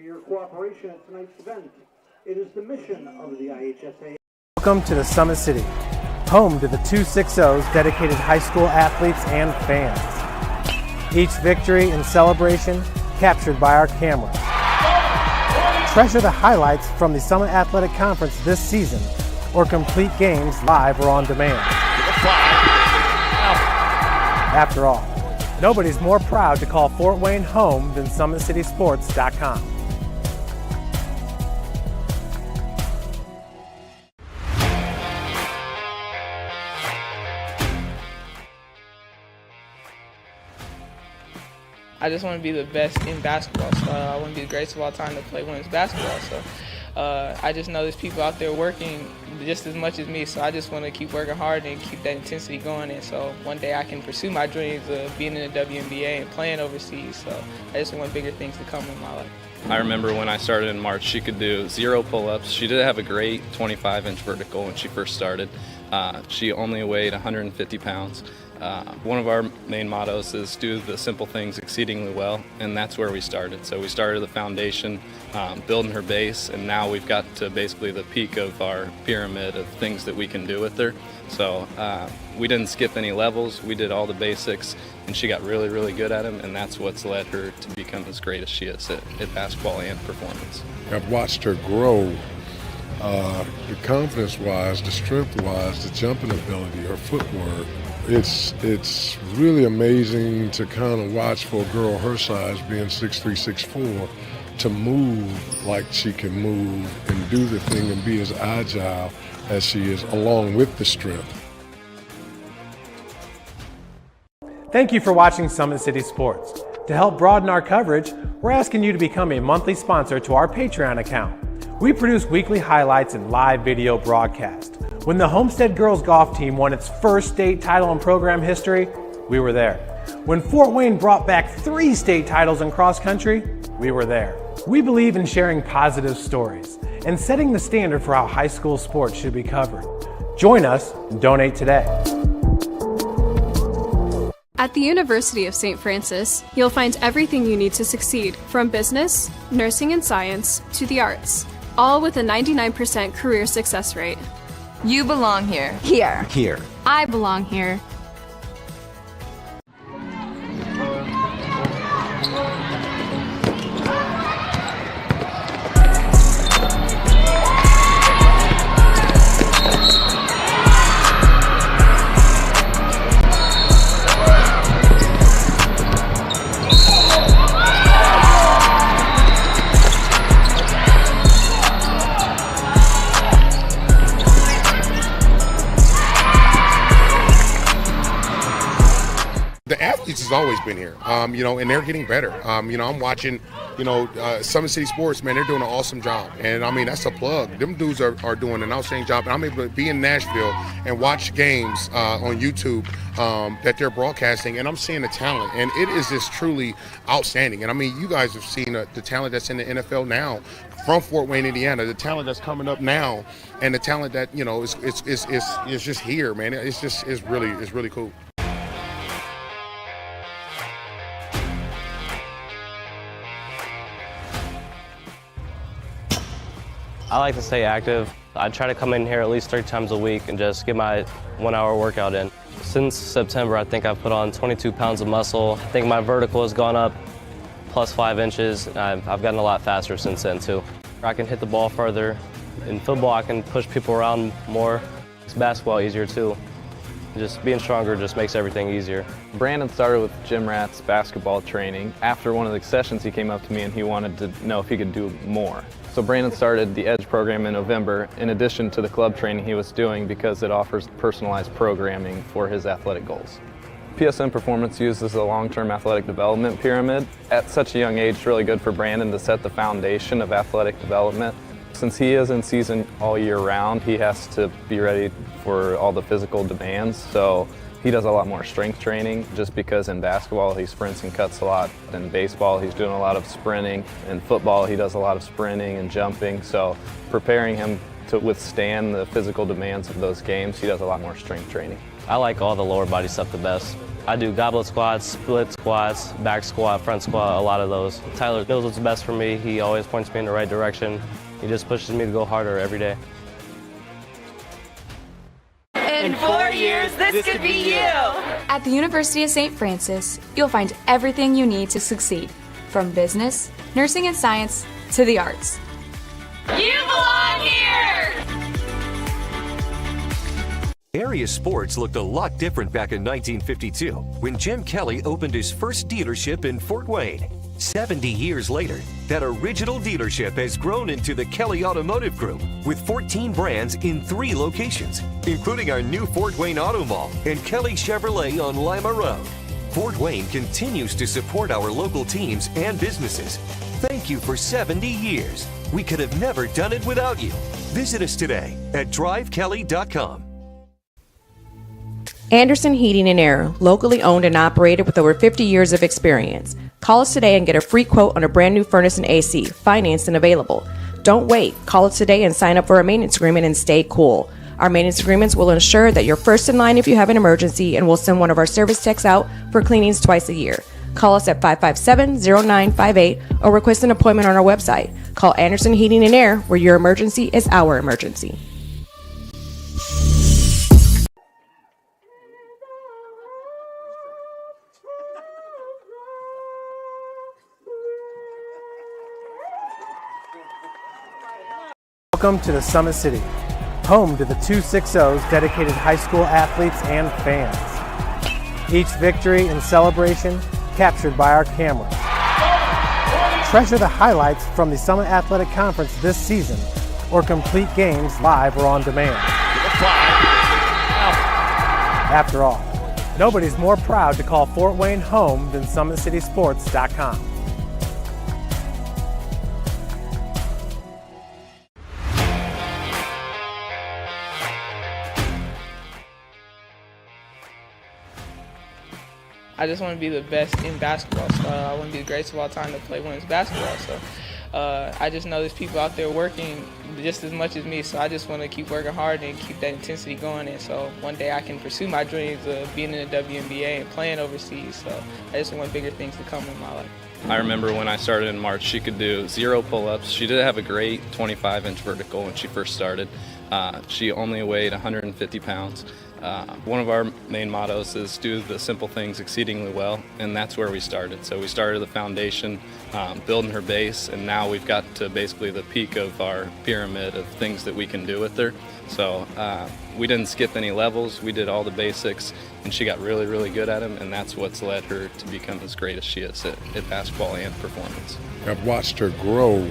your cooperation at tonight's event. It is the mission of the IHSA. Welcome to the Summit City, home to the 260's dedicated high school athletes and fans. Each victory and celebration captured by our cameras. Treasure the highlights from the Summit Athletic Conference this season, or complete games live or on demand. After all, nobody's more proud to call Fort Wayne home than SummitCitySports.com. I just want to be the best in basketball. So I want to be the greatest of all time to play women's basketball. So I just know there's people out there working just as much as me. So I just want to keep working hard and keep that intensity going. And so one day I can pursue my dreams of being in the WNBA and playing overseas. So I just want bigger things to come in my life. I remember when I started in March, she could do 0 pull-ups. She did have a great 25-inch vertical when she first started. She only weighed 150 pounds. One of our main mottos is do the simple things exceedingly well, and that's where we started. So we started the foundation, building her base, and now we've got to basically the peak of our pyramid of things that we can do with her. So we didn't skip any levels. We did all the basics, and she got really, really good at them, and that's what's led her to become as great as she is at basketball and performance. I've watched her grow. The confidence-wise, the strength-wise, the jumping ability, her footwork. It's really amazing to kind of watch for a girl her size, being 6'3", 6'4", to move like she can move and do the thing and be as agile as she is, along with the strength. Thank you for watching Summit City Sports. To help broaden our coverage, we're asking you to become a monthly sponsor to our Patreon account. We produce weekly highlights and live video broadcasts. When the Homestead girls golf team won its first state title in program history, we were there. When Fort Wayne brought back 3 state titles in cross country, we were there. We believe in sharing positive stories and setting the standard for how high school sports should be covered. Join us and donate today. At the University of St. Francis, you'll find everything you need to succeed, from business, nursing and science, to the arts, all with a 99% career success rate. You belong here. Here. Here. I belong here. Has always been here, and they're getting better. I'm watching, Summit City Sports, man, they're doing an awesome job. And I mean, that's a plug. Them dudes are doing an outstanding job. And I'm able to be in Nashville and watch games on YouTube that they're broadcasting, and I'm seeing the talent. And it is just truly outstanding. And I mean, you guys have seen the talent that's in the NFL now from Fort Wayne, Indiana, the talent that's coming up now, and the talent that, is just here, man. It's really cool. I like to stay active. I try to come in here at least 3 times a week and just get my 1-hour workout in. Since September, I think I've put on 22 pounds of muscle. I think my vertical has gone up plus 5 inches. I've gotten a lot faster since then too. I can hit the ball further. In football, I can push people around more. It's basketball easier too. Just being stronger just makes everything easier. Brandon started with Gym Rat's basketball training. After one of the sessions, he came up to me and he wanted to know if he could do more. So Brandon started the EDGE program in November, in addition to the club training he was doing, because it offers personalized programming for his athletic goals. PSN Performance uses a long-term athletic development pyramid. At such a young age, it's really good for Brandon to set the foundation of athletic development. Since he is in season all year round, he has to be ready for all the physical demands. So he does a lot more strength training, just because in basketball he sprints and cuts a lot. In baseball he's doing a lot of sprinting. In football he does a lot of sprinting and jumping. So preparing him to withstand the physical demands of those games, he does a lot more strength training. I like all the lower body stuff the best. I do goblet squats, split squats, back squat, front squat, a lot of those. Tyler knows what's best for me. He always points me in the right direction. He just pushes me to go harder every day. In 4 years, this could be you. At the University of St. Francis, you'll find everything you need to succeed, from business, nursing and science, to the arts. You belong here! Area sports looked a lot different back in 1952 when Jim Kelly opened his first dealership in Fort Wayne. 70 years later, that original dealership has grown into the Kelly Automotive Group with 14 brands in 3 locations, including our new Fort Wayne Auto Mall and Kelly Chevrolet on Lima Road. Fort Wayne continues to support our local teams and businesses. Thank you for 70 years. We could have never done it without you. Visit us today at drivekelly.com. Anderson Heating and Air, locally owned and operated with over 50 years of experience. Call us today and get a free quote on a brand new furnace and AC, financed and available. Don't wait. Call us today and sign up for a maintenance agreement and stay cool. Our maintenance agreements will ensure that you're first in line if you have an emergency, and we'll send one of our service techs out for cleanings twice a year. Call us at 557-0958 or request an appointment on our website. Call Anderson Heating and Air, where your emergency is our emergency. Welcome to the Summit City, home to the 260s dedicated high school athletes and fans. Each victory and celebration captured by our cameras. Treasure the highlights from the Summit Athletic Conference this season, or complete games live or on demand. After all, nobody's more proud to call Fort Wayne home than SummitCitySports.com. I just want to be the best in basketball. So I want to be the greatest of all time to play women's basketball. So I just know there's people out there working just as much as me. So I just want to keep working hard and keep that intensity going. And so one day I can pursue my dreams of being in the WNBA and playing overseas. So I just want bigger things to come in my life. I remember when I started in March, she could do 0 pull-ups. She did have a great 25-inch vertical when she first started. She only weighed 150 pounds. One of our main mottos is do the simple things exceedingly well, and that's where we started. So we started the foundation, building her base, and now we've got to basically the peak of our pyramid of things that we can do with her. So we didn't skip any levels. We did all the basics, and she got really, really good at them, and that's what's led her to become as great as she is at basketball and performance. I've watched her grow,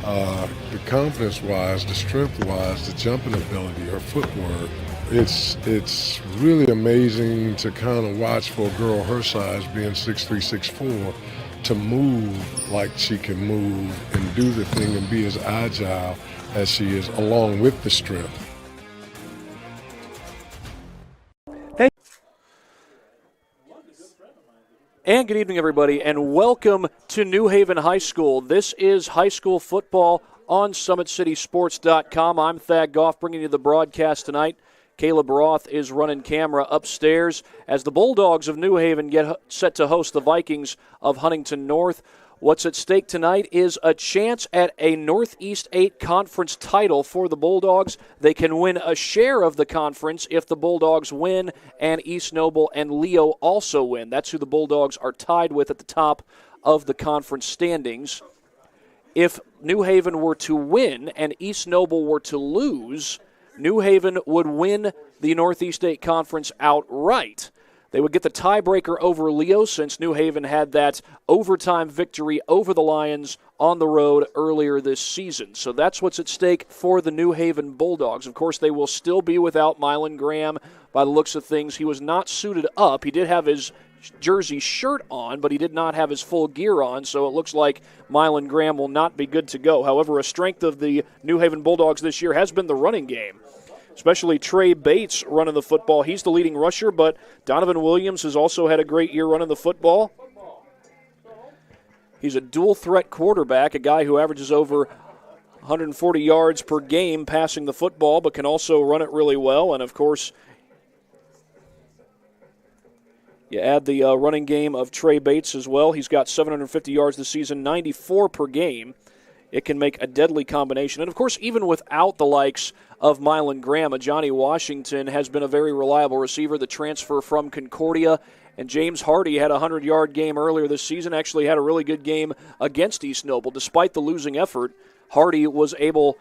the confidence-wise, the strength-wise, the jumping ability, her footwork. It's really amazing to kind of watch for a girl her size, being 6'3", 6'4", to move like she can move and do the thing and be as agile as she is, along with the strength. And good evening, everybody, and welcome to New Haven High School. This is high school football on SummitCitySports.com. I'm Thad Goff, bringing you the broadcast tonight. Caleb Roth is running camera upstairs as the Bulldogs of New Haven get set to host the Vikings of Huntington North. What's at stake tonight is a chance at a Northeast 8 conference title for the Bulldogs. They can win a share of the conference if the Bulldogs win and East Noble and Leo also win. That's who the Bulldogs are tied with at the top of the conference standings. If New Haven were to win and East Noble were to lose, New Haven would win the Northeast 8 Conference outright. They would get the tiebreaker over Leo since New Haven had that overtime victory over the Lions on the road earlier this season. So that's what's at stake for the New Haven Bulldogs. Of course, they will still be without Mylan Graham by the looks of things. He was not suited up. He did have his jersey shirt on, but he did not have his full gear on, so it looks like Mylan Graham will not be good to go. However, a strength of the New Haven Bulldogs this year has been the running game, especially Trey Bates running the football. He's the leading rusher, but Donovan Williams has also had a great year running the football. He's a dual-threat quarterback, a guy who averages over 140 yards per game passing the football, but can also run it really well. And, of course, You add the running game of Trey Bates as well. He's got 750 yards this season, 94 per game. It can make a deadly combination. And, of course, even without the likes of Mylan Graham, Johnny Washington has been a very reliable receiver. The transfer from Concordia. And James Hardy had a 100-yard game earlier this season, actually had a really good game against East Noble. Despite the losing effort, Hardy was able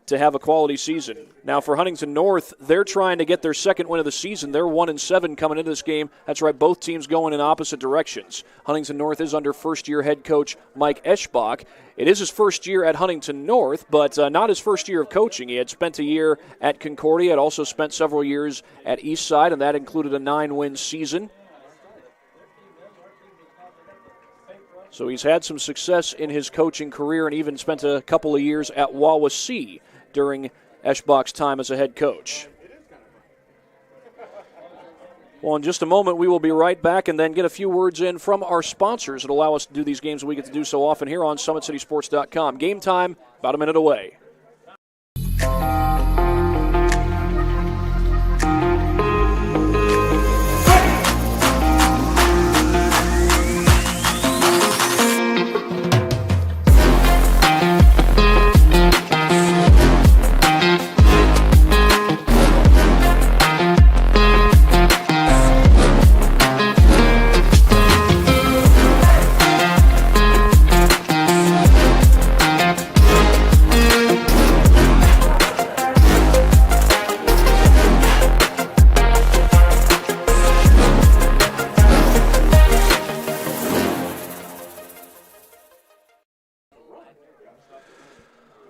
to have a quality season. Now for Huntington North, they're trying to get their second win of the season. They're 1-7 coming into this game. That's right, both teams going in opposite directions. Huntington North is under first-year head coach Mike Eschbach. It is his first year at Huntington North, but not his first year of coaching. He had spent a year at Concordia, had also spent several years at Eastside, and that included a 9-win season. So he's had some success in his coaching career and even spent a couple of years at Wawasee during Eschbach's time as a head coach. Well, in just a moment, we will be right back and then get a few words in from our sponsors that allow us to do these games we get to do so often here on SummitCitySports.com. Game time, about a minute away.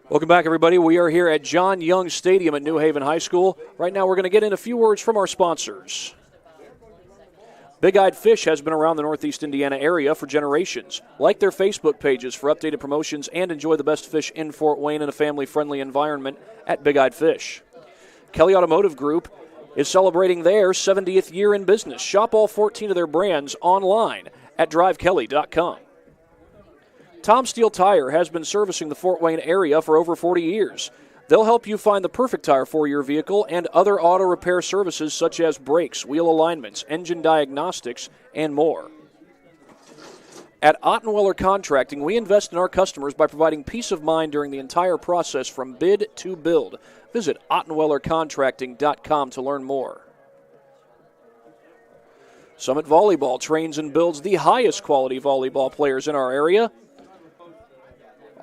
Welcome back, everybody. We are here at John Young Stadium at New Haven High School. Right now, we're going to get in a few words from our sponsors. Big Eyed Fish has been around the Northeast Indiana area for generations. Like their Facebook pages for updated promotions and enjoy the best fish in Fort Wayne in a family-friendly environment at Big Eyed Fish. Kelly Automotive Group is celebrating their 70th year in business. Shop all 14 of their brands online at drivekelly.com. Tom Steele Tire has been servicing the Fort Wayne area for over 40 years. They'll help you find the perfect tire for your vehicle and other auto repair services such as brakes, wheel alignments, engine diagnostics, and more. At Ottenweller Contracting, we invest in our customers by providing peace of mind during the entire process from bid to build. Visit OttenwellerContracting.com to learn more. Summit Volleyball trains and builds the highest quality volleyball players in our area.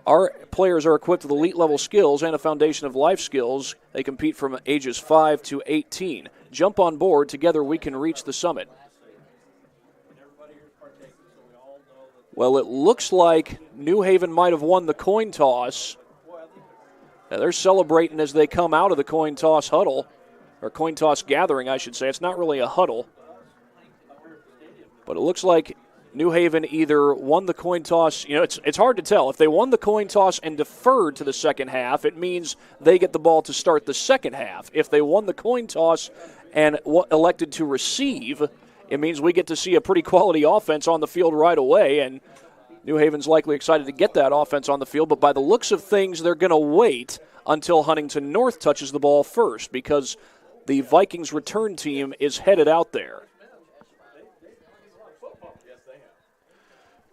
Our players are equipped with elite-level skills and a foundation of life skills. They compete from ages 5 to 18. Jump on board. Together we can reach the summit. Well, it looks like New Haven might have won the coin toss. Now, they're celebrating as they come out of the coin toss huddle, or coin toss gathering, I should say. It's not really a huddle. But it looks like New Haven either won the coin toss. You know, it's hard to tell. If they won the coin toss and deferred to the second half, it means they get the ball to start the second half. If they won the coin toss and elected to receive, it means we get to see a pretty quality offense on the field right away, and New Haven's likely excited to get that offense on the field. But by the looks of things, they're going to wait until Huntington North touches the ball first because the Vikings return team is headed out there.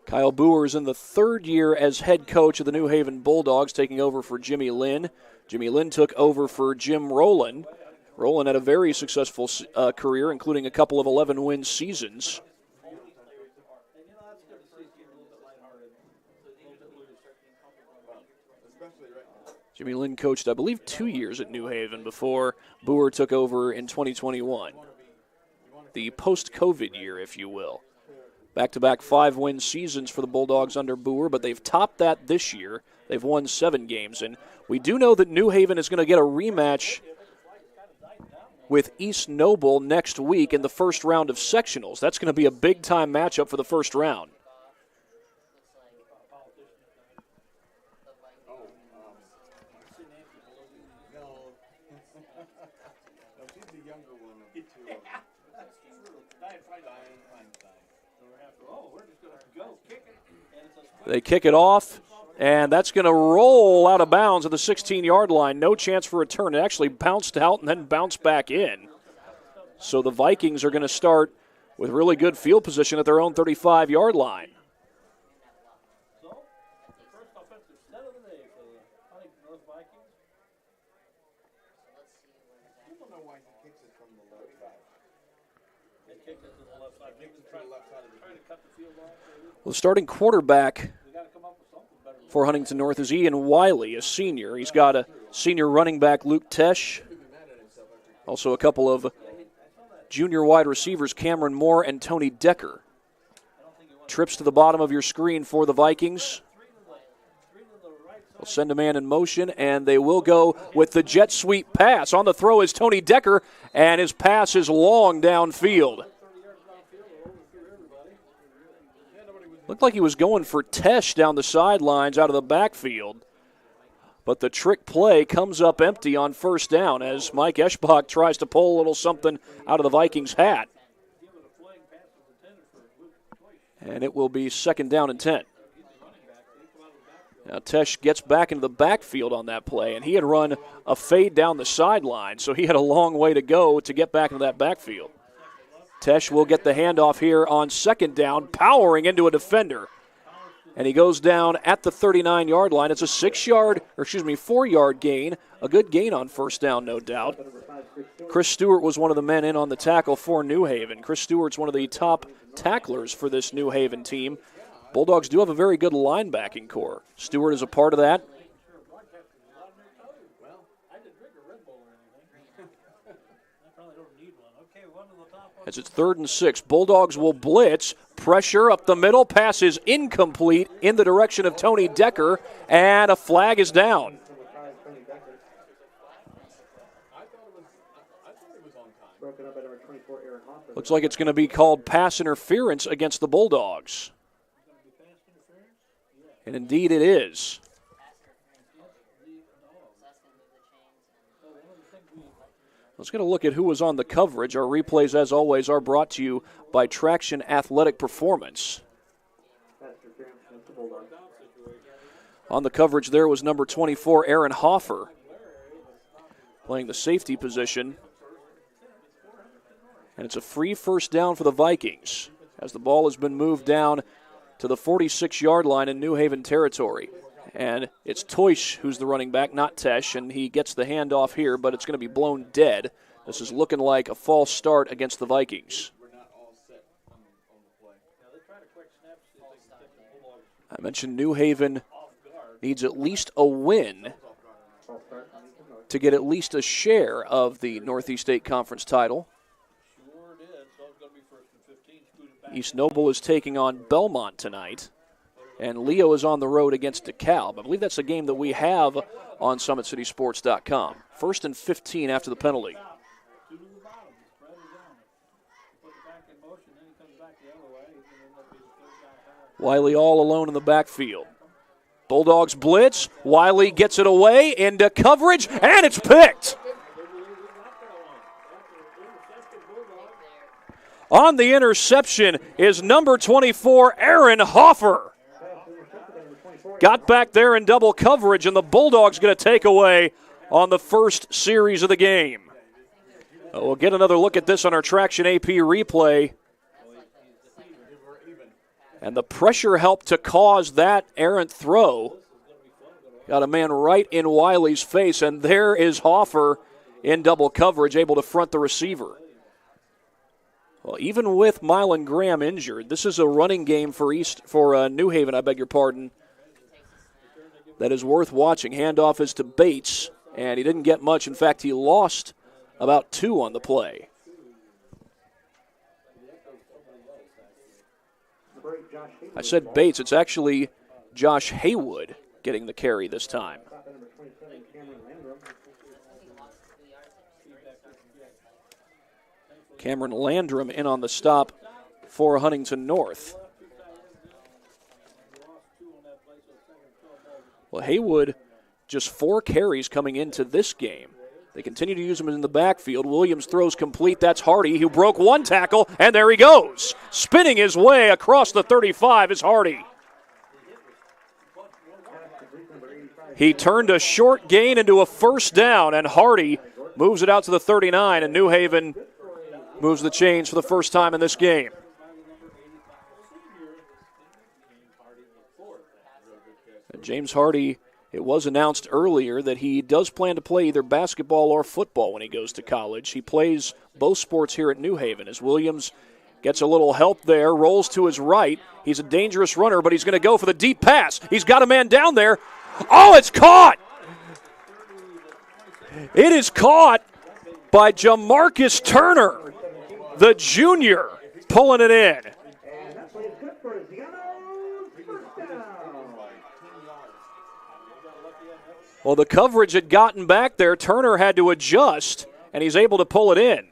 Kyle Boer is in the third year as head coach of the New Haven Bulldogs, taking over for Jimmy Lynn. Jimmy Lynn took over for Jim Rowland. Rowland had a very successful career, including a couple of 11-win seasons. Jimmy Lynn coached, I believe, 2 years at New Haven before Boer took over in 2021. The post-COVID year, if you will. Back-to-back 5-win seasons for the Bulldogs under Boer, but they've topped that this year. They've won 7 games, and we do know that New Haven is going to get a rematch with East Noble next week in the first round of sectionals. That's going to be a big-time matchup for the first round. They kick it off, and that's going to roll out of bounds at the 16-yard line. No chance for a return. It actually bounced out and then bounced back in. So the Vikings are going to start with really good field position at their own 35-yard line. Well, the starting quarterback for Huntington North is Ian Wiley, a senior. He's got a senior running back, Luke Tesh. Also a couple of junior wide receivers, Cameron Moore and Tony Decker. Trips to the bottom of your screen for the Vikings. They'll send a man in motion, and they will go with the jet sweep pass. On the throw is Tony Decker, and his pass is long downfield. Looked like he was going for Tesh down the sidelines out of the backfield. But the trick play comes up empty on first down as Mike Eschbach tries to pull a little something out of the Vikings' hat. And it will be second down and 10. Now Tesh gets back into the backfield on that play, and he had run a fade down the sideline, so he had a long way to go to get back into that backfield. Tesh will get the handoff here on second down, powering into a defender. And he goes down at the 39-yard line. It's a 4-yard gain. A good gain on first down, no doubt. Chris Stewart was one of the men in on the tackle for New Haven. Chris Stewart's one of the top tacklers for this New Haven team. Bulldogs do have a very good linebacking core. Stewart is a part of that. As it's 3rd and 6, Bulldogs will blitz. Pressure up the middle. Pass is incomplete in the direction of Tony Decker, and a flag is down. Looks like it's going to be called pass interference against the Bulldogs. And indeed it is. Let's get a look at who was on the coverage. Our replays, as always, are brought to you by Traction Athletic Performance. On the coverage there was number 24, Aaron Hoffer, playing the safety position. And it's a free first down for the Vikings as the ball has been moved down to the 46-yard line in New Haven territory. And it's Toish who's the running back, not Tesh, and he gets the handoff here, but it's going to be blown dead. This is looking like a false start against the Vikings. I mentioned New Haven needs at least a win to get at least a share of the Northeast State Conference title. East Noble is taking on Belmont tonight. And Leo is on the road against DeKalb. I believe that's a game that we have on SummitCitySports.com. 1st and 15 after the penalty. Wiley all alone in the backfield. Bulldogs blitz. Wiley gets it away into coverage, and it's picked. On the interception is number 24, Aaron Hoffer. Got back there in double coverage, and the Bulldogs get a takeaway on the first series of the game. We'll get another look at this on our Traction AP replay. And the pressure helped to cause that errant throw. Got a man right in Wiley's face, and there is Hoffer in double coverage, able to front the receiver. Well, even with Mylan Graham injured, this is a running game for New Haven, I beg your pardon. That is worth watching. Handoff is to Bates, and he didn't get much. In fact, he lost about 2 on the play. I said Bates. It's actually Josh Haywood getting the carry this time. Cameron Landrum in on the stop for Huntington North. Well, Haywood, just 4 carries coming into this game. They continue to use him in the backfield. Williams throws complete. That's Hardy, who broke 1 tackle, and there he goes. Spinning his way across the 35 is Hardy. He turned a short gain into a first down, and Hardy moves it out to the 39, and New Haven moves the chains for the first time in this game. And James Hardy, it was announced earlier that he does plan to play either basketball or football when he goes to college. He plays both sports here at New Haven as Williams gets a little help there, rolls to his right. He's a dangerous runner, but he's going to go for the deep pass. He's got a man down there. Oh, it's caught! It is caught by Jamarcus Turner, the junior, pulling it in. Well, the coverage had gotten back there. Turner had to adjust, and he's able to pull it in.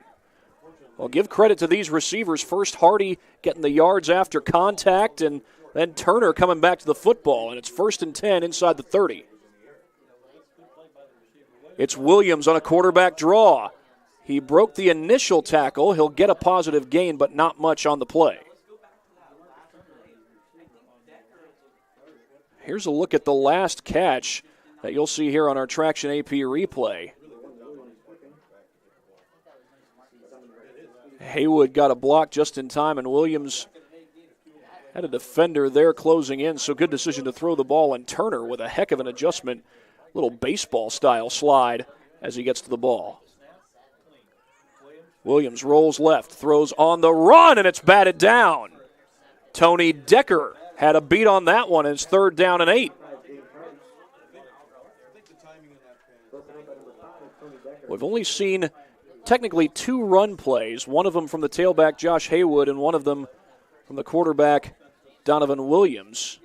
Well, give credit to these receivers. First, Hardy getting the yards after contact, and then Turner coming back to the football, and it's 1st and 10 inside the 30. It's Williams on a quarterback draw. He broke the initial tackle. He'll get a positive gain, but not much on the play. Here's a look at the last catch that you'll see here on our Traction AP replay. Haywood got a block just in time, and Williams had a defender there closing in, so good decision to throw the ball, and Turner with a heck of an adjustment, little baseball-style slide as he gets to the ball. Williams rolls left, throws on the run, and it's batted down. Tony Decker had a beat on that one, and it's 3rd down and 8. We've only seen technically 2 run plays, one of them from the tailback Josh Haywood and one of them from the quarterback Donovan Williams.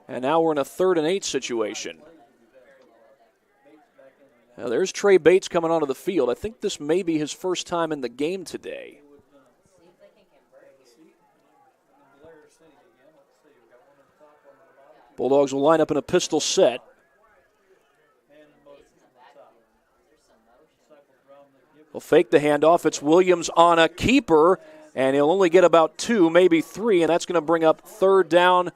And now we're in a 3rd and 8 situation. Now there's Trey Bates coming onto the field. I think this may be his first time in the game today. Bulldogs will line up in a pistol set. They'll fake the handoff. It's Williams on a keeper, and he'll only get about 2, maybe 3, and that's going to bring up 4th down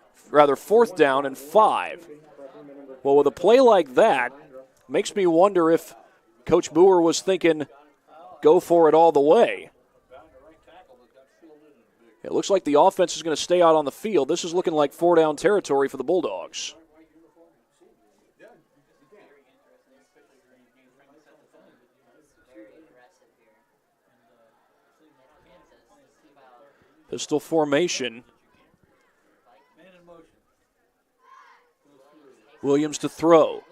and 5. Well, with a play like that, makes me wonder if Coach Boer was thinking, go for it all the way. It looks like the offense is going to stay out on the field. This is looking like 4-down territory for the Bulldogs. Pistol formation. Williams to throw.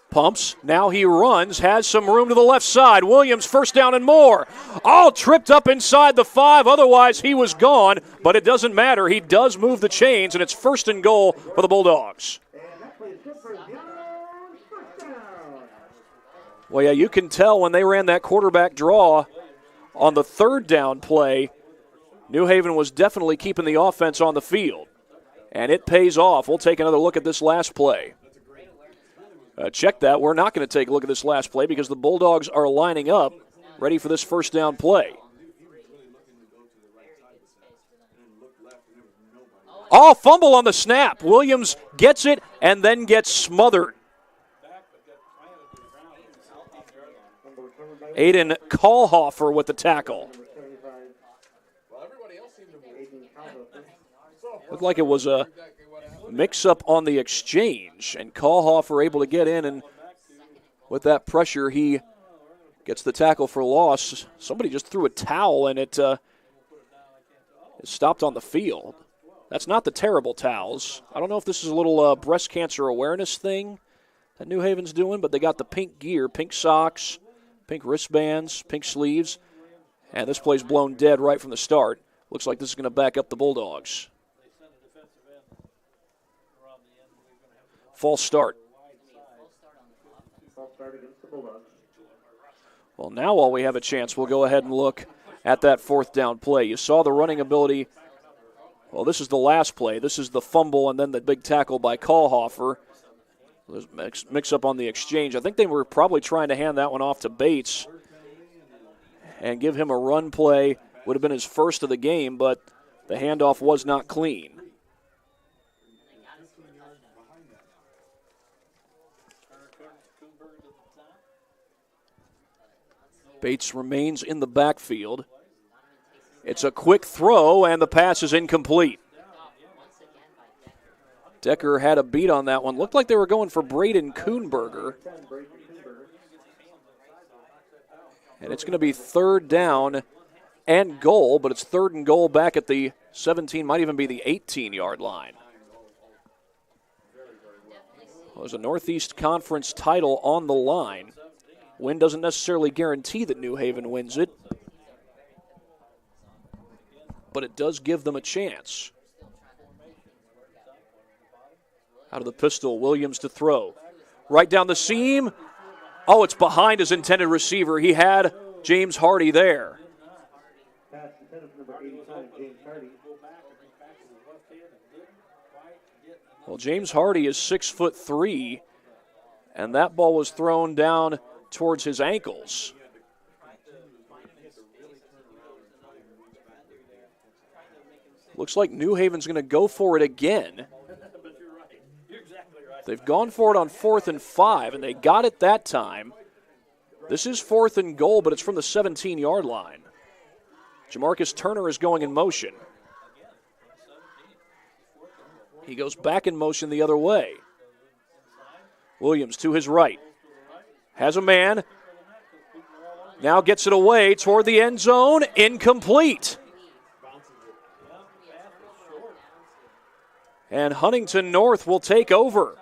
Pumps. Now he runs. Has some room to the left side. Williams 1st down and more. All tripped up inside the 5. Otherwise he was gone. But it doesn't matter. He does move the chains, and it's 1st and goal for the Bulldogs. Well, yeah, you can tell when they ran that quarterback draw on the 3rd down play, New Haven was definitely keeping the offense on the field, and it pays off. We'll take another look at this last play. Check that. We're not going to take a look at this last play because the Bulldogs are lining up, ready for this 1st down play. Oh, fumble on the snap. Williams gets it and then gets smothered. Aiden Kahlhofer with the tackle. Looked like it was a mix-up on the exchange, and Kahlhofer able to get in, and with that pressure, he gets the tackle for loss. Somebody just threw a towel, and it stopped on the field. That's not the terrible towels. I don't know if this is a little breast cancer awareness thing that New Haven's doing, but they got the pink gear, pink socks, pink wristbands, pink sleeves, and this play's blown dead right from the start. Looks like this is going to back up the Bulldogs. False start. Well, now while we have a chance, we'll go ahead and look at that 4th down play. You saw the running ability. Well, this is the last play. This is the fumble and then the big tackle by Kahlhofer. Mix up on the exchange. I think they were probably trying to hand that one off to Bates and give him a run play. Would have been his first of the game, but the handoff was not clean. Bates remains in the backfield. It's a quick throw, and the pass is incomplete. Decker had a beat on that one. Looked like they were going for Braden Kuhnberger. And it's going to be 3rd down and goal, but it's 3rd and goal back at the 17, might even be the 18-yard line. Well, there's a Northeast Conference title on the line. Win doesn't necessarily guarantee that New Haven wins it, but it does give them a chance. Out of the pistol, Williams to throw. Right down the seam. Oh, it's behind his intended receiver. He had James Hardy there. Well, James Hardy is 6'3", and that ball was thrown down towards his ankles. Looks like New Haven's going to go for it again. They've gone for it on 4th and 5, and they got it that time. This is 4th and goal, but it's from the 17-yard line. Jamarcus Turner is going in motion. He goes back in motion the other way. Williams to his right. Has a man. Now gets it away toward the end zone. Incomplete. And Huntington North will take over.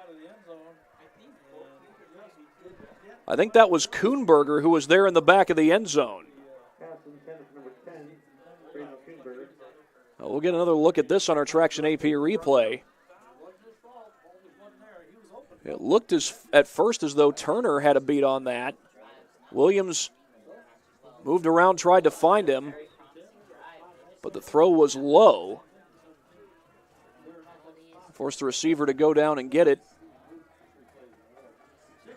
I think that was Kuhnberger who was there in the back of the end zone. We'll get another look at this on our Traction AP replay. It looked at first as though Turner had a beat on that. Williams moved around, tried to find him, but the throw was low. Forced the receiver to go down and get it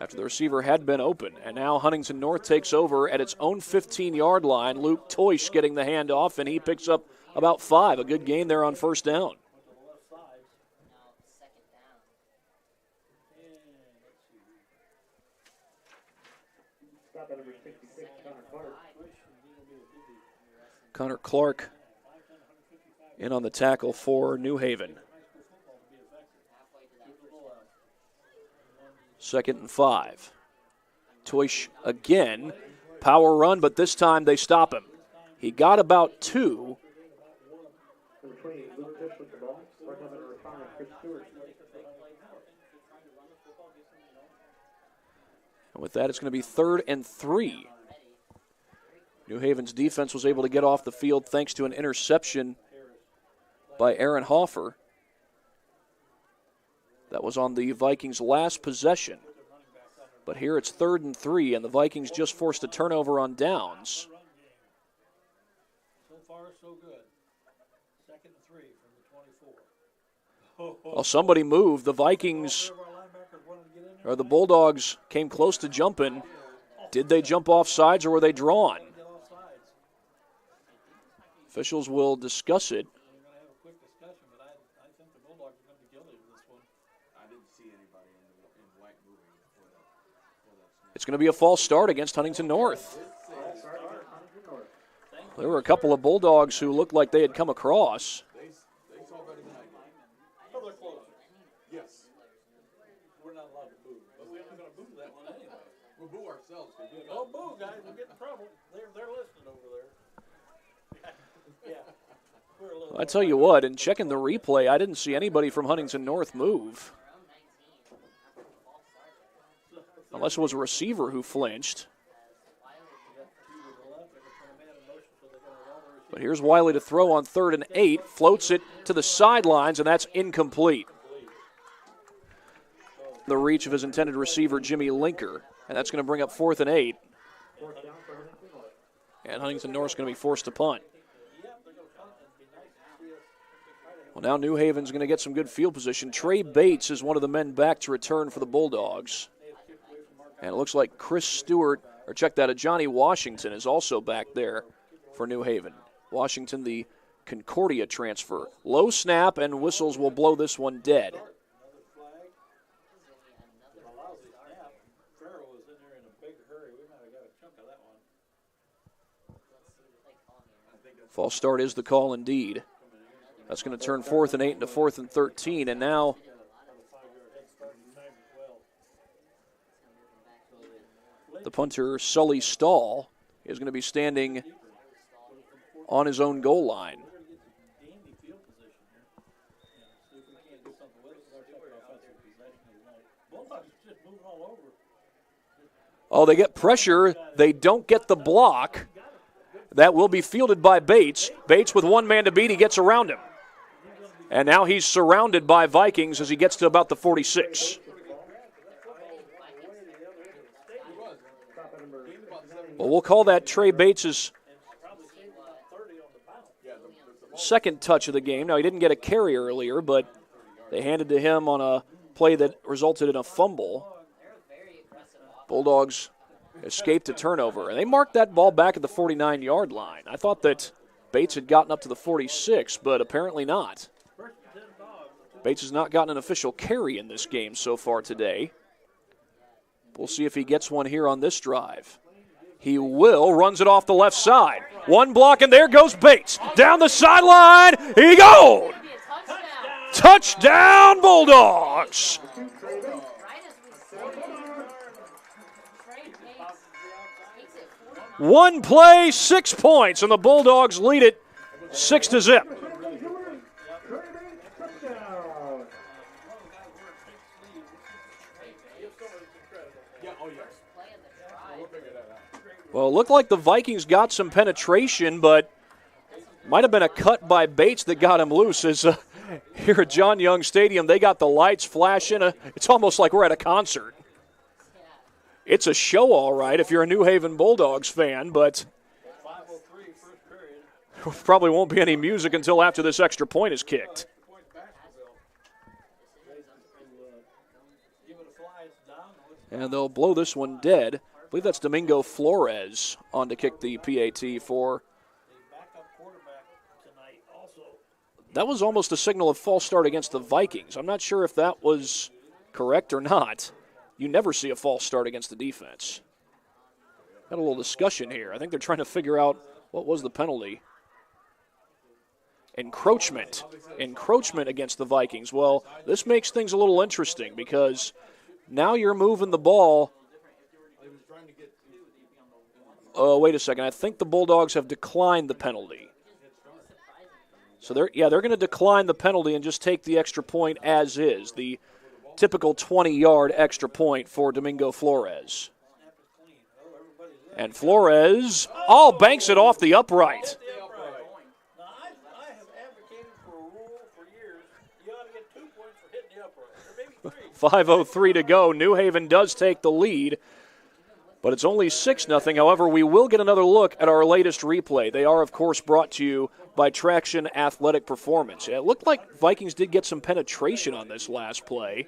after the receiver had been open. And now Huntington North takes over at its own 15-yard line. Luke Toish getting the handoff, and he picks up about 5. A good gain there on 1st down. Connor Clark in on the tackle for New Haven. 2nd and 5. Toish again. Power run, but this time they stop him. He got about 2. And with that, it's going to be 3rd and 3. New Haven's defense was able to get off the field thanks to an interception by Aaron Hoffer. That was on the Vikings' last possession. But here it's 3rd and 3, and the Vikings just forced a turnover on downs. So far, so good. 2nd and 3 from the 24. Well, somebody moved. The Vikings, or the Bulldogs, came close to jumping. Did they jump off sides or were they drawn? Officials will discuss it. It's going to be a false start against Huntington North. There were a couple of Bulldogs who looked like they had come across. Yes. We're not allowed to boo. But we're not going to boo that one anyway. We'll boo ourselves. Oh, boo, guys. We'll get in trouble. They're listening over there. I tell you what, in checking the replay, I didn't see anybody from Huntington North move. Unless it was a receiver who flinched. But here's Wiley to throw on 3rd and 8. Floats it to the sidelines, and that's incomplete. The reach of his intended receiver, Jimmy Linker. And that's going to bring up 4th and 8. And Huntington North's going to be forced to punt. Well, now New Haven's going to get some good field position. Trey Bates is one of the men back to return for the Bulldogs. And it looks like Chris Stewart, or check that, Johnny Washington is also back there for New Haven. Washington, the Concordia transfer. Low snap, and whistles will blow this one dead. False start is the call indeed. That's going to turn 4th and 8 into 4th and 13, and now the punter, Sully Stahl, is going to be standing on his own goal line. Oh, they get pressure. They don't get the block. That will be fielded by Bates. Bates with one man to beat. He gets around him. And now he's surrounded by Vikings as he gets to about the 46. Well, we'll call that Trey Bates' second touch of the game. Now, he didn't get a carry earlier, but they handed to him on a play that resulted in a fumble. Bulldogs escaped a turnover, and they marked that ball back at the 49-yard line. I thought that Bates had gotten up to the 46, but apparently not. Bates has not gotten an official carry in this game so far today. We'll see if he gets one here on this drive. He will, runs it off the left side. One block, and there goes Bates. Down the sideline, he goes! Touchdown, Bulldogs! One play, 6 points, and the Bulldogs lead it 6-0. Well, it looked like the Vikings got some penetration, but might have been a cut by Bates that got him loose. As here at John Young Stadium, they got the lights flashing. It's almost like we're at a concert. It's a show, all right, if you're a New Haven Bulldogs fan, but probably won't be any music until after this extra point is kicked. And they'll blow this one dead. I believe that's Domingo Flores on to kick the PAT for. That was almost a signal of false start against the Vikings. I'm not sure if that was correct or not. You never see a false start against the defense. Got a little discussion here. I think they're trying to figure out what was the penalty. Encroachment. Encroachment against the Vikings. Well, this makes things a little interesting because now you're moving the ball. Wait a second. I think the Bulldogs have declined the penalty. So they're going to decline the penalty and just take the extra point as is. The typical 20-yard extra point for Domingo Flores. And Flores, banks it off the upright. 5:03 to go. New Haven does take the lead, but it's only 6-0. However, we will get another look at our latest replay. They are, of course, brought to you by Traction Athletic Performance. It looked like Vikings did get some penetration on this last play.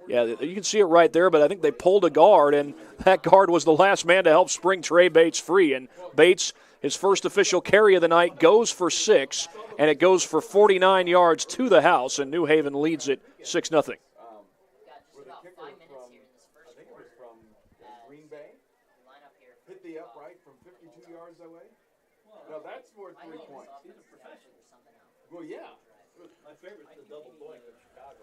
Yeah, you can see it right there, but I think they pulled a guard, and that guard was the last man to help spring Trey Bates free. And Bates, his first official carry of the night, goes for 6, and it goes for 49 yards to the house, and New Haven leads it 6-0. Now that's worth 3 points. Well, yeah. My favorite's the double point in Chicago.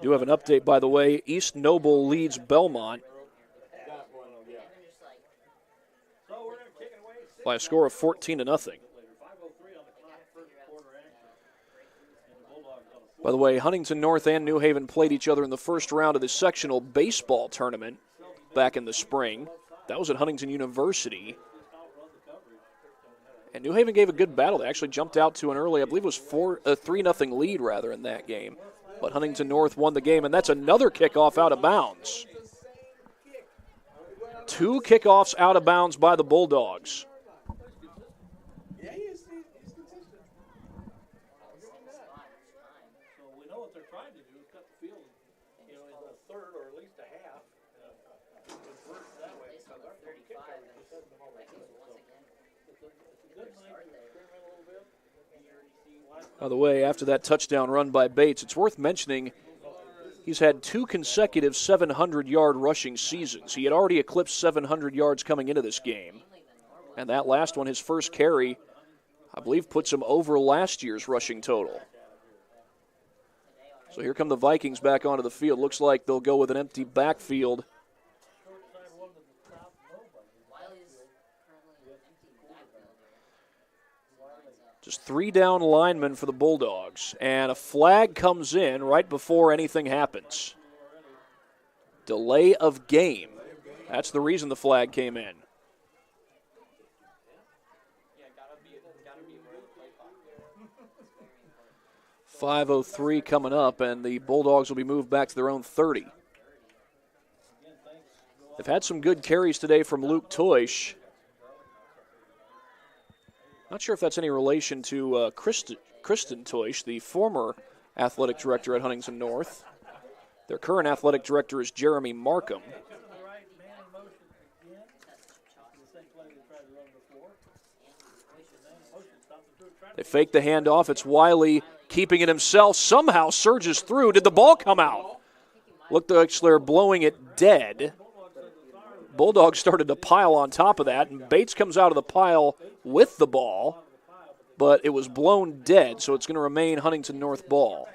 Do have an update, by the way. East Noble leads Belmont by a score of 14-0. By the way, Huntington North and New Haven played each other in the first round of the sectional baseball tournament back in the spring. That was at Huntington University. And New Haven gave a good battle. They actually jumped out to an early, I believe it was 3-0 lead rather in that game. But Huntington North won the game, and that's another kickoff out of bounds. 2 kickoffs out of bounds by the Bulldogs. Yeah, he's consistent. So we know what they're trying to do is cut the field, in a third or at least a half. That way, so our kicker just sends them all the way. It's a good night to experiment a little bit. By the way, after that touchdown run by Bates, it's worth mentioning he's had 2 consecutive 700-yard rushing seasons. He had already eclipsed 700 yards coming into this game. And that last one, his first carry, I believe puts him over last year's rushing total. So here come the Vikings back onto the field. Looks like they'll go with an empty backfield. Just 3 down linemen for the Bulldogs. And a flag comes in right before anything happens. Delay of game. That's the reason the flag came in. .503 coming up, and the Bulldogs will be moved back to their own 30. They've had some good carries today from Luke Toish. Not sure if that's any relation to Kristen Toish, the former athletic director at Huntington North. Their current athletic director is Jeremy Markham. They fake the handoff. It's Wiley keeping it himself. Somehow surges through. Did the ball come out? Looked like they're blowing it dead. Bulldogs started to pile on top of that, and Bates comes out of the pile with the ball, but it was blown dead, so it's going to remain Huntington North ball.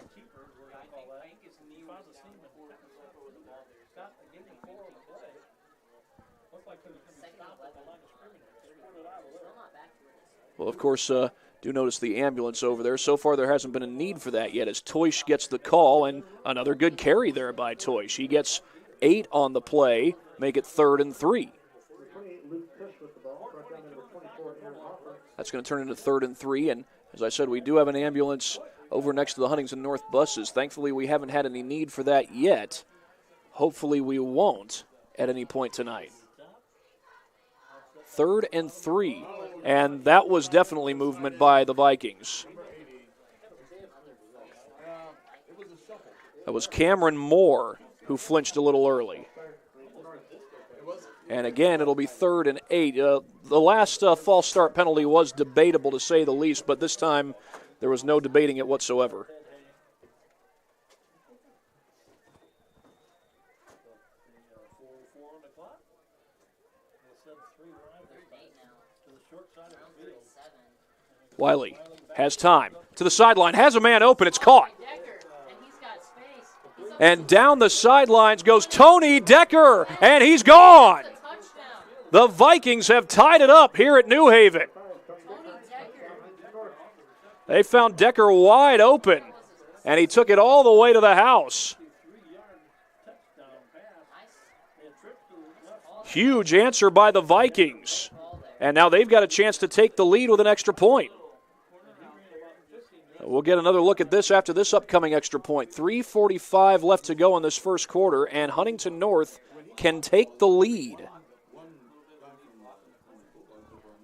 Well, of course, do notice the ambulance over there. So far, there hasn't been a need for that yet as Toish gets the call, and another good carry there by Toish. He gets 8 on the play, make it 3rd and 3. That's going to turn into 3rd and 3, and as I said, we do have an ambulance over next to the Huntington North buses. Thankfully, we haven't had any need for that yet. Hopefully, we won't at any point tonight. 3rd and 3. And that was definitely movement by the Vikings. That was Cameron Moore who flinched a little early. And again, it'll be 3rd and 8. The last false start penalty was debatable to say the least, but this time there was no debating it whatsoever. Wiley has time. To the sideline, has a man open, it's caught. And down the sidelines goes Tony Decker, and he's gone. The Vikings have tied it up here at New Haven. They found Decker wide open, and he took it all the way to the house. Huge answer by the Vikings. And now they've got a chance to take the lead with an extra point. We'll get another look at this after this upcoming extra point. 3:45 left to go in this first quarter, and Huntington North can take the lead.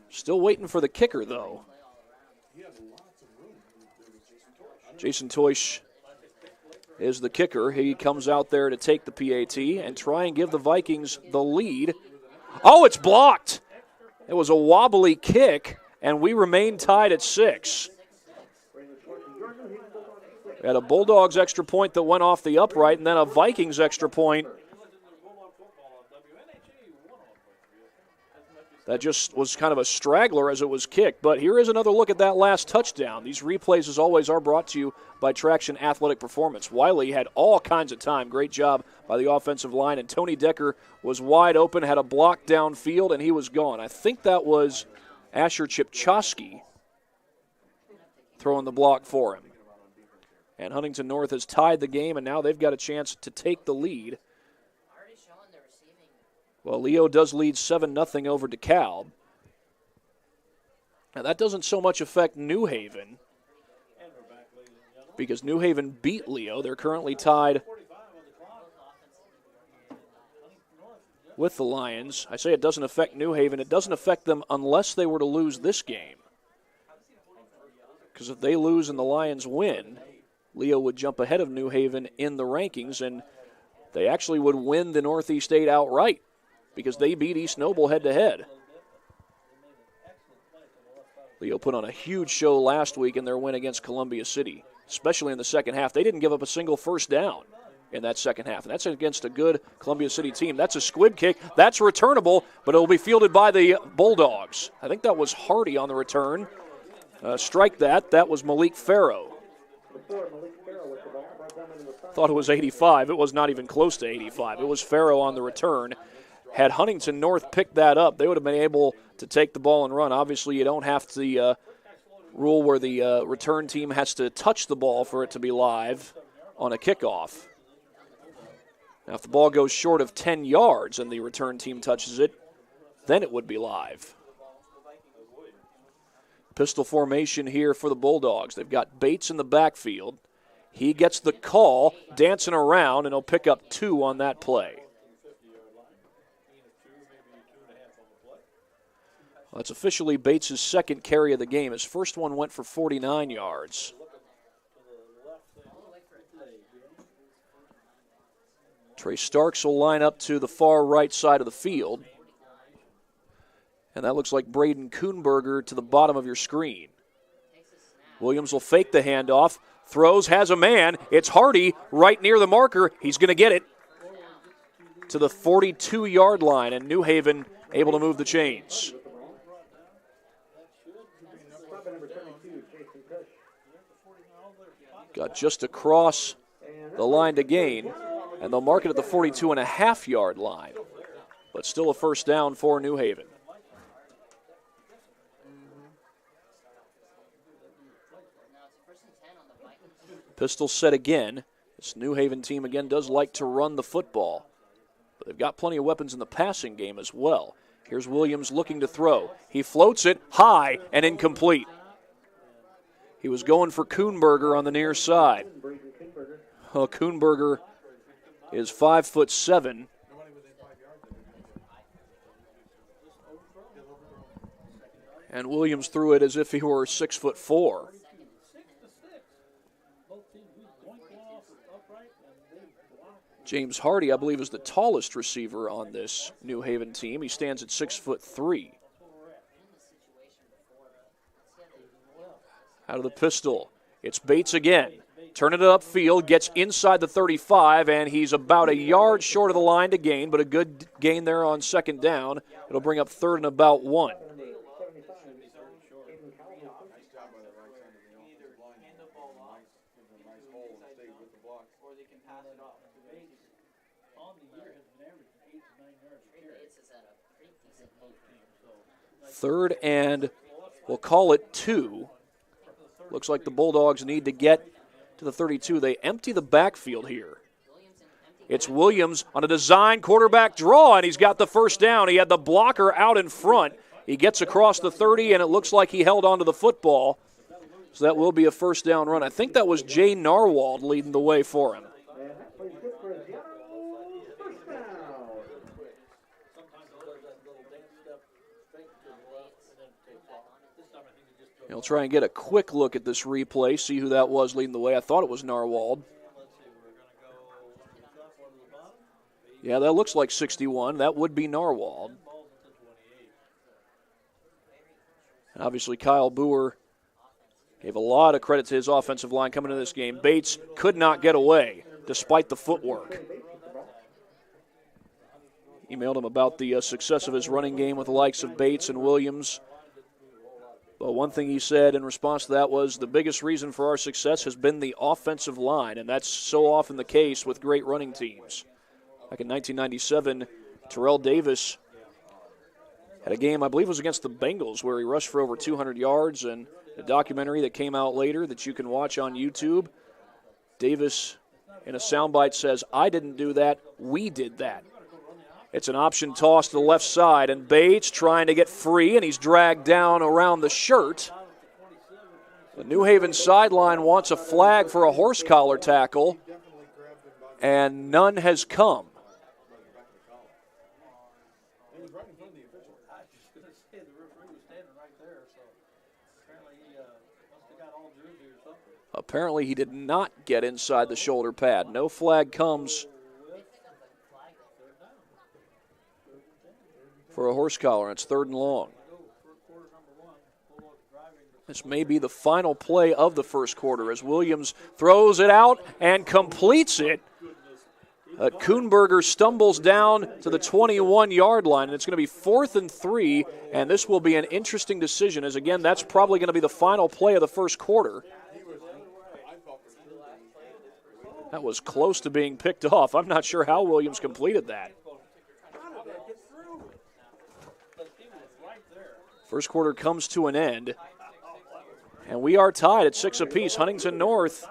Still waiting for the kicker, though. Jason Toish is the kicker. He comes out there to take the PAT and try and give the Vikings the lead. Oh, it's blocked. It was a wobbly kick, and we remain tied at 6. We had a Bulldogs extra point that went off the upright, and then a Vikings extra point that just was kind of a straggler as it was kicked. But here is another look at that last touchdown. These replays, as always, are brought to you by Traction Athletic Performance. Wiley had all kinds of time. Great job by the offensive line. And Tony Decker was wide open, had a block downfield, and he was gone. I think that was Asher Chipchowski throwing the block for him. And Huntington North has tied the game, and now they've got a chance to take the lead. Well, Leo does lead 7-0 over DeKalb. Now, that doesn't so much affect New Haven because New Haven beat Leo. They're currently tied with the Lions. I say it doesn't affect New Haven. It doesn't affect them unless they were to lose this game. Because if they lose and the Lions win, Leo would jump ahead of New Haven in the rankings, and they actually would win the Northeast 8 outright because they beat East Noble head-to-head. Leo put on a huge show last week in their win against Columbia City, especially in the second half. They didn't give up a single first down in that second half. And that's against a good Columbia City team. That's a squib kick. That's returnable, but it'll be fielded by the Bulldogs. I think that was Hardy on the return. Strike that. That was Malik Farrow. Thought it was 85. It was not even close to 85. It was Farrow on the return. Had Huntington North picked that up, they would have been able to take the ball and run. Obviously, you don't have the rule where the return team has to touch the ball for it to be live on a kickoff. Now, if the ball goes short of 10 yards and the return team touches it, then it would be live. Pistol formation here for the Bulldogs. They've got Bates in the backfield. He gets the call, dancing around, and he'll pick up 2 on that play. Well, that's officially Bates' second carry of the game. His first one went for 49 yards. Trey Starks will line up to the far right side of the field. And that looks like Braden Kuhnberger to the bottom of your screen. Williams will fake the handoff. Throws, has a man. It's Hardy right near the marker. He's going to get it to the 42-yard line, and New Haven able to move the chains. Got just across the line to gain, and they'll mark it at the 42.5-yard line. But still a first down for New Haven. Pistol set again. This New Haven team, again, does like to run the football. But they've got plenty of weapons in the passing game as well. Here's Williams looking to throw. He floats it high and incomplete. He was going for Kuhnberger on the near side. Well, Kuhnberger is 5'7". And Williams threw it as if he were 6'4". James Hardy, I believe, is the tallest receiver on this New Haven team. He stands at 6'3". Out of the pistol, it's Bates again. Turning it upfield, gets inside the 35, and he's about a yard short of the line to gain, but a good gain there on second down. It'll bring up third and about 1. Third and we'll call it 2. Looks like the Bulldogs need to get to the 32. They empty the backfield here. It's Williams on a design quarterback draw, and he's got the first down. He had the blocker out in front. He gets across the 30, and it looks like he held onto the football. So that will be a first down run. I think that was Jay Narwald leading the way for him. He'll try and get a quick look at this replay, see who that was leading the way. I thought it was Narwald. Yeah, that looks like 61. That would be Narwald. And obviously, Kyle Boer gave a lot of credit to his offensive line coming into this game. Bates could not get away, despite the footwork. Emailed him about the success of his running game with the likes of Bates and Williams. But one thing he said in response to that was the biggest reason for our success has been the offensive line, and that's so often the case with great running teams. Back in 1997, Terrell Davis had a game, I believe it was against the Bengals, where he rushed for over 200 yards, and a documentary that came out later that you can watch on YouTube, Davis in a soundbite says, "I didn't do that, we did that." It's an option toss to the left side, and Bates trying to get free, and he's dragged down around the shirt. The New Haven sideline wants a flag for a horse collar tackle, and none has come. Apparently he did not get inside the shoulder pad. No flag comes for a horse collar. It's 3rd and long. This may be the final play of the first quarter as Williams throws it out and completes it Kuhnberger stumbles down to the 21-yard line, and it's going to be 4th and 3, and this will be an interesting decision, as, again, that's probably going to be the final play of the first quarter. That was close to being picked off. I'm not sure how Williams completed that. First quarter comes to an end, and we are tied at 6 apiece. Huntington North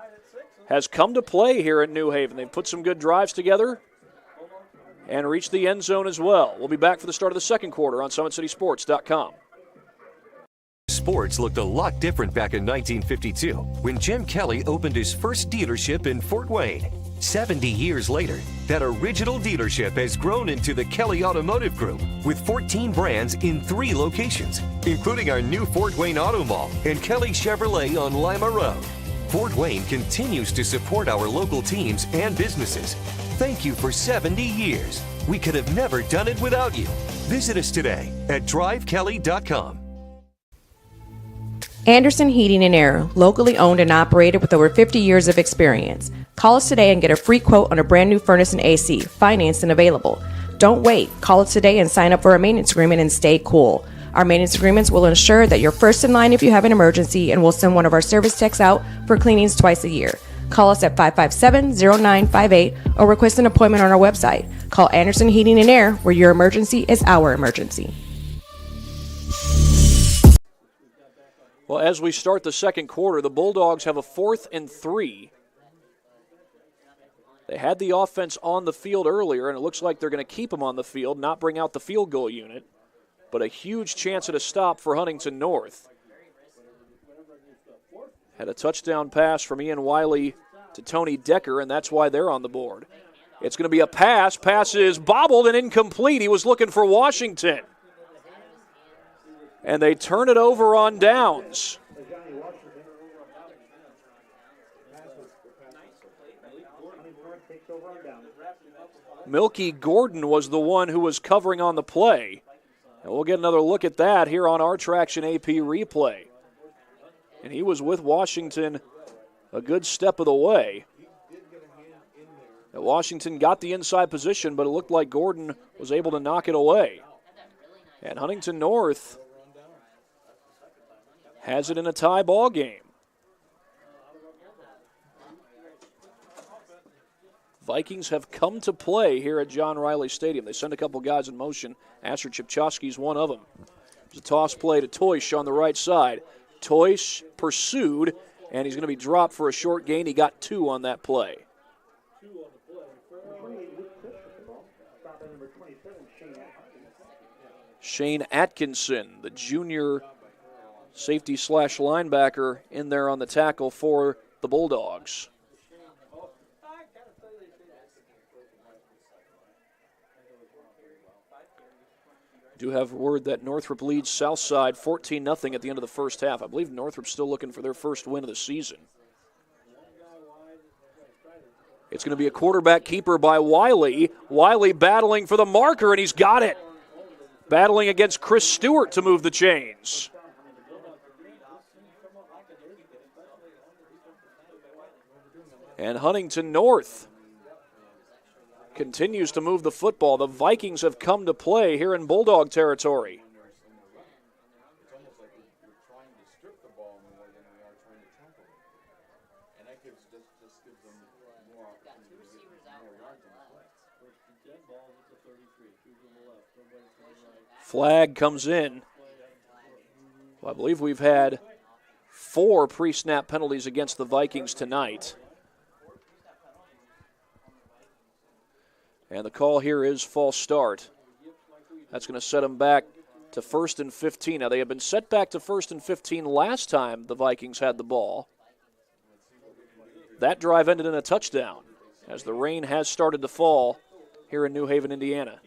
has come to play here at New Haven. They've put some good drives together and reached the end zone as well. We'll be back for the start of the second quarter on SummitCitySports.com. Sports looked a lot different back in 1952 when Jim Kelly opened his first dealership in Fort Wayne. 70 years later, that original dealership has grown into the Kelly Automotive Group with 14 brands in 3 locations, including our new Fort Wayne Auto Mall and Kelly Chevrolet on Lima Road. Fort Wayne continues to support our local teams and businesses. Thank you for 70 years. We could have never done it without you. Visit us today at drivekelly.com. Anderson Heating and Air, locally owned and operated with over 50 years of experience. Call us today and get a free quote on a brand new furnace and AC, financed and available. Don't wait. Call us today and sign up for a maintenance agreement and stay cool. Our maintenance agreements will ensure that you're first in line if you have an emergency, and we'll send one of our service techs out for cleanings twice a year. Call us at 557-0958 or request an appointment on our website. Call Anderson Heating and Air, where your emergency is our emergency. Well, as we start the second quarter, the Bulldogs have a 4th and 3. They had the offense on the field earlier, and it looks like they're going to keep them on the field, not bring out the field goal unit, but a huge chance at a stop for Huntington North. Had a touchdown pass from Ian Wiley to Tony Decker, and that's why they're on the board. It's going to be a pass. Pass is bobbled and incomplete. He was looking for Washington. And they turn it over on downs. Milky Gordon was the one who was covering on the play. And we'll get another look at that here on our Traction AP replay. And he was with Washington a good step of the way. And Washington got the inside position, but it looked like Gordon was able to knock it away. And Huntington North has it in a tie ball game. Vikings have come to play here at John Riley Stadium. They send a couple guys in motion. Asher Chipchowski's one of them. There's a toss play to Toish on the right side. Toish pursued, and he's going to be dropped for a short gain. He got 2 on that play. Shane Atkinson, the junior safety / linebacker, in there on the tackle for the Bulldogs. Do have word that Northrop leads Southside 14-0 at the end of the first half. I believe Northrop's still looking for their first win of the season. It's going to be a quarterback keeper by Wiley. Wiley battling for the marker, and he's got it. Battling against Chris Stewart to move the chains. And Huntington North continues to move the football. The Vikings have come to play here in Bulldog territory. Flag comes in. Well, I believe we've had 4 pre-snap penalties against the Vikings tonight. And the call here is false start. That's going to set them back to 1st and 15. Now, they have been set back to 1st and 15 last time the Vikings had the ball. That drive ended in a touchdown as the rain has started to fall here in New Haven, Indiana.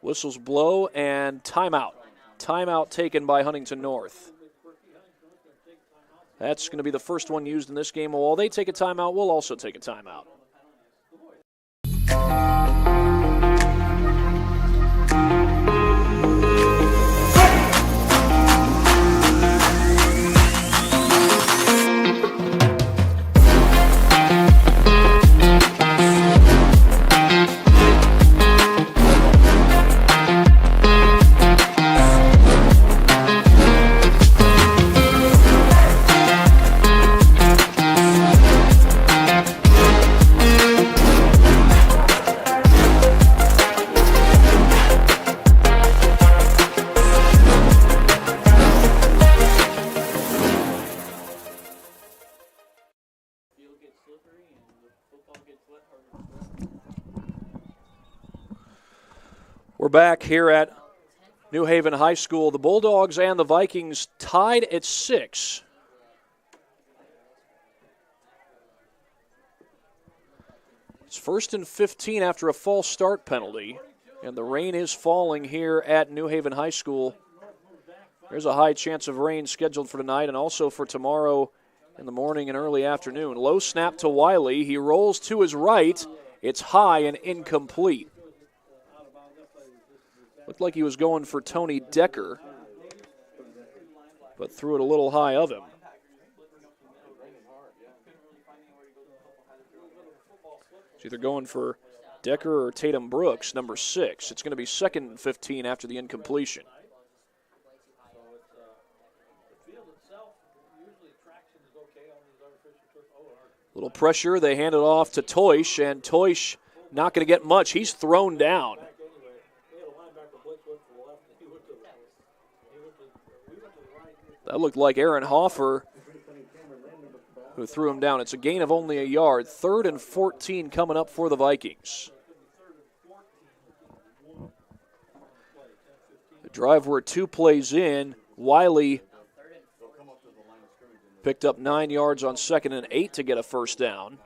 Whistles blow and timeout. Timeout taken by Huntington North. That's going to be the first one used in this game. While they take a timeout, we'll also take a timeout. back here at New Haven High School. The Bulldogs and the Vikings tied at 6. It's 1st and 15 after a false start penalty, and the rain is falling here at New Haven High School. There's a high chance of rain scheduled for tonight and also for tomorrow in the morning and early afternoon. Low snap to Wiley. He rolls to his right. It's high and incomplete. Looked like he was going for Tony Decker, but threw it a little high of him. It's either going for Decker or Tatum Brooks, number 6. It's going to be 2nd and 15 after the incompletion. Little pressure, they hand it off to Toish, and Toish not going to get much. He's thrown down. That looked like Aaron Hoffer who threw him down. It's a gain of only a yard. 3rd and 14 coming up for the Vikings. The drive were 2 plays in. Wiley picked up 9 yards on 2nd and 8 to get a first down.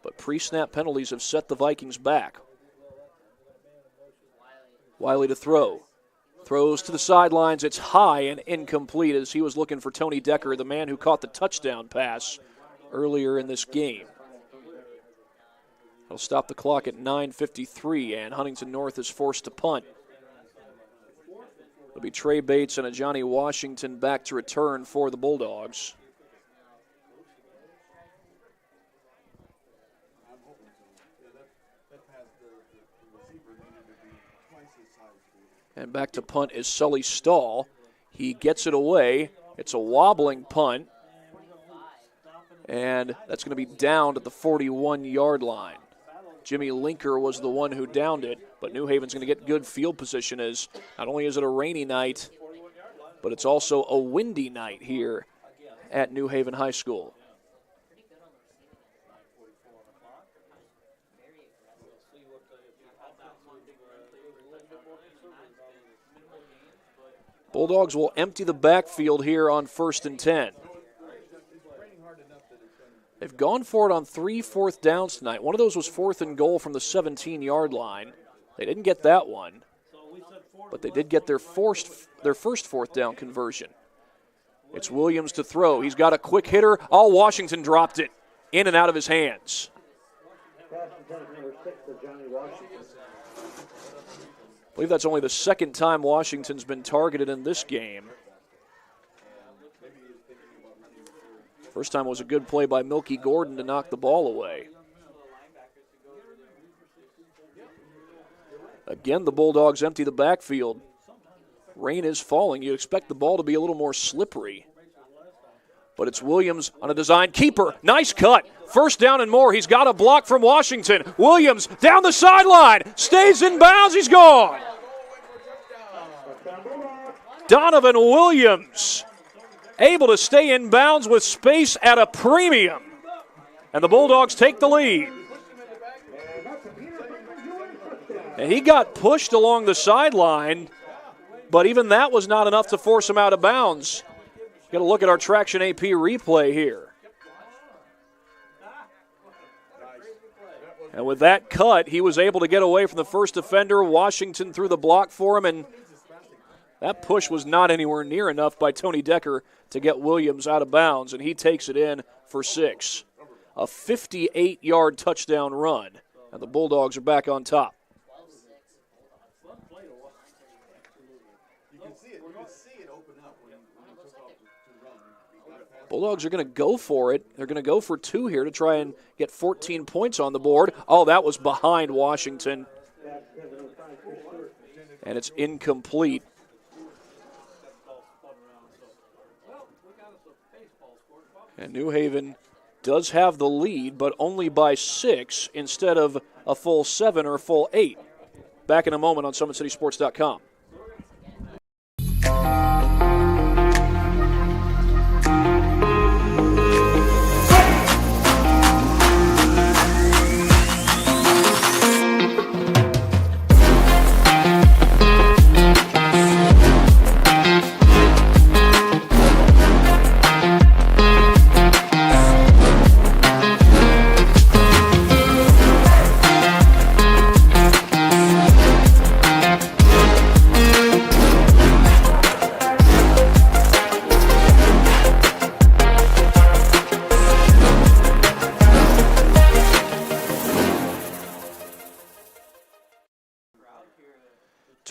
But pre-snap penalties have set the Vikings back. Wiley to throw. Throws to the sidelines. It's high and incomplete as he was looking for Tony Decker, the man who caught the touchdown pass earlier in this game. It'll stop the clock at 9:53, and Huntington North is forced to punt. It'll be Trey Bates and a Johnny Washington back to return for the Bulldogs. And back to punt is Sully Stahl. He gets it away. It's a wobbling punt. And that's going to be downed at the 41-yard line. Jimmy Linker was the one who downed it, but New Haven's going to get good field position as not only is it a rainy night, but it's also a windy night here at New Haven High School. Bulldogs will empty the backfield here on 1st and 10. They've gone for it on 3 4th downs tonight. One of those was 4th and goal from the 17-yard line. They didn't get that one, but they did get their first 4th down conversion. It's Williams to throw. He's got a quick hitter. All Washington dropped it in and out of his hands. I believe that's only the 2nd time Washington's been targeted in this game. First time was a good play by Milky Gordon to knock the ball away. Again, the Bulldogs empty the backfield. Rain is falling. You expect the ball to be a little more slippery. But it's Williams on a design keeper. Nice cut. 1st down and more. He's got a block from Washington. Williams down the sideline. Stays in bounds. He's gone. Donovan Williams able to stay in bounds with space at a premium. And the Bulldogs take the lead. And he got pushed along the sideline, but even that was not enough to force him out of bounds. Got to look at our Traction AP replay here. And with that cut, he was able to get away from the first defender. Washington threw the block for him, and that push was not anywhere near enough by Tony Decker to get Williams out of bounds, and he takes it in for 6. A 58-yard touchdown run, and the Bulldogs are back on top. Bulldogs are going to go for it. They're going to go for 2 here to try and get 14 points on the board. Oh, that was behind Washington. And it's incomplete. And New Haven does have the lead, but only by 6 instead of a full 7 or a full 8. Back in a moment on SummitCitySports.com.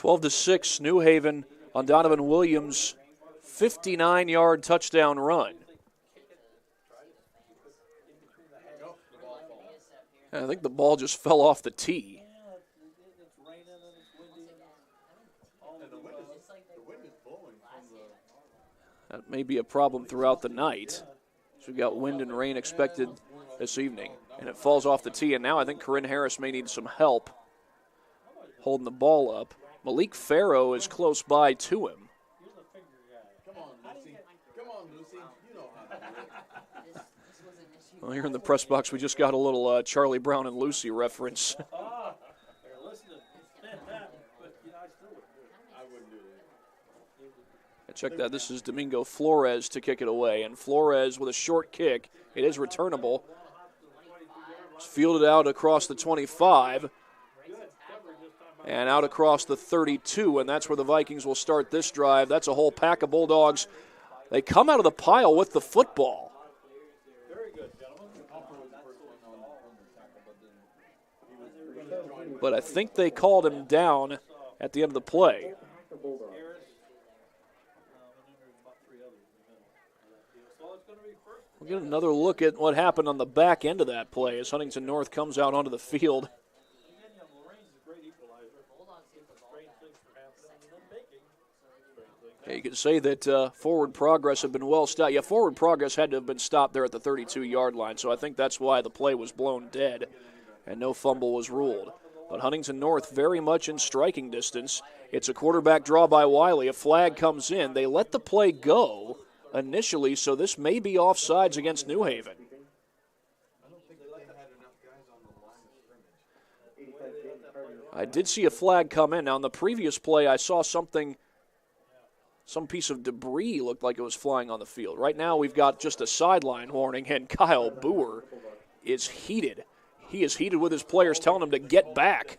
12-6, New Haven on Donovan Williams' 59-yard touchdown run. And I think the ball just fell off the tee. That may be a problem throughout the night. So we've got wind and rain expected this evening. And it falls off the tee, and now I think Corinne Harris may need some help holding the ball up. Malik Farrow is close by to him. Well, here in the press box, we just got a little Charlie Brown and Lucy reference. Check that. This is Domingo Flores to kick it away. And Flores with a short kick. It is returnable. It's fielded out across the 25 and out across the 32. And that's where the Vikings will start this drive. That's a whole pack of Bulldogs. They come out of the pile with the football. But I think they called him down at the end of the play. We'll get another look at what happened on the back end of that play as Huntington North comes out onto the field. Yeah, you can say that forward progress had been well stopped. Yeah, forward progress had to have been stopped there at the 32-yard line, so I think that's why the play was blown dead and no fumble was ruled. But Huntington North very much in striking distance. It's a quarterback draw by Wiley. A flag comes in. They let the play go initially, so this may be offsides against New Haven. I did see a flag come in. Now, in the previous play, I saw some piece of debris looked like it was flying on the field. Right now, we've got just a sideline warning, and Kyle Boer is heated. He is heated with his players, telling him to get back.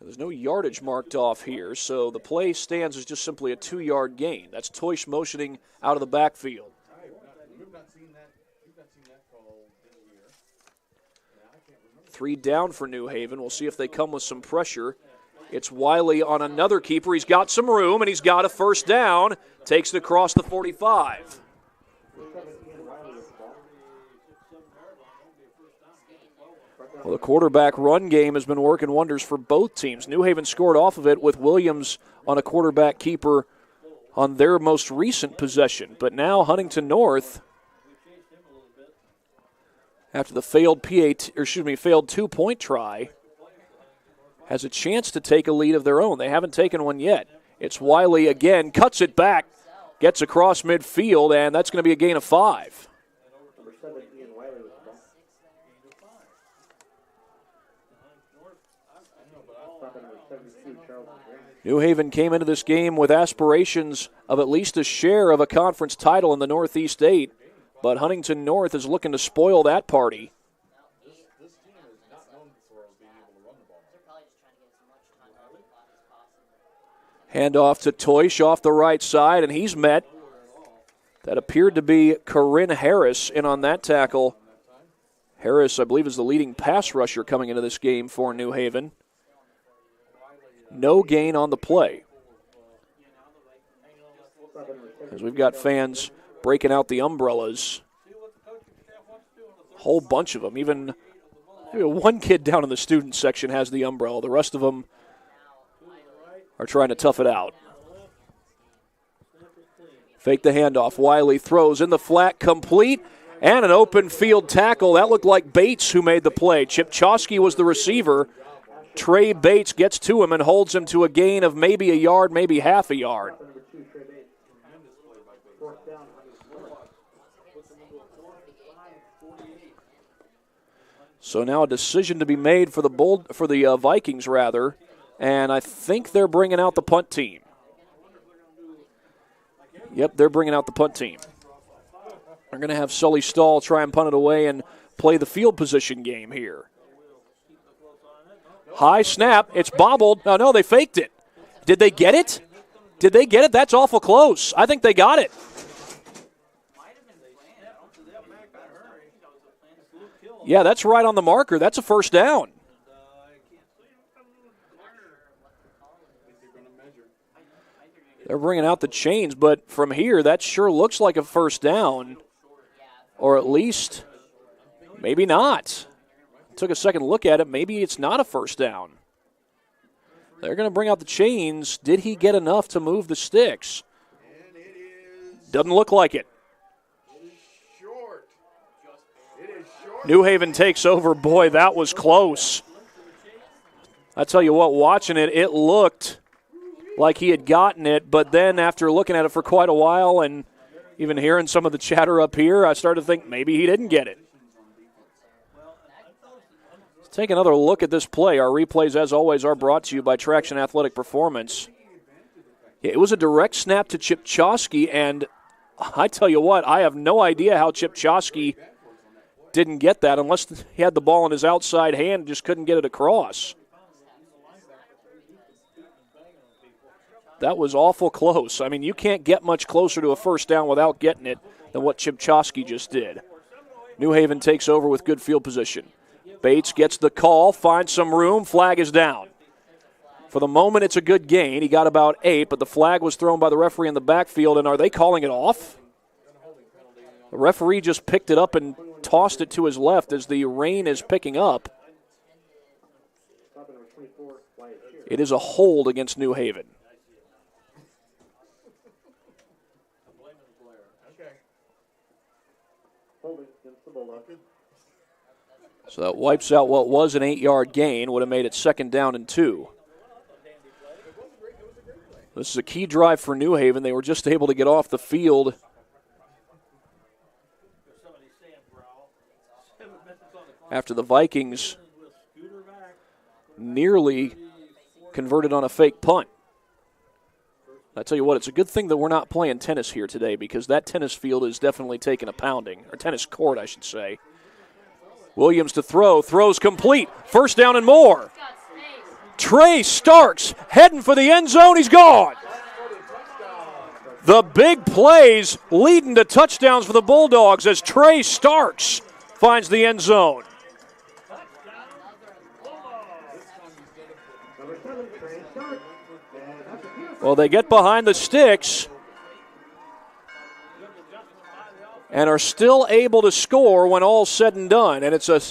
There's no yardage marked off here, so the play stands as just simply a 2-yard gain. That's Toysh motioning out of the backfield. 3 down for New Haven. We'll see if they come with some pressure. It's Wiley on another keeper. He's got some room, and he's got a first down. Takes it across the 45. Well, the quarterback run game has been working wonders for both teams. New Haven scored off of it with Williams on a quarterback keeper on their most recent possession. But now Huntington North, after the failed 2-point try, has a chance to take a lead of their own. They haven't taken one yet. It's Wiley again, cuts it back, gets across midfield, and that's going to be a gain of 5. New Haven came into this game with aspirations of at least a share of a conference title in the Northeast 8, but Huntington North is looking to spoil that party. Handoff to Toysh off the right side, and he's met. That appeared to be Corinne Harris in on that tackle. Harris, I believe, is the leading pass rusher coming into this game for New Haven. No gain on the play. As we've got fans breaking out the umbrellas. A whole bunch of them. Even one kid down in the student section has the umbrella. The rest of them are trying to tough it out. Fake the handoff. Wiley throws in the flat, complete, and an open field tackle. That looked like Bates who made the play. Chip Chosky was the receiver. Trey Bates gets to him and holds him to a gain of maybe a yard, maybe half a yard. So now a decision to be made for the Vikings, rather, and I think they're bringing out the punt team. Yep, they're bringing out the punt team. They're going to have Sully Stahl try and punt it away and play the field position game here. High snap. It's bobbled. No, they faked it. Did they get it? Did they get it? That's awful close. I think they got it. Yeah, that's right on the marker. That's a first down. They're bringing out the chains, but from here, that sure looks like a first down. Or at least, maybe not. Took a second look at it. Maybe it's not a first down. They're going to bring out the chains. Did he get enough to move the sticks? Doesn't look like it. New Haven takes over. Boy, that was close. I tell you what, watching it, it looked like he had gotten it, but then after looking at it for quite a while and even hearing some of the chatter up here, I started to think maybe he didn't get it. Let's take another look at this play. Our replays, as always, are brought to you by Traction Athletic Performance. It was a direct snap to Chip Chosky, and I tell you what, I have no idea how Chip Chosky didn't get that unless he had the ball in his outside hand and just couldn't get it across. That was awful close. I mean, you can't get much closer to a first down without getting it than what Chip Chosky just did. New Haven takes over with good field position. Bates gets the call, finds some room, flag is down. For the moment, it's a good gain. He got about 8, but the flag was thrown by the referee in the backfield, and are they calling it off? The referee just picked it up and tossed it to his left as the rain is picking up. It is a hold against New Haven. So that wipes out what was an 8-yard gain, would have made it 2nd down and 2. This is a key drive for New Haven. They were just able to get off the field after the Vikings nearly converted on a fake punt. I tell you what, it's a good thing that we're not playing tennis here today because that tennis field is definitely taking a pounding, or tennis court, I should say. Williams to throw, throws complete, first down and more. Trey Starks heading for the end zone, he's gone. The big plays leading to touchdowns for the Bulldogs as Trey Starks finds the end zone. Well, they get behind the sticks and are still able to score when all's said and done. And it's a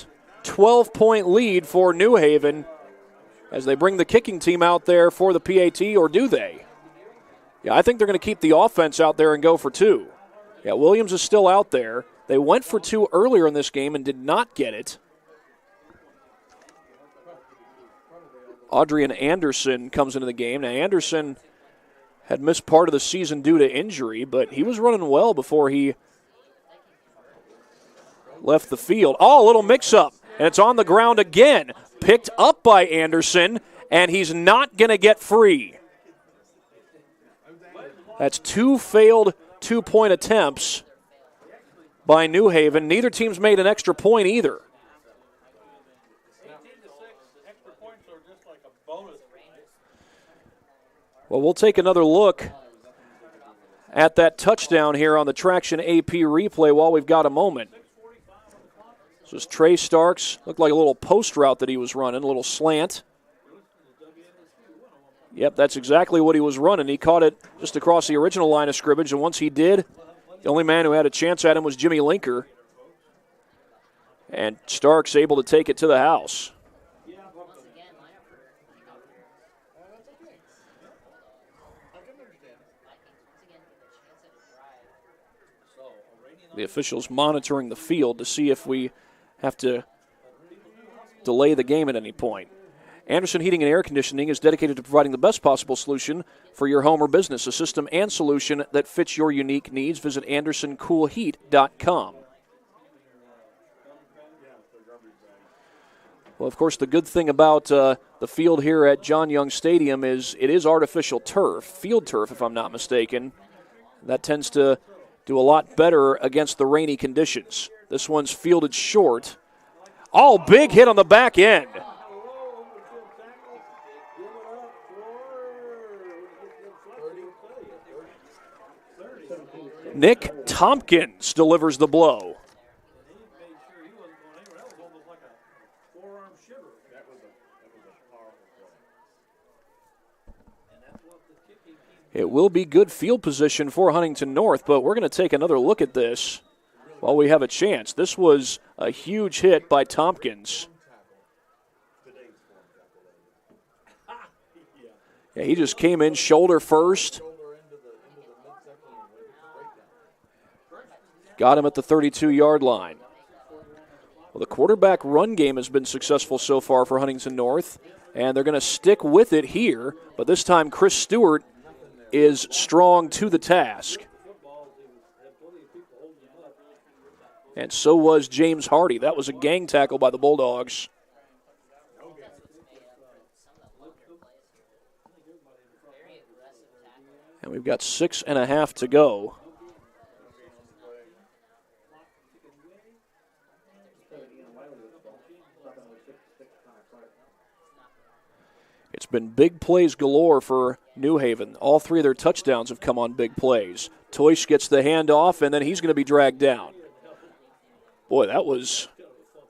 12-point lead for New Haven as they bring the kicking team out there for the PAT, or do they? Yeah, I think they're going to keep the offense out there and go for 2. Yeah, Williams is still out there. They went for 2 earlier in this game and did not get it. Adrian Anderson comes into the game. Now, Anderson had missed part of the season due to injury, but he was running well before he left the field. Oh, a little mix-up, and it's on the ground again. Picked up by Anderson, and he's not going to get free. That's 2 failed 2-point attempts by New Haven. Neither team's made an extra point either. Well, we'll take another look at that touchdown here on the Traction AP replay while we've got a moment. This is Trey Starks. Looked like a little post route that he was running, a little slant. Yep, that's exactly what he was running. He caught it just across the original line of scrimmage, and once he did, the only man who had a chance at him was Jimmy Linker. And Starks able to take it to the house. The officials monitoring the field to see if we have to delay the game at any point. Anderson Heating and Air Conditioning is dedicated to providing the best possible solution for your home or business, a system and solution that fits your unique needs. Visit AndersonCoolHeat.com. Well, of course, the good thing about the field here at John Young Stadium is it is artificial turf, field turf if I'm not mistaken. That tends to do a lot better against the rainy conditions. This one's fielded short. Oh, big hit on the back end. Nick Tompkins delivers the blow. It will be good field position for Huntington North, but we're going to take another look at this while we have a chance. This was a huge hit by Tompkins. Yeah, he just came in shoulder first. Got him at the 32-yard line. Well, the quarterback run game has been successful so far for Huntington North, and they're going to stick with it here, but this time Chris Stewart is strong to the task. And so was James Hardy. That was a gang tackle by the Bulldogs. And we've got 6.5 to go. It's been big plays galore for New Haven. All three of their touchdowns have come on big plays. Toysh gets the handoff, and then he's going to be dragged down. Boy, that was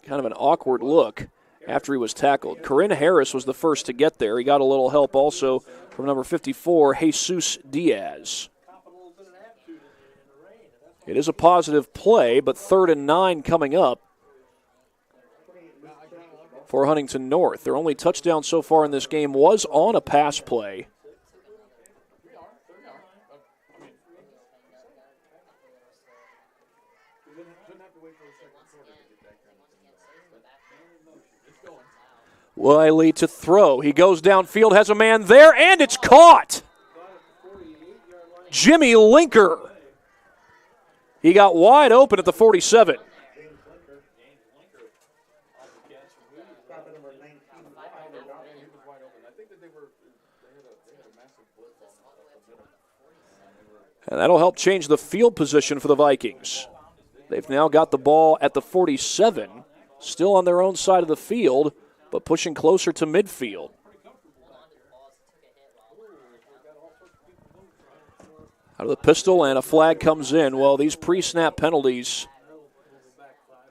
kind of an awkward look after he was tackled. Corinne Harris was the first to get there. He got a little help also from number 54, Jesus Diaz. It is a positive play, but 3rd and 9 coming up for Huntington North. Their only touchdown so far in this game was on a pass play. Wiley to throw. He goes downfield, has a man there, and it's caught. Jimmy Linker. He got wide open at the 47. And that'll help change the field position for the Vikings. They've now got the ball at the 47, still on their own side of the field, but pushing closer to midfield. Out of the pistol, and a flag comes in. Well, these pre-snap penalties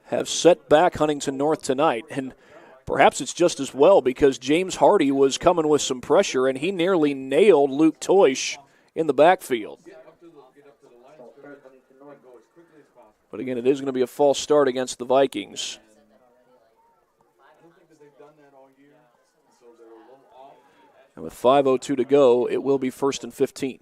have set back Huntington North tonight, and perhaps it's just as well because James Hardy was coming with some pressure, and he nearly nailed Luke Toysh in the backfield. But again, it is going to be a false start against the Vikings. And with 5:02 to go, it will be 1st and 15.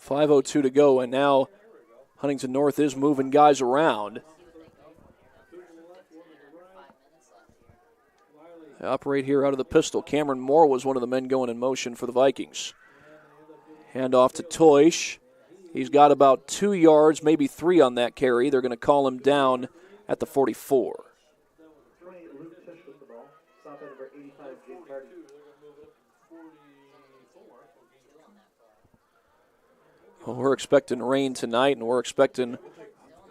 .502 to go, and now Huntington North is moving guys around. They operate here out of the pistol. Cameron Moore was one of the men going in motion for the Vikings. Hand off to Toysh. He's got about 2 yards, maybe 3 on that carry. They're going to call him down at the 44. Well, we're expecting rain tonight, and we're expecting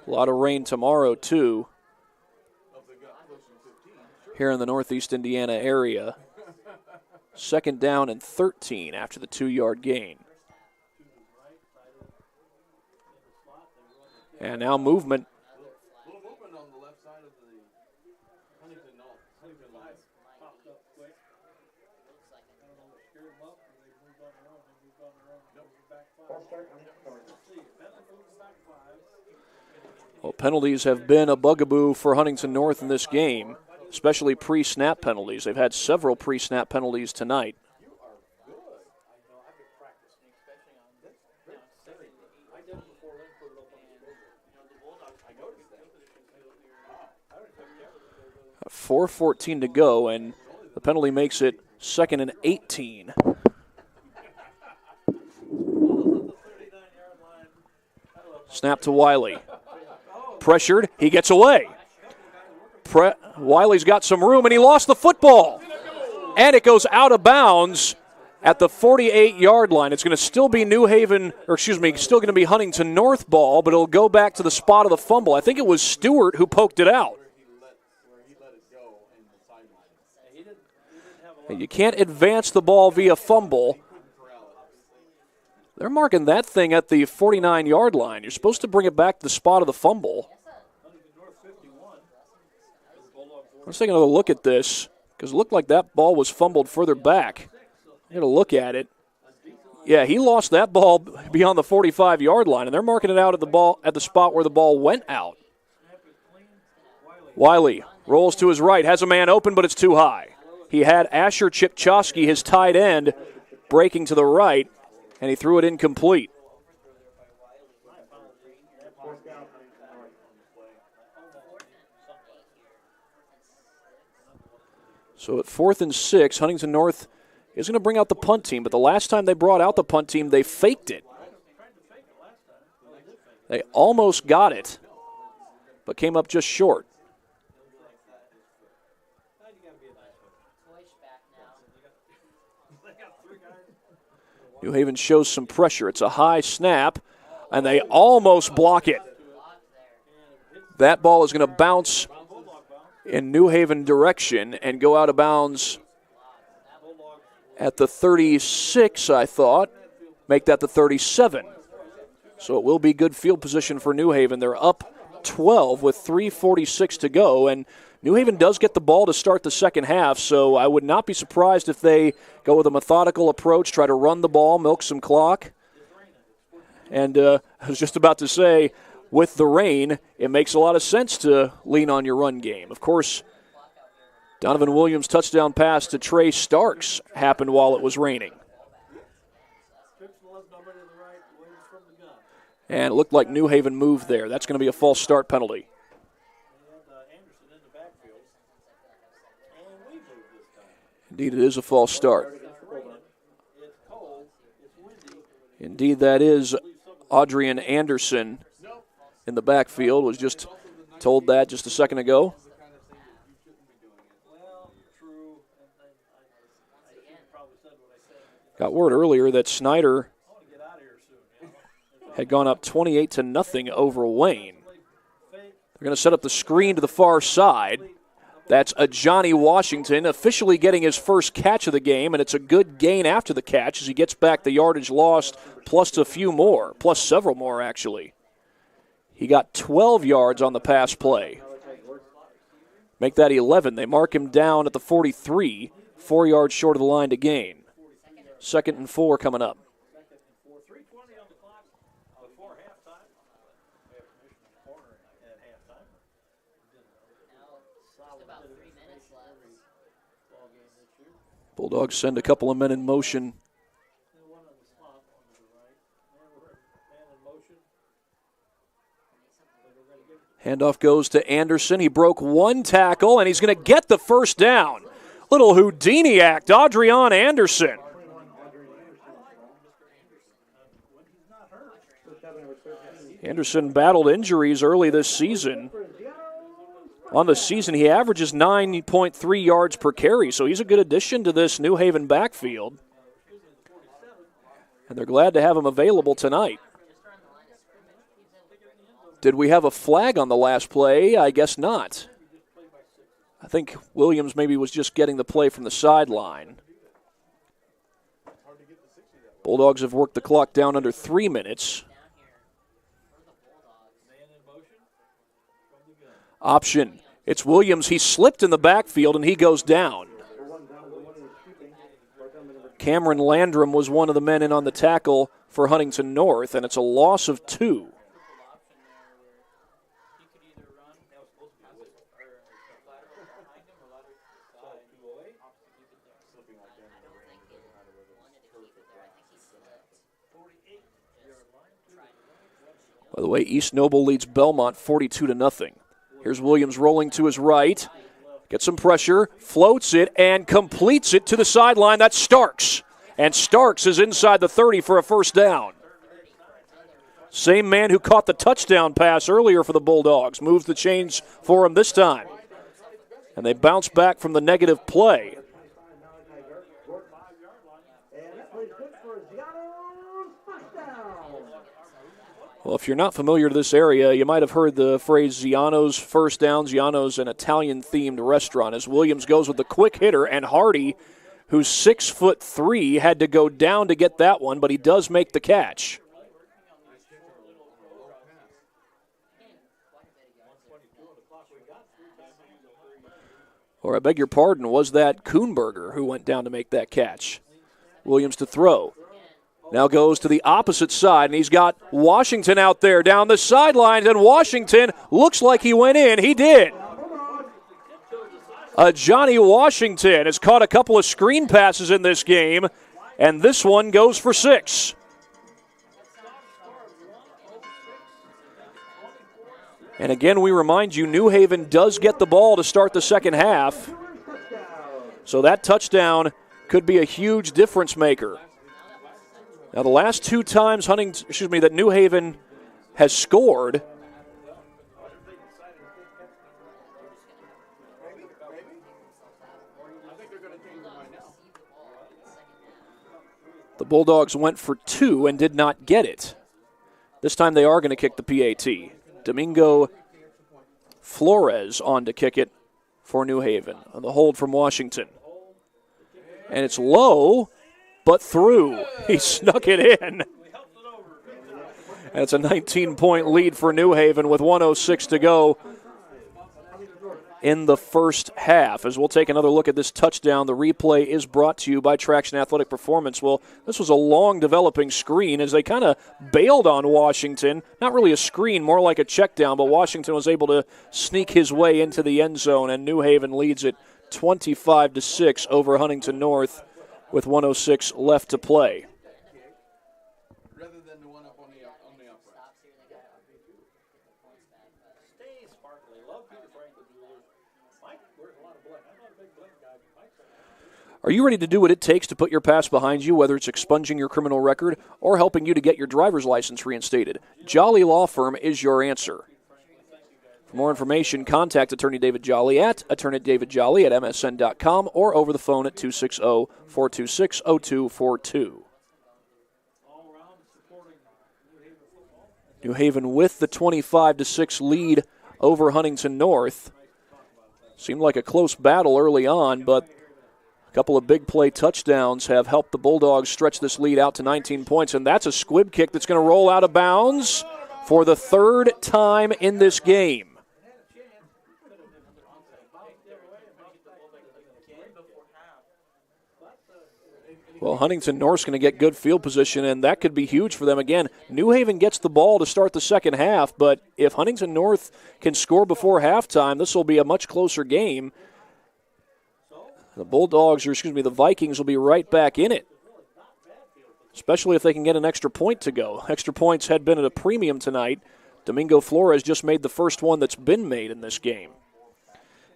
a lot of rain tomorrow, too, here in the northeast Indiana area. 2nd down and 13 after the 2-yard gain. And now movement. Well, penalties have been a bugaboo for Huntington North in this game, especially pre-snap penalties. They've had several pre-snap penalties tonight. .414 to go, and the penalty makes it 2nd and 18. Snap to Wiley. Pressured, he gets away. Wiley's got some room, and he lost the football. And it goes out of bounds at the 48-yard line. It's going to still be still going to be Huntington North ball, but it'll go back to the spot of the fumble. I think it was Stewart who poked it out. And you can't advance the ball via fumble. They're marking that thing at the 49-yard line. You're supposed to bring it back to the spot of the fumble. Let's take another look at this, because it looked like that ball was fumbled further back. I'm going to look at it. Yeah, he lost that ball beyond the 45-yard line, and they're marking it out at the spot where the ball went out. Wiley rolls to his right, has a man open, but it's too high. He had Asher Chipchowski, his tight end, breaking to the right, and he threw it incomplete. So at 4th and 6, Huntington North is going to bring out the punt team, but the last time they brought out the punt team, they faked it. They almost got it, but came up just short. New Haven shows some pressure. It's a high snap, and they almost block it. That ball is going to bounce in New Haven direction and go out of bounds at the 36, I thought. Make that the 37. So it will be good field position for New Haven. They're up 12 with 3:46 to go, and New Haven does get the ball to start the second half, so I would not be surprised if they go with a methodical approach, try to run the ball, milk some clock. And I was just about to say, with the rain, it makes a lot of sense to lean on your run game. Of course, Donovan Williams' touchdown pass to Trey Starks happened while it was raining. And it looked like New Haven moved there. That's going to be a false start penalty. Indeed, it is a false start. Indeed, that is Adrian Anderson in the backfield. Was just told that just a second ago. Got word earlier that Snyder had gone up 28-0 over Wayne. They're going to set up the screen to the far side. That's a Johnny Washington officially getting his first catch of the game, and it's a good gain after the catch as he gets back the yardage lost plus a few more, plus several more actually. He got 12 yards on the pass play. Make that 11. They mark him down at the 43, 4 yards short of the line to gain. 2nd and 4 coming up. Bulldogs send a couple of men in motion. Handoff goes to Anderson. He broke one tackle, and he's going to get the first down. Little Houdini act, Adrian Anderson. Anderson battled injuries early this season. On the season, he averages 9.3 yards per carry, so he's a good addition to this New Haven backfield. And they're glad to have him available tonight. Did we have a flag on the last play? I guess not. I think Williams maybe was just getting the play from the sideline. Bulldogs have worked the clock down under 3 minutes. Option. It's Williams. He slipped in the backfield, and he goes down. Cameron Landrum was one of the men in on the tackle for Huntington North, and it's a loss of 2. By the way, East Noble leads Belmont 42-0. Here's Williams rolling to his right. Gets some pressure, floats it, and completes it to the sideline. That's Starks. And Starks is inside the 30 for a first down. Same man who caught the touchdown pass earlier for the Bulldogs. Moves the chains for him this time. And they bounce back from the negative play. Well, if you're not familiar to this area, you might have heard the phrase Ziano's First Down. Ziano's an Italian-themed restaurant, as Williams goes with the quick hitter, and Hardy, who's 6'3", had to go down to get that one, but he does make the catch. Or I beg your pardon, was that Kuhnberger who went down to make that catch? Williams to throw. Now goes to the opposite side, and he's got Washington out there down the sidelines, and Washington looks like he went in. He did. Johnny Washington has caught a couple of screen passes in this game, and this one goes for 6. And again, we remind you, New Haven does get the ball to start the second half. So that touchdown could be a huge difference maker. Now, the last 2 times that New Haven has scored, the Bulldogs went for 2 and did not get it. This time they are going to kick the PAT. Domingo Flores on to kick it for New Haven on the hold from Washington. And it's low, but through. He snuck it in. And it's a 19-point lead for New Haven with 1:06 to go in the first half. As we'll take another look at this touchdown, the replay is brought to you by Traction Athletic Performance. Well, this was a long developing screen as they kind of bailed on Washington. Not really a screen, more like a check down, but Washington was able to sneak his way into the end zone, and New Haven leads it 25-6 over Huntington North with 1:06 left to play. Are you ready to do what it takes to put your past behind you, whether it's expunging your criminal record or helping you to get your driver's license reinstated? Jolly Law Firm is your answer. For more information, contact Attorney David Jolly at attorneydavidjolly@msn.com or over the phone at 260-426-0242. New Haven with the 25-6 lead over Huntington North. Seemed like a close battle early on, but a couple of big play touchdowns have helped the Bulldogs stretch this lead out to 19 points, and that's a squib kick that's going to roll out of bounds for the 3rd time in this game. Well, Huntington North's going to get good field position, and that could be huge for them. Again, New Haven gets the ball to start the second half, but if Huntington North can score before halftime, this will be a much closer game. The Vikings will be right back in it, especially if they can get an extra point to go. Extra points had been at a premium tonight. Domingo Flores just made the first one that's been made in this game.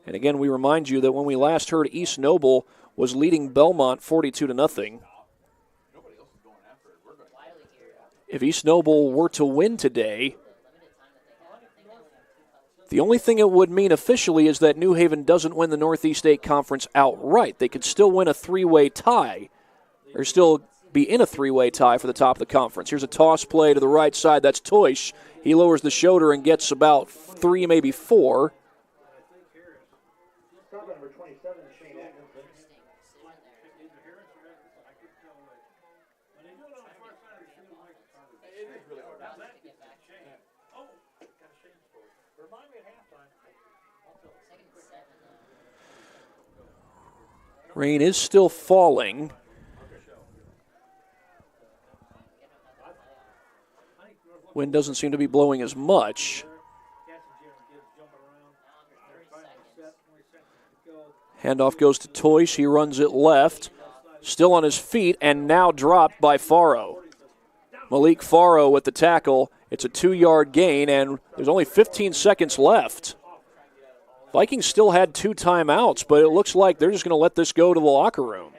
And again, we remind you that when we last heard, East Noble was leading Belmont 42-0. If East Noble were to win today, the only thing it would mean officially is that New Haven doesn't win the Northeast 8 Conference outright. They could still win a 3-way tie, or still be in a 3-way tie for the top of the conference. Here's a toss play to the right side. That's Toish. He lowers the shoulder and gets about 3, maybe 4. Rain is still falling. Wind doesn't seem to be blowing as much. Handoff goes to Toish. He runs it left. Still on his feet and now dropped by Faro. Malik Faro with the tackle. It's a 2-yard gain, and there's only 15 seconds left. Vikings still had 2 timeouts, but it looks like they're just going to let this go to the locker room.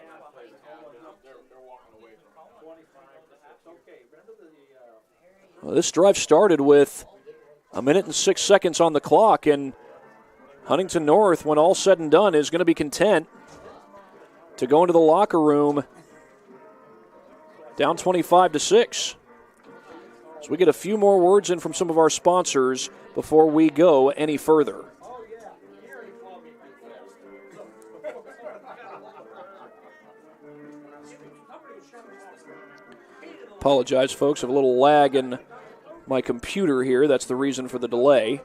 Well, this drive started with 1 minute and 6 seconds on the clock, and Huntington North, when all said and done, is going to be content to go into the locker room down 25-6. So we get a few more words in from some of our sponsors before we go any further. Apologize, folks. I have a little lag in my computer here. That's the reason for the delay.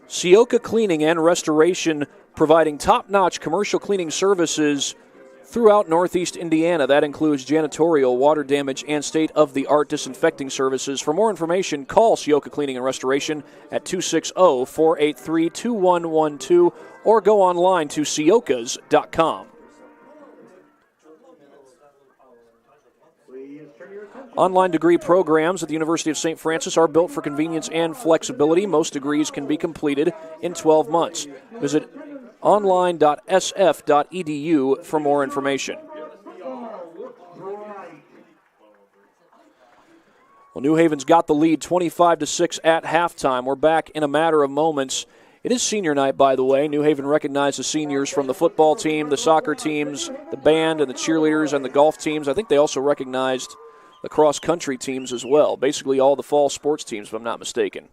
Sioka Cleaning and Restoration, providing top-notch commercial cleaning services throughout Northeast Indiana. That includes janitorial, water damage, and state-of-the-art disinfecting services. For more information, call Sioka Cleaning and Restoration at 260-483-2112 or go online to siokas.com. Online degree programs at the University of St. Francis are built for convenience and flexibility. Most degrees can be completed in 12 months. Visit online.sf.edu for more information. Well, New Haven's got the lead 25-6 at halftime. We're back in a matter of moments. It is senior night, by the way. New Haven recognized the seniors from the football team, the soccer teams, the band, and the cheerleaders, and the golf teams. I think they also recognized the cross-country teams as well. Basically all the fall sports teams, if I'm not mistaken.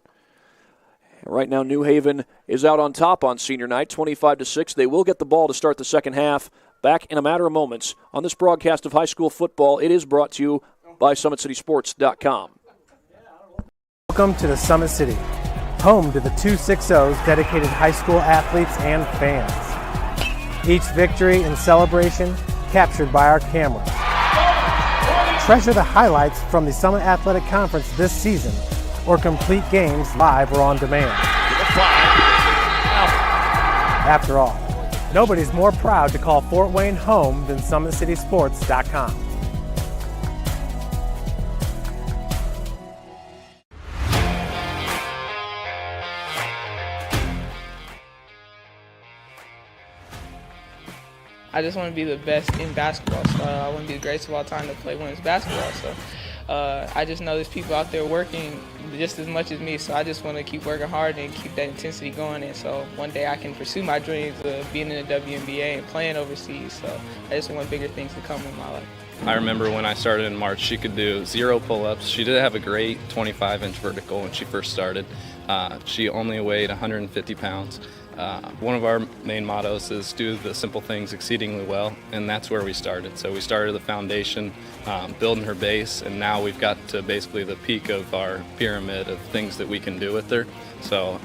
Right now, New Haven is out on top on senior night, 25-6. They will get the ball to start the second half. Back in a matter of moments on this broadcast of high school football. It is brought to you by SummitCitySports.com. Welcome to the Summit City, home to the 260's dedicated high school athletes and fans. Each victory and celebration captured by our cameras. Treasure the highlights from the Summit Athletic Conference this season, or complete games live or on demand. After all, nobody's more proud to call Fort Wayne home than SummitCitySports.com. I just want to be the best in basketball. So I want to be the greatest of all time to play women's basketball. So I just know there's people out there working just as much as me. So I just want to keep working hard and keep that intensity going. And so one day I can pursue my dreams of being in the WNBA and playing overseas. So I just want bigger things to come in my life. I remember when I started in March, she could do 0 pull-ups. She did have a great 25-inch vertical when she first started. She only weighed 150 pounds. One of our main mottos is do the simple things exceedingly well, and that's where we started. So we started the foundation, building her base, and now we've got to basically the peak of our pyramid of things that we can do with her. So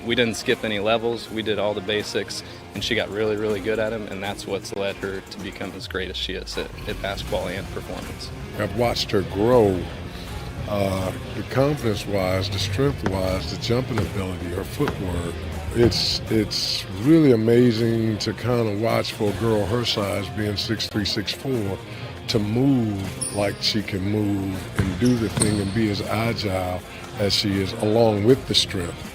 we didn't skip any levels. We did all the basics, and she got really, really good at them, and that's what's led her to become as great as she is at basketball and performance. I've watched her grow, the confidence-wise, the strength-wise, the jumping ability, her footwork. It's really amazing to kind of watch for a girl her size, being 6'3", 6'4", to move like she can move and do the thing and be as agile as she is, along with the strength.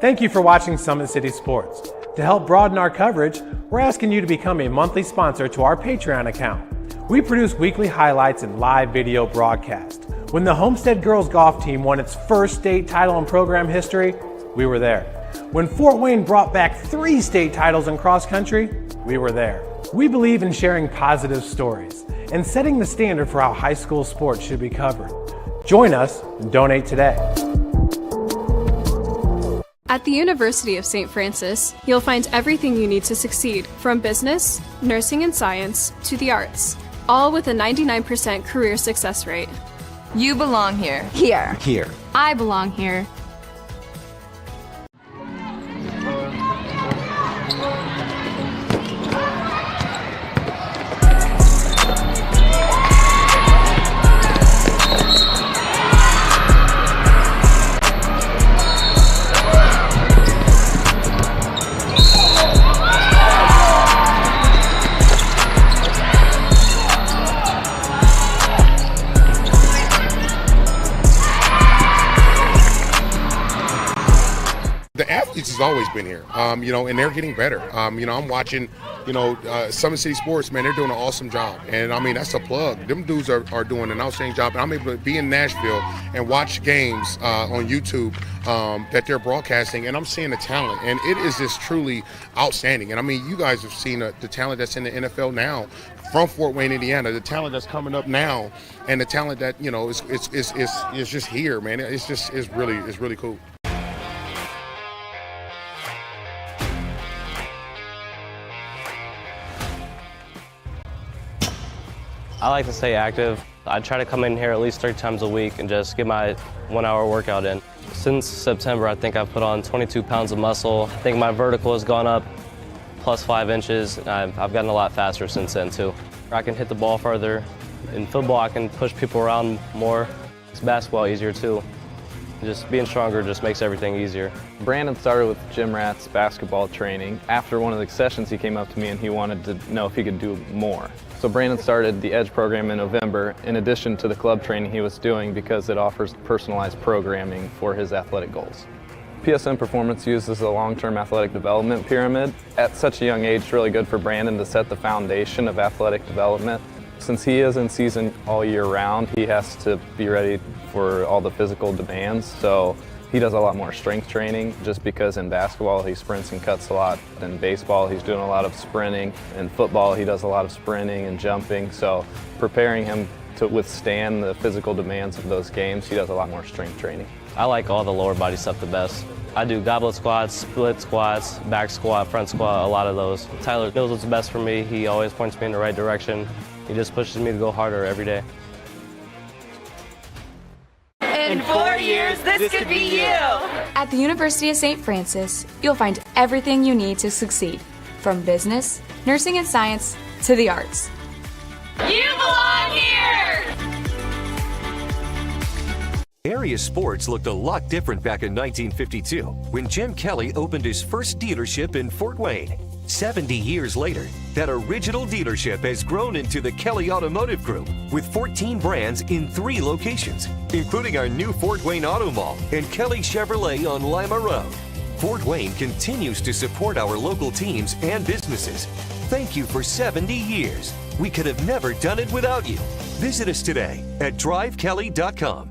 Thank you for watching Summit City Sports. To help broaden our coverage, we're asking you to become a monthly sponsor to our Patreon account. We produce weekly highlights and live video broadcasts. When the Homestead girls golf team won its first state title in program history, we were there. When Fort Wayne brought back 3 state titles in cross country, we were there. We believe in sharing positive stories and setting the standard for how high school sports should be covered. Join us and donate today. At the University of St. Francis, you'll find everything you need to succeed, from business, nursing and science, to the arts, all with a 99% career success rate. You belong here. Here. Here. I belong here. The athletes has always been here, and they're getting better. I'm watching, Summit City Sports, man, they're doing an awesome job. And, I mean, that's a plug. Them dudes are doing an outstanding job. And I'm able to be in Nashville and watch games on YouTube that they're broadcasting, and I'm seeing the talent. And it is just truly outstanding. And, I mean, you guys have seen the talent that's in the NFL now from Fort Wayne, Indiana, the talent that's coming up now, and the talent that, is just here, man. It's really cool. I like to stay active. I try to come in here at least 3 times a week and just get my 1-hour workout in. Since September, I think I've put on 22 pounds of muscle. I think my vertical has gone up plus 5 inches, and I've gotten a lot faster since then too. I can hit the ball further. In football, I can push people around more. It's basketball easier too. Just being stronger just makes everything easier. Brandon started with gym rats basketball training. After one of the sessions, he came up to me and he wanted to know if he could do more. So Brandon started the EDGE program in November, in addition to the club training he was doing, because it offers personalized programming for his athletic goals. PSN Performance uses a long-term athletic development pyramid. At such a young age, it's really good for Brandon to set the foundation of athletic development. Since he is in season all year round, he has to be ready for all the physical demands. So he does a lot more strength training, just because in basketball he sprints and cuts a lot. In baseball he's doing a lot of sprinting. In football he does a lot of sprinting and jumping. So preparing him to withstand the physical demands of those games, he does a lot more strength training. I like all the lower body stuff the best. I do goblet squats, split squats, back squat, front squat, a lot of those. Tyler knows what's best for me. He always points me in the right direction. He just pushes me to go harder every day. In 4 years, this could be you. At the University of St. Francis, you'll find everything you need to succeed, from business, nursing and science, to the arts. You belong here! Area sports looked a lot different back in 1952 when Jim Kelly opened his first dealership in Fort Wayne. 70 years later, that original dealership has grown into the Kelly Automotive Group with 14 brands in 3 locations, including our new Fort Wayne Auto Mall and Kelly Chevrolet on Lima Road. Fort Wayne continues to support our local teams and businesses. Thank you for 70 years. We could have never done it without you. Visit us today at drivekelly.com.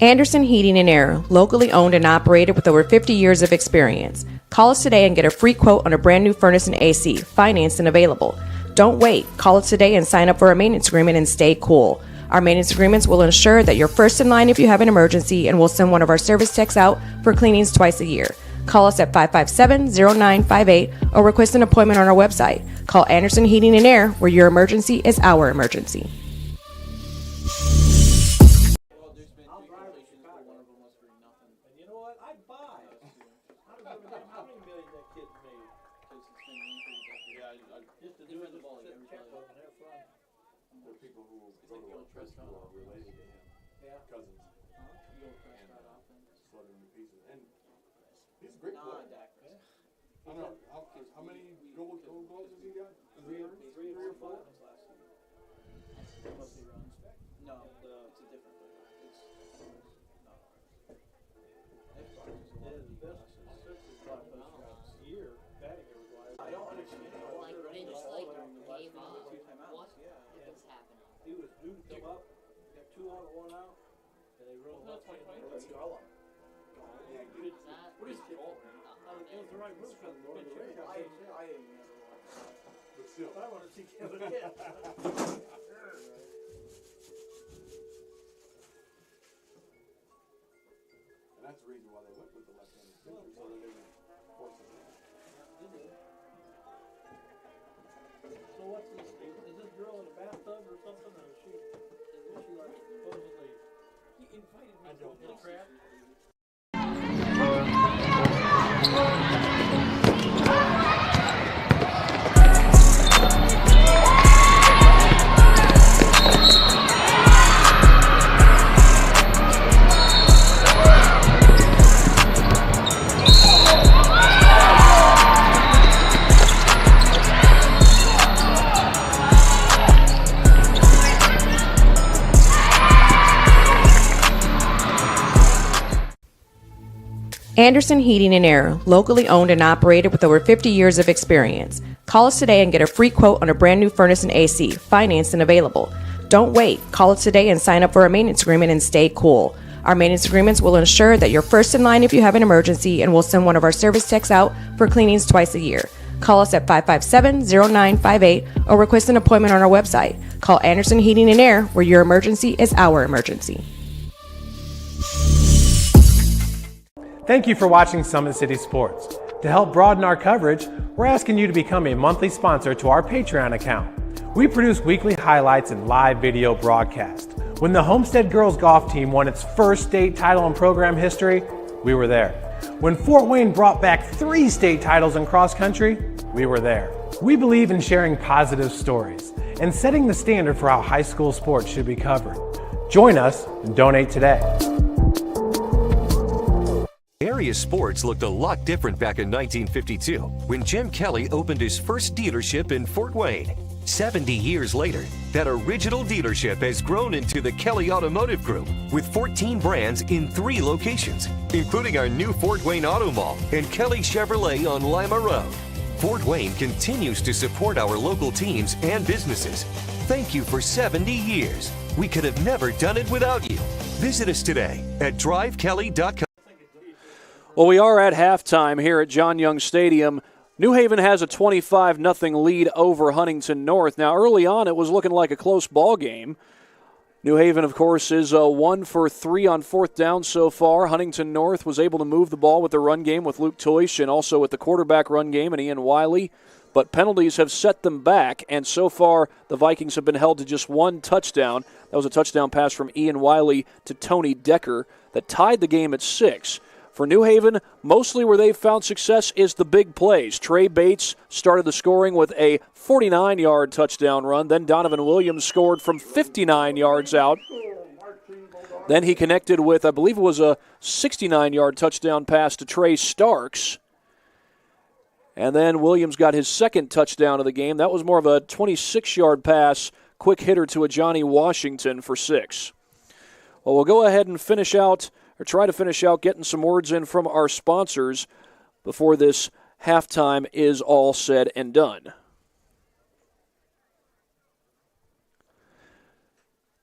Anderson Heating and Air, locally owned and operated with over 50 years of experience. Call us today and get a free quote on a brand new furnace and AC, financed and available. Don't wait. Call us today and sign up for a maintenance agreement and stay cool. Our maintenance agreements will ensure that you're first in line if you have an emergency, and we'll send one of our service techs out for cleanings twice a year. Call us at 557-0958 or request an appointment on our website. Call Anderson Heating and Air, where your emergency is our emergency. How many gold gloves has he got? 3 or 4? No, it's a different thing. I don't understand. Like, they just like gave up. What is happening? He was due to come up, got 2 out and 1 out, and they rolled up. Let's go. What is it called? It was the right move because the pitch. I ain't never watched. But still. I want to see Kevin again. And that's the reason why they went with the left-handed pitcher, so that they would force it in. So what's this? Is this girl in a bathtub or something, or is she like supposedly? He invited me to the crap. Anderson Heating and Air, locally owned and operated with over 50 years of experience. Call us today and get a free quote on a brand new furnace and AC, financed and available. Don't wait. Call us today and sign up for a maintenance agreement and stay cool. Our maintenance agreements will ensure that you're first in line if you have an emergency, and we'll send one of our service techs out for cleanings twice a year. Call us at 557-0958 or request an appointment on our website. Call Anderson Heating and Air, where your emergency is our emergency. Thank you for watching Summit City Sports. To help broaden our coverage, we're asking you to become a monthly sponsor to our Patreon account. We produce weekly highlights and live video broadcasts. When the Homestead Girls Golf Team won its first state title in program history, we were there. When Fort Wayne brought back 3 state titles in cross country, we were there. We believe in sharing positive stories and setting the standard for how high school sports should be covered. Join us and donate today. Area sports looked a lot different back in 1952 when Jim Kelly opened his first dealership in Fort Wayne. 70 years later, that original dealership has grown into the Kelly Automotive Group with 14 brands in 3 locations, including our new Fort Wayne Auto Mall and Kelly Chevrolet on Lima Road. Fort Wayne continues to support our local teams and businesses. Thank you for 70 years. We could have never done it without you. Visit us today at drivekelly.com. Well, we are at halftime here at John Young Stadium. New Haven has a 25-0 lead over Huntington North. Now, early on, it was looking like a close ball game. New Haven, of course, is 1 for 3 on 4th down so far. Huntington North was able to move the ball with the run game with Luke Toish and also with the quarterback run game and Ian Wiley. But penalties have set them back, and so far the Vikings have been held to just 1 touchdown. That was a touchdown pass from Ian Wiley to Tony Decker that tied the game at 6. For New Haven, mostly where they've found success is the big plays. Trey Bates started the scoring with a 49-yard touchdown run. Then Donovan Williams scored from 59 yards out. Then he connected with, I believe it was a 69-yard touchdown pass to Trey Starks. And then Williams got his second touchdown of the game. That was more of a 26-yard pass, quick hitter to a Johnny Washington for 6. Well, we'll go ahead and finish out, or try to finish out getting some words in from our sponsors before this halftime is all said and done.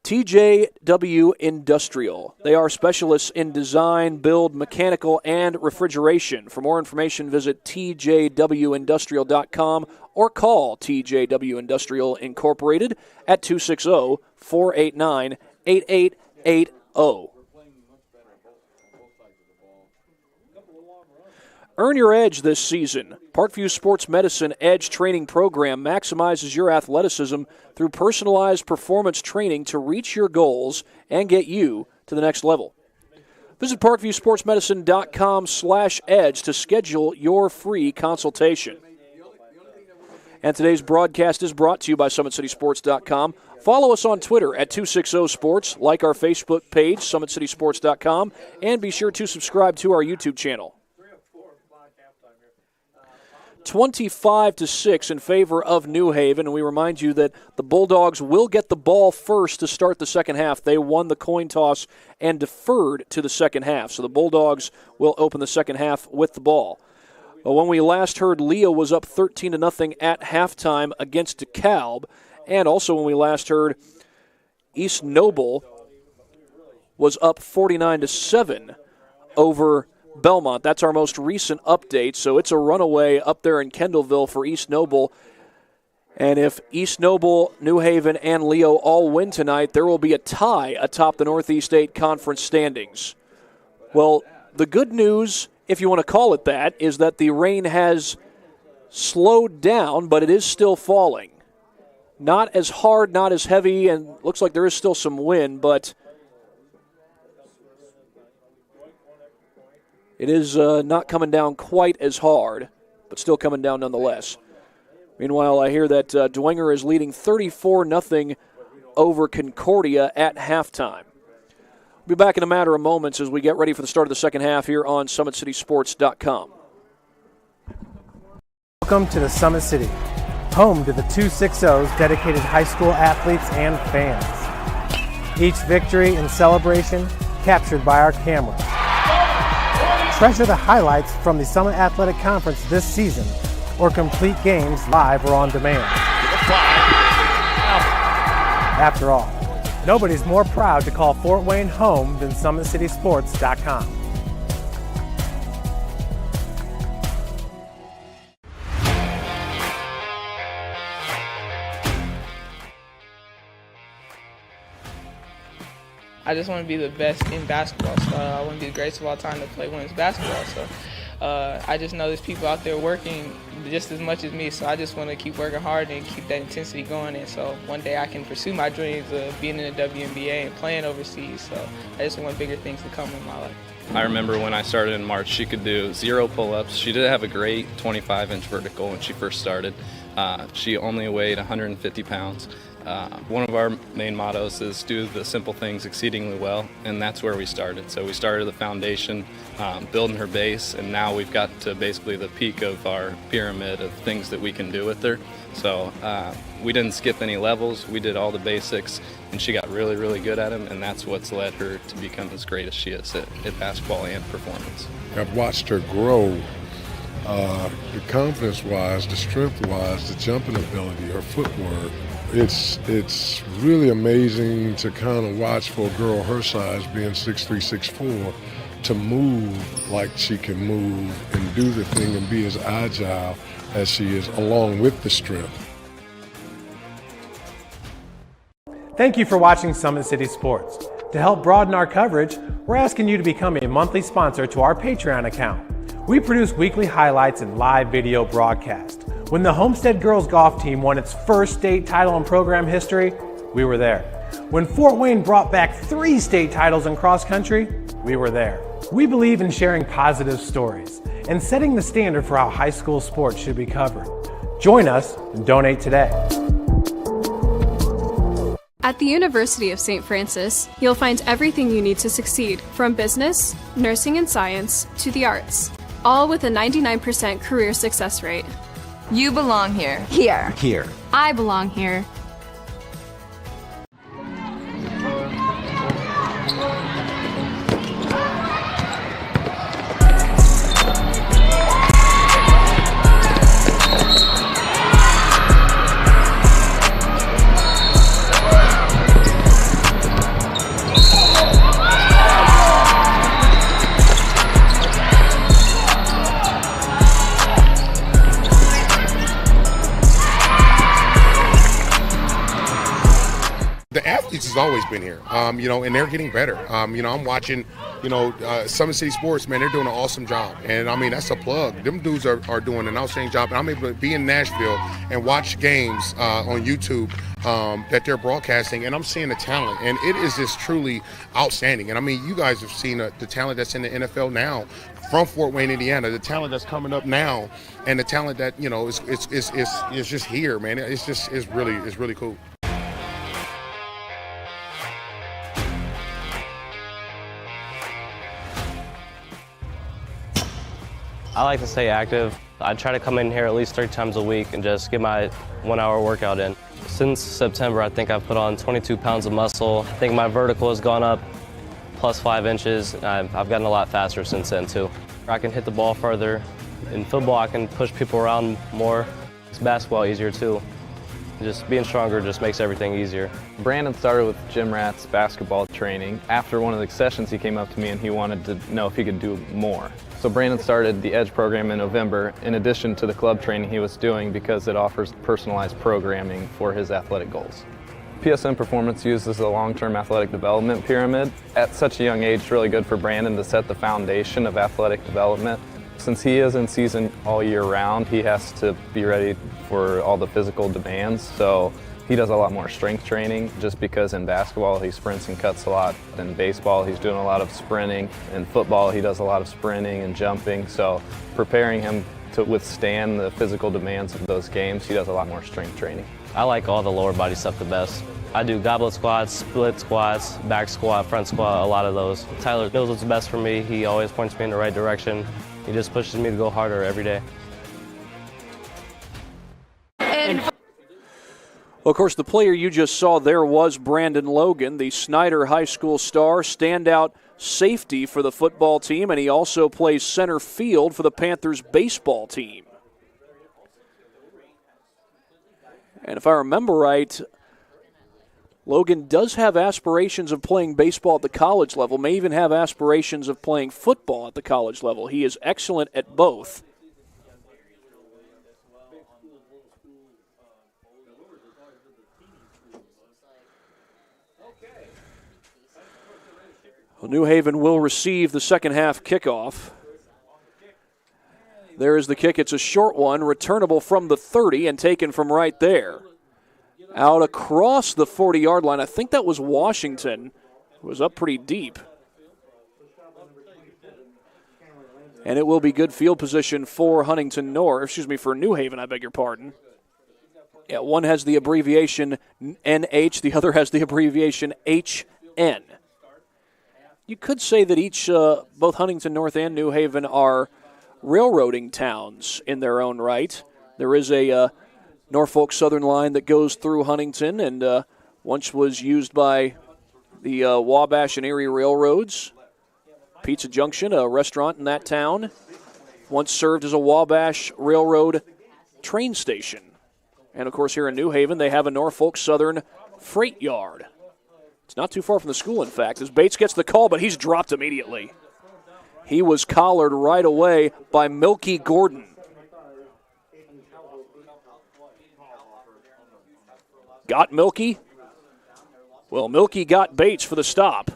TJW Industrial. They are specialists in design, build, mechanical, and refrigeration. For more information, visit tjwindustrial.com or call TJW Industrial Incorporated at 260-489-8880. Earn your edge this season. Parkview Sports Medicine Edge Training Program maximizes your athleticism through personalized performance training to reach your goals and get you to the next level. Visit parkviewsportsmedicine.com/edge to schedule your free consultation. And today's broadcast is brought to you by SummitCitySports.com. Follow us on Twitter at 260sports, like our Facebook page, SummitCitySports.com, and be sure to subscribe to our YouTube channel. 25-6 in favor of New Haven, and we remind you that the Bulldogs will get the ball first to start the second half. They won the coin toss and deferred to the second half, so the Bulldogs will open the second half with the ball. Well, when we last heard, Leo was up 13-0 at halftime against DeKalb, and also when we last heard, East Noble was up 49-7 over Belmont. That's our most recent update, so it's a runaway up there in Kendallville for East Noble. And if East Noble, New Haven, and Leo all win tonight, there will be a tie atop the Northeast 8 Conference standings. Well, the good news, if you want to call it that, is that the rain has slowed down, but it is still falling. Not as hard, not as heavy, and looks like there is still some wind, but it is not coming down quite as hard, but still coming down nonetheless. Meanwhile, I hear that Dwenger is leading 34-0 over Concordia at halftime. We'll be back in a matter of moments as we get ready for the start of the second half here on SummitCitySports.com. Welcome to the Summit City, home to the 260's dedicated high school athletes and fans. Each victory and celebration captured by our cameras. Treasure the highlights from the Summit Athletic Conference this season, or complete games live or on demand. After all, nobody's more proud to call Fort Wayne home than SummitCitySports.com. I just want to be the best in basketball. So I want to be the greatest of all time to play women's basketball. So I just know there's people out there working just as much as me. So I just want to keep working hard and keep that intensity going. And so one day I can pursue my dreams of being in the WNBA and playing overseas. So I just want bigger things to come in my life. I remember when I started in March, she could do 0 pull-ups. She did have a great 25-inch vertical when she first started. She only weighed 150 pounds. One of our main mottos is do the simple things exceedingly well, and that's where we started. So we started the foundation, building her base, and now we've got to basically the peak of our pyramid of things that we can do with her. So we didn't skip any levels. We did all the basics, and she got really, really good at them, and that's what's led her to become as great as she is at basketball and performance. I've watched her grow, the confidence-wise, the strength-wise, the jumping ability, her footwork. It's really amazing to kind of watch for a girl her size, being 6'3", 6'4", to move like she can move and do the thing and be as agile as she is, along with the strength. Thank you for watching Summit City Sports. To help broaden our coverage, we're asking you to become a monthly sponsor to our Patreon account. We produce weekly highlights and live video broadcasts. When the Homestead girls golf team won its first state title in program history, we were there. When Fort Wayne brought back 3 state titles in cross country, we were there. We believe in sharing positive stories and setting the standard for how high school sports should be covered. Join us and donate today. At the University of St. Francis, you'll find everything you need to succeed, from business, nursing and science, to the arts, all with a 99% career success rate. You belong here. Here. Here. I belong here. Has always been here, and they're getting better. I'm watching, SummitCitySports, man, they're doing an awesome job. And I mean, that's a plug. Them dudes are doing an outstanding job. And I'm able to be in Nashville and watch games on YouTube that they're broadcasting, and I'm seeing the talent. And it is just truly outstanding. And I mean, you guys have seen the talent that's in the NFL now from Fort Wayne, Indiana, the talent that's coming up now, and the talent that, is just here, man. It's really cool. I like to stay active. I try to come in here at least 3 times a week and just get my 1-hour workout in. Since September, I think I've put on 22 pounds of muscle. I think my vertical has gone up plus 5 inches. I've gotten a lot faster since then too. I can hit the ball further. In football, I can push people around more. It's basketball easier too. Just being stronger just makes everything easier. Brandon started with gym rats basketball training. After one of the sessions, he came up to me and he wanted to know if he could do more. So Brandon started the EDGE program in November, in addition to the club training he was doing, because it offers personalized programming for his athletic goals. PSN Performance uses the long-term athletic development pyramid. At such a young age, it's really good for Brandon to set the foundation of athletic development. Since he is in season all year round, he has to be ready for all the physical demands. So he does a lot more strength training, just because in basketball he sprints and cuts a lot. In baseball he's doing a lot of sprinting. In football he does a lot of sprinting and jumping. So preparing him to withstand the physical demands of those games, he does a lot more strength training. I like all the lower body stuff the best. I do goblet squats, split squats, back squat, front squat, a lot of those. Tyler knows what's best for me. He always points me in the right direction. He just pushes me to go harder every day. Well, of course, the player you just saw there was Brandon Logan, the Snyder High School star, standout safety for the football team, and he also plays center field for the Panthers baseball team. And if I remember right, Logan does have aspirations of playing baseball at the college level, may even have aspirations of playing football at the college level. He is excellent at both. Well, New Haven will receive the second half kickoff. There is the kick. It's a short one, returnable from the 30 and taken from right there. Out across the 40-yard line. I think that was Washington. It was up pretty deep. And it will be good field position for Huntington North, for New Haven, I beg your pardon. Yeah, one has the abbreviation NH, the other has the abbreviation HN. You could say that both Huntington North and New Haven are railroading towns in their own right. There is a Norfolk Southern line that goes through Huntington and once was used by the Wabash and Erie Railroads. Pizza Junction, a restaurant in that town, once served as a Wabash Railroad train station. And, of course, here in New Haven, they have a Norfolk Southern freight yard. It's not too far from the school, in fact, as Bates gets the call, but he's dropped immediately. He was collared right away by Milky Gordon. Got Milky? Well, Milky got Bates for the stop.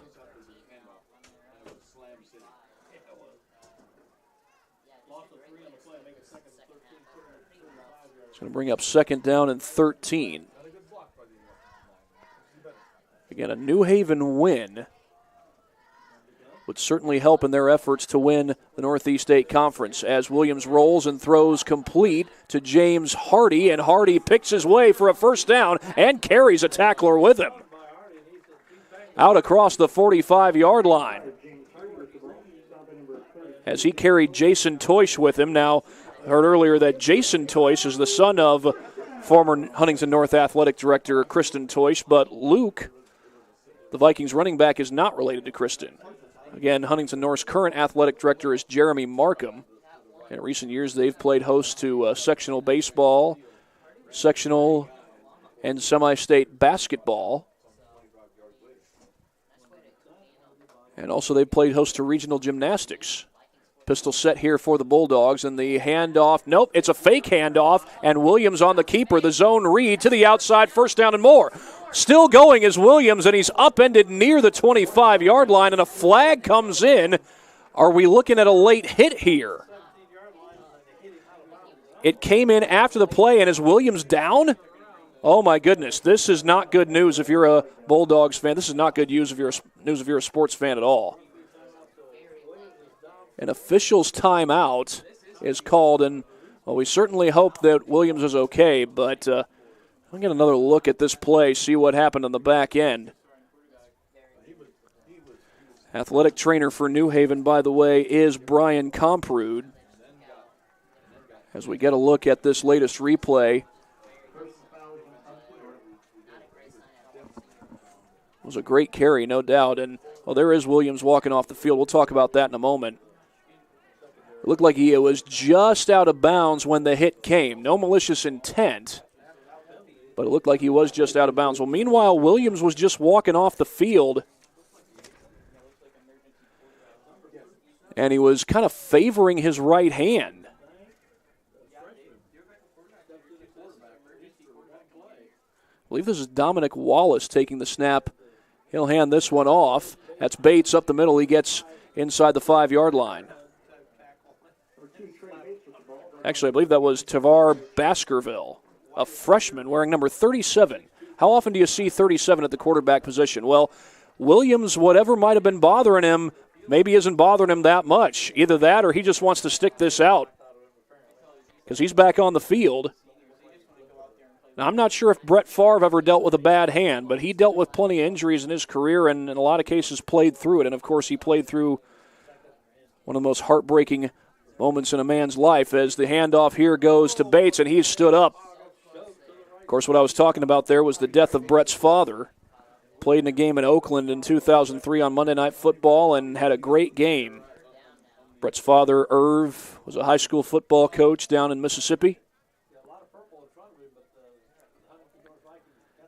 It's going to bring up second down and 13. Again, a New Haven win would certainly help in their efforts to win the Northeast 8 Conference as Williams rolls and throws complete to James Hardy, and Hardy picks his way for a first down and carries a tackler with him. Out across the 45-yard line as he carried Jason Toysh with him. Now, heard earlier that Jason Toysh is the son of former Huntington North Athletic Director Kristen Toysh, but Luke, the Vikings running back, is not related to Kristen. Again, Huntington North's current athletic director is Jeremy Markham. In recent years, they've played host to sectional baseball, sectional and semi-state basketball. And also they've played host to regional gymnastics. Pistol set here for the Bulldogs, and the handoff. Nope, it's a fake handoff, and Williams on the keeper. The zone read to the outside, first down and more. Still going is Williams, and he's upended near the 25-yard line, and a flag comes in. Are we looking at a late hit here? It came in after the play, and is Williams down? Oh, my goodness. This is not good news if you're a Bulldogs fan. This is not good news if you're a sports fan at all. An official's timeout is called, and well, we certainly hope that Williams is okay, but I'll get another look at this play, see what happened on the back end. Athletic trainer for New Haven, by the way, is Brian Comprood. As we get a look at this latest replay, it was a great carry, no doubt, and well, there is Williams walking off the field. We'll talk about that in a moment. It looked like he was just out of bounds when the hit came. No malicious intent, but it looked like he was just out of bounds. Well, meanwhile, Williams was just walking off the field, and he was kind of favoring his right hand. I believe this is Dominic Wallace taking the snap. He'll hand this one off. That's Bates up the middle. He gets inside the 5-yard line. Actually, I believe that was Tavar Baskerville, a freshman wearing number 37. How often do you see 37 at the quarterback position? Well, Williams, whatever might have been bothering him, maybe isn't bothering him that much. Either that or he just wants to stick this out because he's back on the field. Now, I'm not sure if Brett Favre ever dealt with a bad hand, but he dealt with plenty of injuries in his career and in a lot of cases played through it. And, of course, he played through one of the most heartbreaking moments in a man's life as the handoff here goes to Bates, and he's stood up. Of course, what I was talking about there was the death of Brett's father. Played in a game in Oakland in 2003 on Monday Night Football and had a great game. Brett's father, Irv, was a high school football coach down in Mississippi.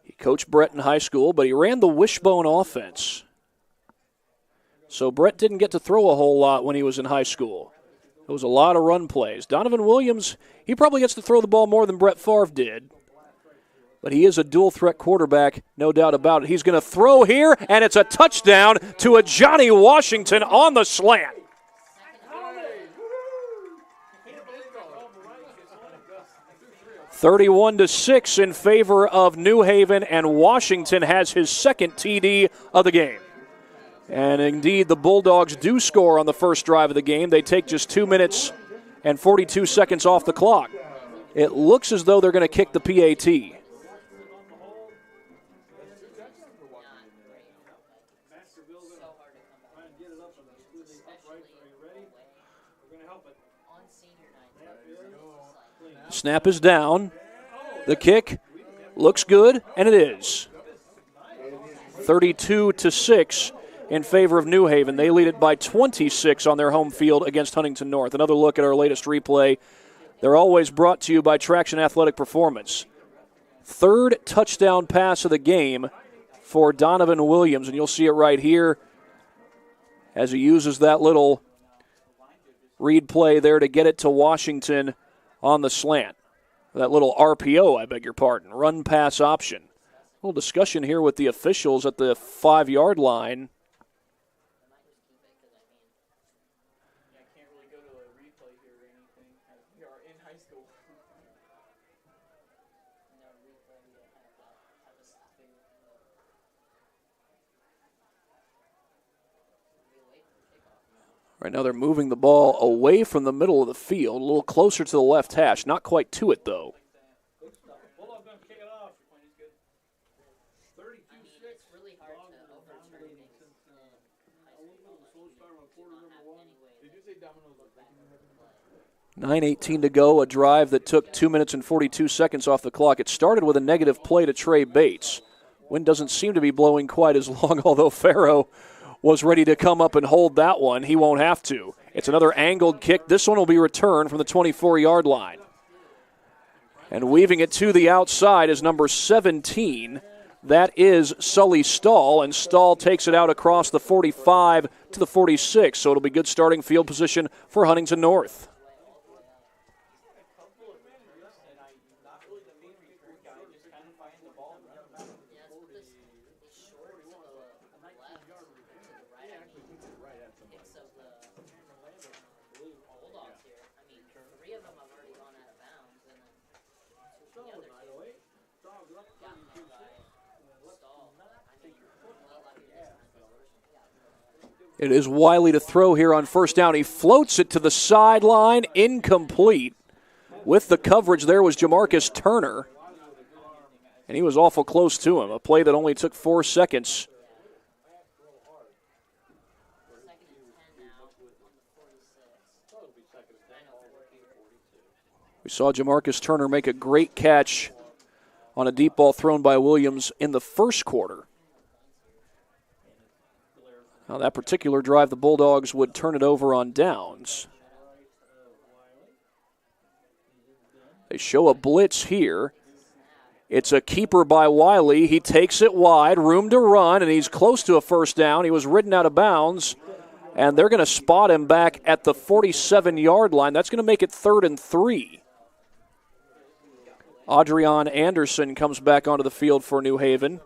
He coached Brett in high school, but he ran the wishbone offense. So Brett didn't get to throw a whole lot when he was in high school. It was a lot of run plays. Donovan Williams, he probably gets to throw the ball more than Brett Favre did. But he is a dual-threat quarterback, no doubt about it. He's going to throw here, and it's a touchdown to a Johnny Washington on the slant. (31-6) in favor of New Haven, and Washington has his second TD of the game. And indeed, the Bulldogs do score on the first drive of the game. They take just 2 minutes and 42 seconds off the clock. It looks as though they're going to kick the PAT. Snap is down. The kick looks good, and it is. 32-6 in favor of New Haven. They lead it by 26 on their home field against Huntington North. Another look at our latest replay. They're always brought to you by Traction Athletic Performance. Third touchdown pass of the game for Donovan Williams, and you'll see it right here as he uses that little read play there to get it to Washington on the slant. That little RPO, I beg your pardon, run pass option. A little discussion here with the officials at the 5-yard line. Right now they're moving the ball away from the middle of the field, a little closer to the left hash. Not quite to it, though. .9:18 to go, a drive that took 2 minutes and 42 seconds off the clock. It started with a negative play to Trey Bates. Wind doesn't seem to be blowing quite as long, although Farrow was ready to come up and hold that one. He won't have to. It's another angled kick. This one will be returned from the 24-yard line. And weaving it to the outside is number 17. That is Sully Stahl, and Stahl takes it out across the 45 to the 46. So it'll be good starting field position for Huntington North. It is Wiley to throw here on first down. He floats it to the sideline, incomplete. With the coverage there was Jamarcus Turner, and he was awful close to him. A play that only took 4 seconds. We saw Jamarcus Turner make a great catch on a deep ball thrown by Williams in the first quarter. Now, that particular drive, the Bulldogs would turn it over on downs. They show a blitz here. It's a keeper by Wiley. He takes it wide, room to run, and he's close to a first down. He was ridden out of bounds, and they're going to spot him back at the 47-yard line. That's going to make it 3rd and 3. Adrian Anderson comes back onto the field for New Haven.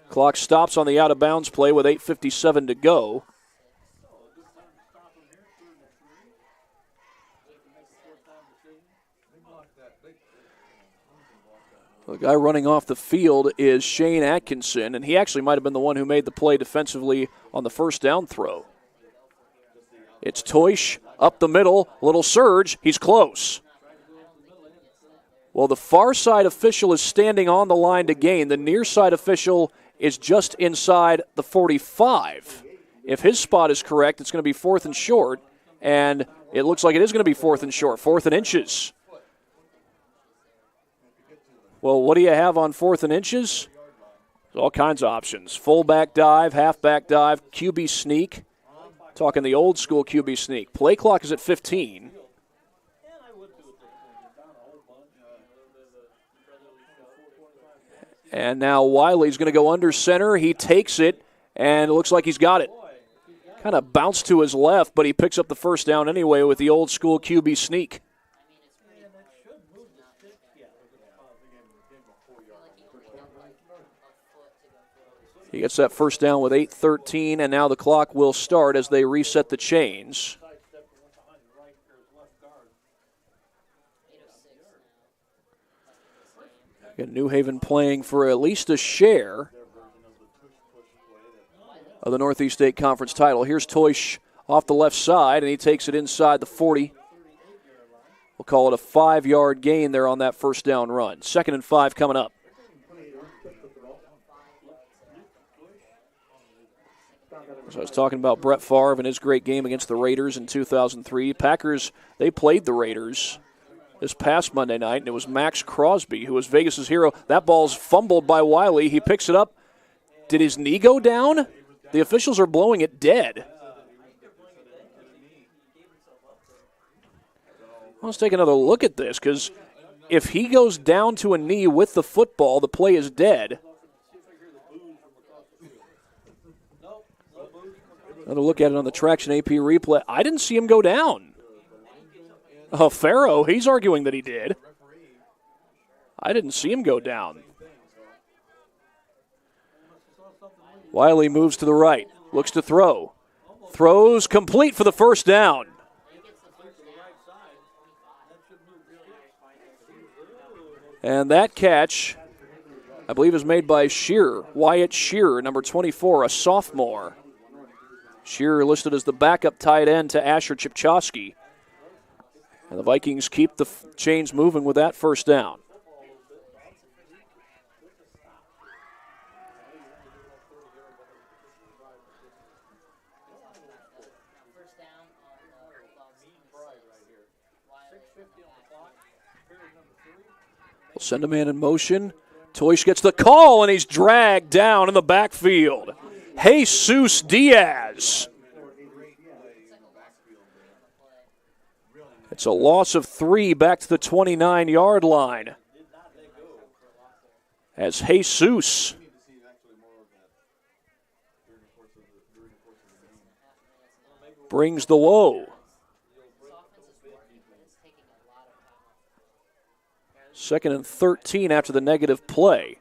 Clock stops on the out-of-bounds play with 8:57 to go. The guy running off the field is Shane Atkinson, and he actually might have been the one who made the play defensively on the first down throw. It's Toish up the middle, little surge, he's close. Well, the far side official is standing on the line to gain. The near side official is just inside the 45. If his spot is correct, it's going to be 4th and short, and it looks like it is going to be 4th and short, 4th and inches. Well, what do you have on 4th and inches? There's all kinds of options. Fullback dive, halfback dive, QB sneak. Talking the old school QB sneak. Play clock is at 15. And now Wiley's going to go under center. He takes it, and it looks like he's got it. Kind of bounced to his left, but he picks up the first down anyway with the old school QB sneak. He gets that first down with 8:13, and now the clock will start as they reset the chains. Again, New Haven playing for at least a share of the Northeast State Conference title. Here's Toish off the left side, and he takes it inside the 40. We'll call it a 5-yard gain there on that first down run. 2nd and 5 coming up. So I was talking about Brett Favre and his great game against the Raiders in 2003. Packers, they played the Raiders this past Monday night, and it was Max Crosby who was Vegas' hero. That ball's fumbled by Wiley. He picks it up. Did his knee go down? The officials are blowing it dead. Let's take another look at this, because if he goes down to a knee with the football, the play is dead. Another look at it on the Traction AP replay. I didn't see him go down. Farrow, he's arguing that he did. I didn't see him go down. Wiley moves to the right, looks to throw. Throws complete for the first down. And that catch, I believe, is made by Shearer, Wyatt Shearer, number 24, a sophomore. Shearer listed as the backup tight end to Asher Chipchowski. And the Vikings keep the chains moving with that first down. We'll send a man in motion. Toish gets the call, and he's dragged down in the backfield. Jesus Diaz. It's a loss of 3 back to the 29-yard line. As Jesus brings the low. 2nd and 13 after the negative play.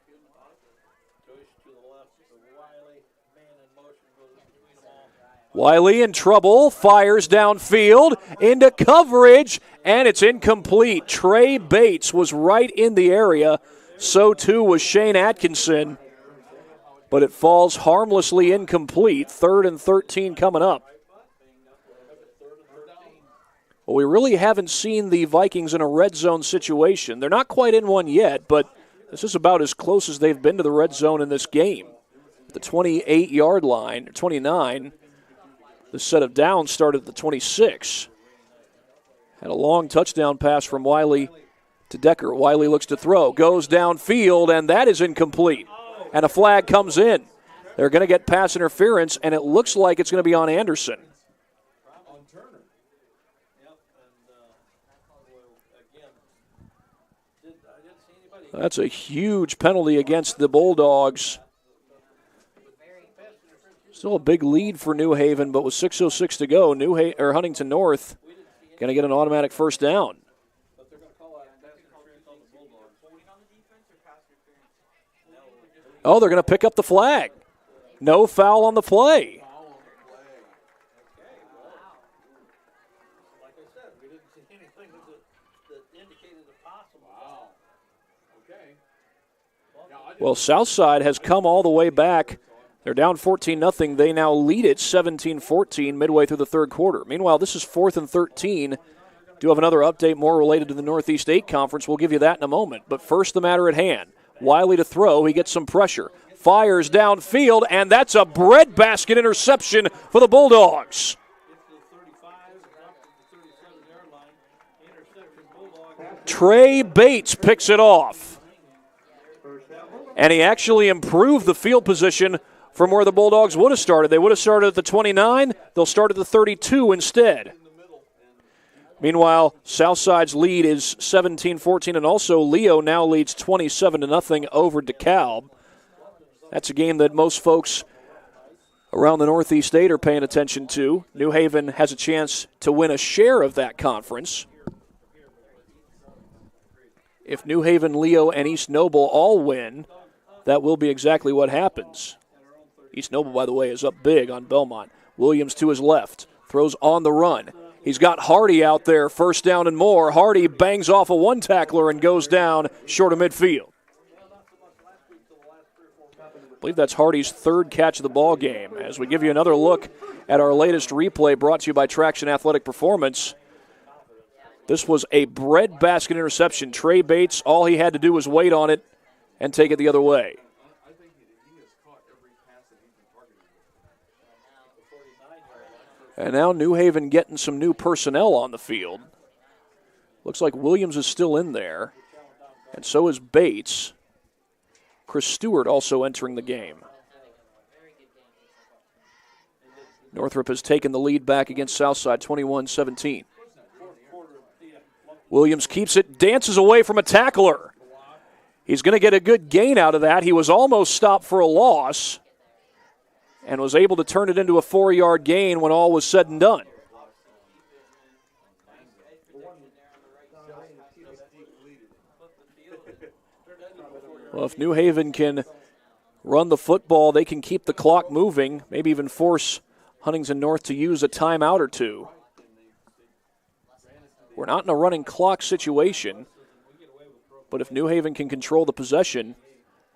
Wiley in trouble, fires downfield, into coverage, and it's incomplete. Trey Bates was right in the area. So too was Shane Atkinson. But it falls harmlessly incomplete. 3rd and 13 coming up. Well, we really haven't seen the Vikings in a red zone situation. They're not quite in one yet, but this is about as close as they've been to the red zone in this game. The 28-yard line, 29. The set of downs started at the 26. Had a long touchdown pass from Wiley to Decker. Wiley looks to throw, goes downfield, and that is incomplete. And a flag comes in. They're going to get pass interference, and it looks like it's going to be on Anderson. That's a huge penalty against the Bulldogs. Still a big lead for New Haven, but with 6:06 to go, Huntington North going to get an automatic first down. Oh, they're going to pick up the flag. No foul on the play. Well, Southside has come all the way back. They're down 14-0. They now lead it 17-14 midway through the third quarter. Meanwhile, this is 4th and 13. Do have another update more related to the Northeast State Conference. We'll give you that in a moment. But first, the matter at hand. Wiley to throw. He gets some pressure. Fires downfield, and that's a breadbasket interception for the Bulldogs. Trey Bates picks it off. And he actually improved the field position from where the Bulldogs would have started. They would have started at the 29. They'll start at the 32 instead. Meanwhile, Southside's lead is 17-14, and also Leo now leads 27-0 over DeKalb. That's a game that most folks around the Northeast State are paying attention to. New Haven has a chance to win a share of that conference. If New Haven, Leo, and East Noble all win, that will be exactly what happens. East Noble, by the way, is up big on Belmont. Williams to his left, throws on the run. He's got Hardy out there, first down and more. Hardy bangs off a one-tackler and goes down short of midfield. I believe that's Hardy's third catch of the ball game. As we give you another look at our latest replay brought to you by Traction Athletic Performance. This was a breadbasket interception. Trey Bates, all he had to do was wait on it and take it the other way. And now New Haven getting some new personnel on the field. Looks like Williams is still in there, and so is Bates. Chris Stewart also entering the game. Northrop has taken the lead back against Southside, 21-17. Williams keeps it, dances away from a tackler. He's going to get a good gain out of that. He was almost stopped for a loss and was able to turn it into a 4-yard gain when all was said and done. Well, if New Haven can run the football, they can keep the clock moving, maybe even force Huntington North to use a timeout or two. We're not in a running clock situation, but if New Haven can control the possession,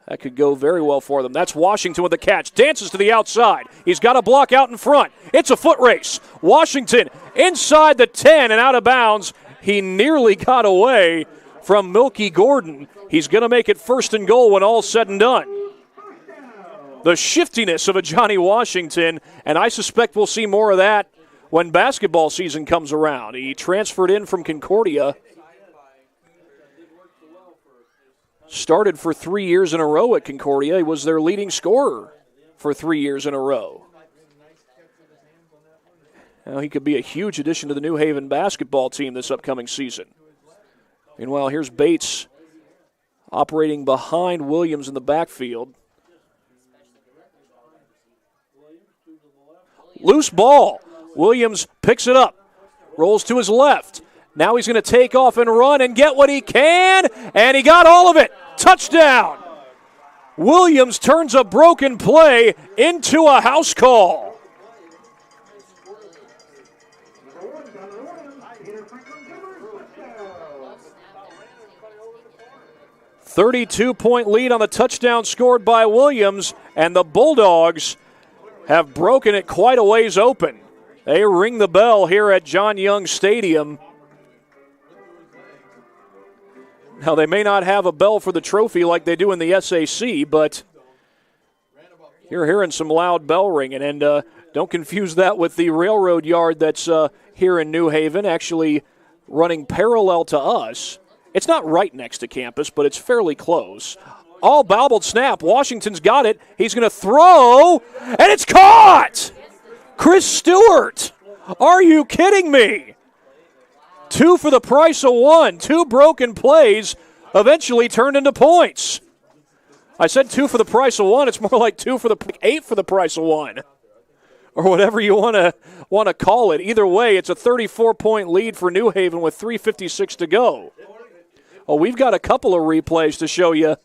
that could go very well for them. That's Washington with the catch. Dances to the outside. He's got a block out in front. It's a foot race. Washington inside the 10 and out of bounds. He nearly got away from Milky Gordon. He's going to make it 1st and goal when all's said and done. The shiftiness of a Johnny Washington, and I suspect we'll see more of that when basketball season comes around. He transferred in from Concordia. Started for 3 years in a row at Concordia. He was their leading scorer for 3 years in a row. Now he could be a huge addition to the New Haven basketball team this upcoming season. Meanwhile, here's Bates operating behind Williams in the backfield. Loose ball. Williams picks it up, rolls to his left. Now he's going to take off and run and get what he can, and he got all of it. Touchdown. Williams turns a broken play into a house call. .32 lead on the touchdown scored by Williams, and the Bulldogs have broken it quite a ways open. They ring the bell here at John Young Stadium. Now, they may not have a bell for the trophy like they do in the SAC, but you're hearing some loud bell ringing. And don't confuse that with the railroad yard that's here in New Haven, actually running parallel to us. It's not right next to campus, but it's fairly close. All bobbled snap. Washington's got it. He's going to throw, and it's caught! Chris Stewart. Are you kidding me? 2 for the price of 1. 2 broken plays eventually turned into points. I said 2 for the price of 1. It's more like 8 for the price of 1. Or whatever you want to call it. Either way, it's a 34-point lead for New Haven with 3:56 to go. Oh, we've got a couple of replays to show you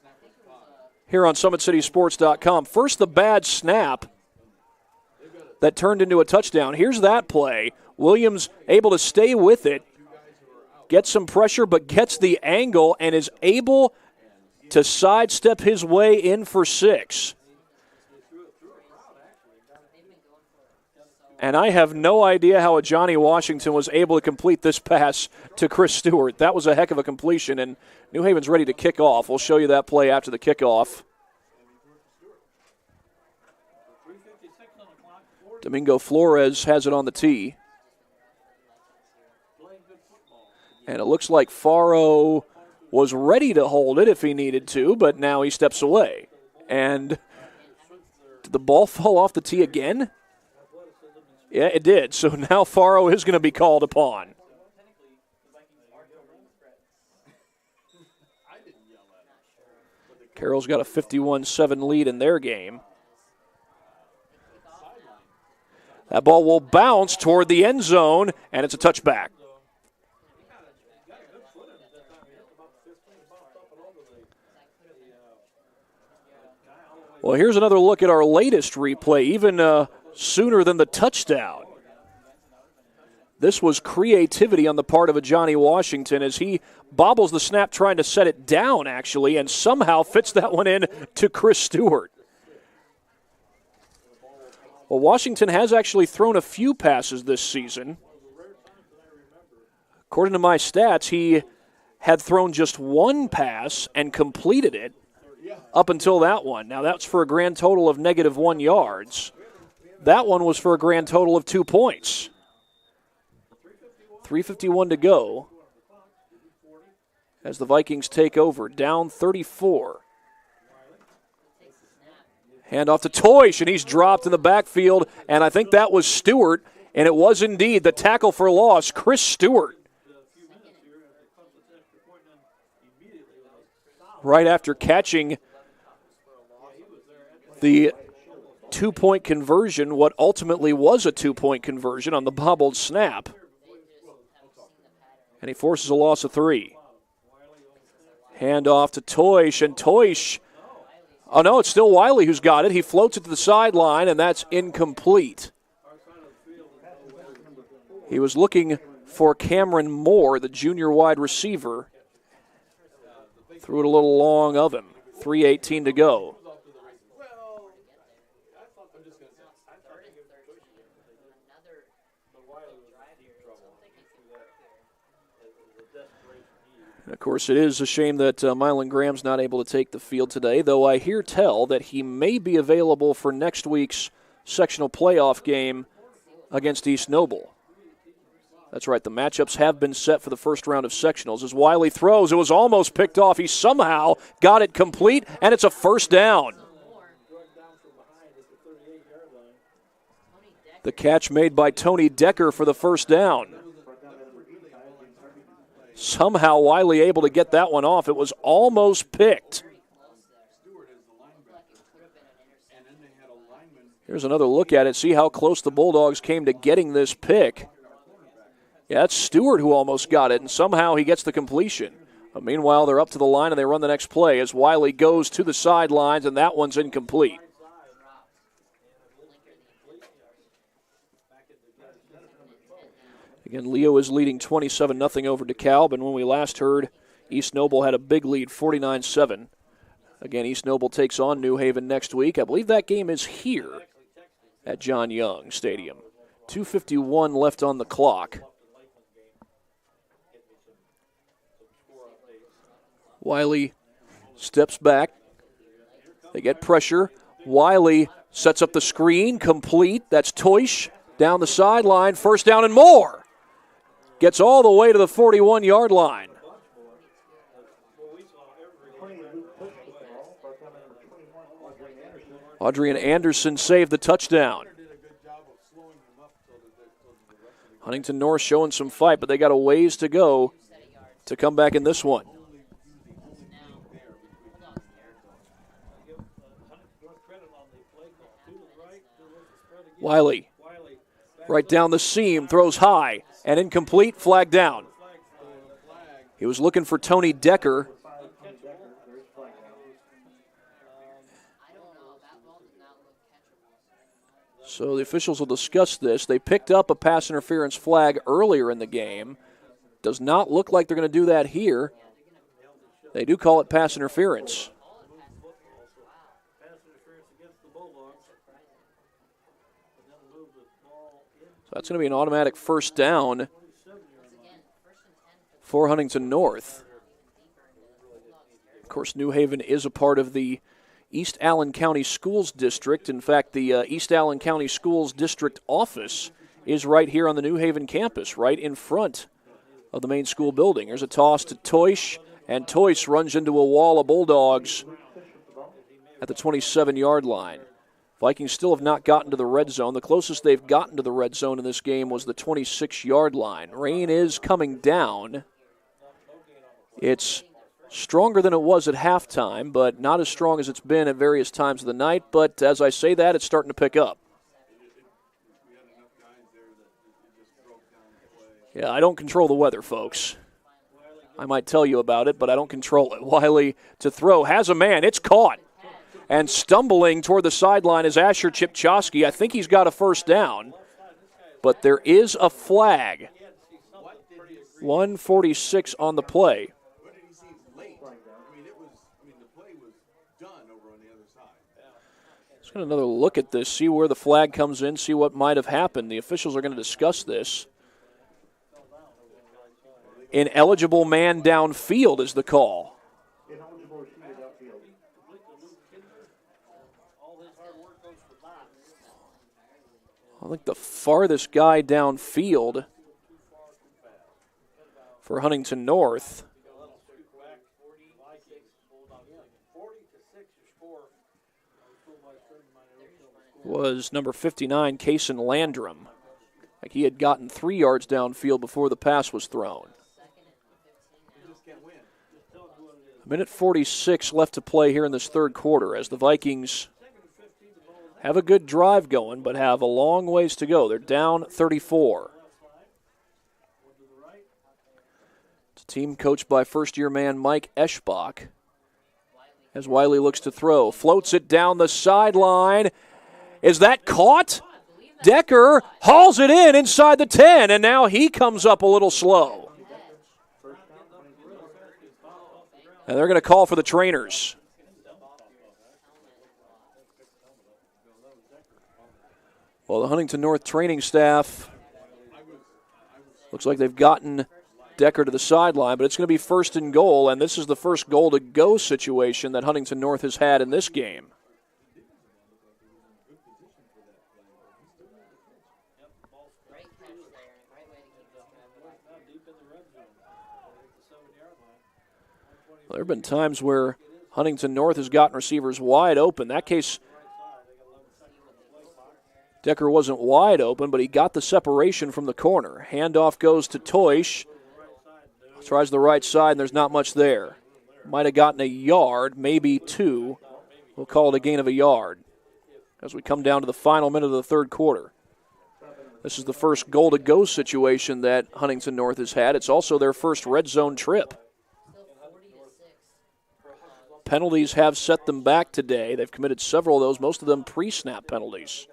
here on SummitCitySports.com. First, the bad snap that turned into a touchdown. Here's that play. Williams able to stay with it, gets some pressure, but gets the angle and is able to sidestep his way in for 6. And I have no idea how a Johnny Washington was able to complete this pass to Chris Stewart. That was a heck of a completion, and New Haven's ready to kick off. We'll show you that play after the kickoff. Domingo Flores has it on the tee. And it looks like Faro was ready to hold it if he needed to, but now he steps away. And did the ball fall off the tee again? Yeah, it did. So now Faro is going to be called upon. Carroll's got a 51-7 lead in their game. That ball will bounce toward the end zone, and it's a touchback. Well, here's another look at our latest replay, even sooner than the touchdown. This was creativity on the part of a Johnny Washington as he bobbles the snap trying to set it down, actually, and somehow fits that one in to Chris Stewart. Well, Washington has actually thrown a few passes this season. According to my stats, he had thrown just one pass and completed it up until that one. Now, that's for a grand total of -1 yards. That one was for a grand total of 2 points. 3:51 to go as the Vikings take over, down 34. Hand off to Toish, and he's dropped in the backfield, and I think that was Stewart, and it was indeed the tackle for loss, Chris Stewart. Right after catching the 2-point conversion, what ultimately was a 2-point conversion on the bobbled snap. And he forces a loss of 3. Hand off to Toish, and Toish, oh no, it's still Wiley who's got it. He floats it to the sideline, and that's incomplete. He was looking for Cameron Moore, the junior wide receiver. Threw it a little long of him. 3:18 to go. And of course, it is a shame that Mylan Graham's not able to take the field today, though I hear tell that he may be available for next week's sectional playoff game against East Noble. That's right, the matchups have been set for the first round of sectionals. As Wiley throws, it was almost picked off. He somehow got it complete, and it's a first down. The catch made by Tony Decker for the first down. Somehow Wiley able to get that one off. It was almost picked. Here's another look at it. See how close the Bulldogs came to getting this pick. Yeah, it's Stewart who almost got it, and somehow he gets the completion. But meanwhile, they're up to the line, and they run the next play as Wiley goes to the sidelines, and that one's incomplete. Again, Leo is leading 27-0 over DeKalb, and when we last heard, East Noble had a big lead, 49-7. Again, East Noble takes on New Haven next week. I believe that game is here at John Young Stadium. 2:51 left on the clock. Wiley steps back. They get pressure. Wiley sets up the screen, complete. That's Toish down the sideline, first down and more. Gets all the way to the 41-yard line. Adrian Anderson saved the touchdown. Huntington North showing some fight, but they got a ways to go to come back in this one. Wiley, right down the seam, throws high and incomplete, flag down. He was looking for Tony Decker. So the officials will discuss this. They picked up a pass interference flag earlier in the game. Does not look like they're going to do that here. They do call it pass interference. So that's going to be an automatic first down for Huntington North. Of course, New Haven is a part of the East Allen County Schools District. In fact, the East Allen County Schools District office is right here on the New Haven campus, right in front of the main school building. There's a toss to Toish, And Toyce runs into a wall of Bulldogs at the 27-yard line. Vikings still have not gotten to the red zone. The closest they've gotten to the red zone in this game was the 26-yard line. Rain is coming down. It's stronger than it was at halftime, but not as strong as it's been at various times of the night. But as I say that, it's starting to pick up. Yeah, I don't control the weather, folks. I might tell you about it, but I don't control it. Wiley to throw, has a man, it's caught. And stumbling toward the sideline is Asher Chipchowski. I think he's got a first down, but there is a flag. 1:46 on the play. Let's get another look at this, see where the flag comes in, see what might have happened. The officials are going to discuss this. Ineligible man downfield is the call. I think the farthest guy downfield for Huntington North was number 59, Kason Landrum. Like he had gotten 3 yards downfield before the pass was thrown. 1:46 left to play here in this third quarter as the Vikings have a good drive going, but have a long ways to go. They're down 34. It's a team coached by first-year man Mike Eschbach. As Wiley looks to throw, floats it down the sideline. Is that caught? Decker hauls it in inside the 10, and now he comes up a little slow. And they're going to call for the trainers. Well, the Huntington North training staff looks like they've gotten Decker to the sideline, but it's going to be first and goal, and this is the first goal-to-go situation that Huntington North has had in this game. There have been times where Huntington North has gotten receivers wide open. That case, Decker wasn't wide open, but he got the separation from the corner. Handoff goes to Toyce. Tries the right side, and there's not much there. Might have gotten a yard, maybe 2. We'll call it a gain of a yard as we come down to the final minute of the third quarter. This is the first goal-to-go situation that Huntington North has had. It's also their first red zone trip. Penalties have set them back today. They've committed several of those, most of them pre-snap penalties.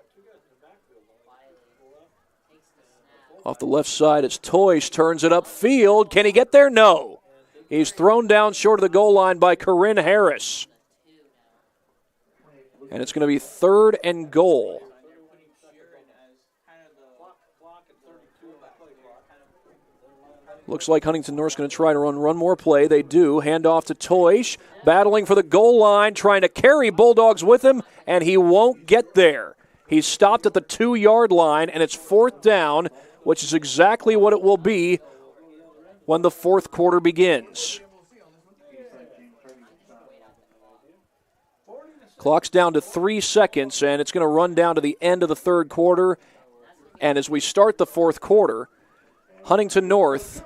Off the left side, it's Toyce, turns it upfield. Can he get there? No. He's thrown down short of the goal line by Corinne Harris. And it's going to be third and goal. Looks like Huntington North's going to try to run one more play. They do. Hand off to Toyce, battling for the goal line, trying to carry Bulldogs with him, and he won't get there. He's stopped at the 2-yard line, and it's fourth down, which is exactly what it will be when the fourth quarter begins. Clock's down to 3 seconds, and it's going to run down to the end of the third quarter. And as we start the fourth quarter, Huntington North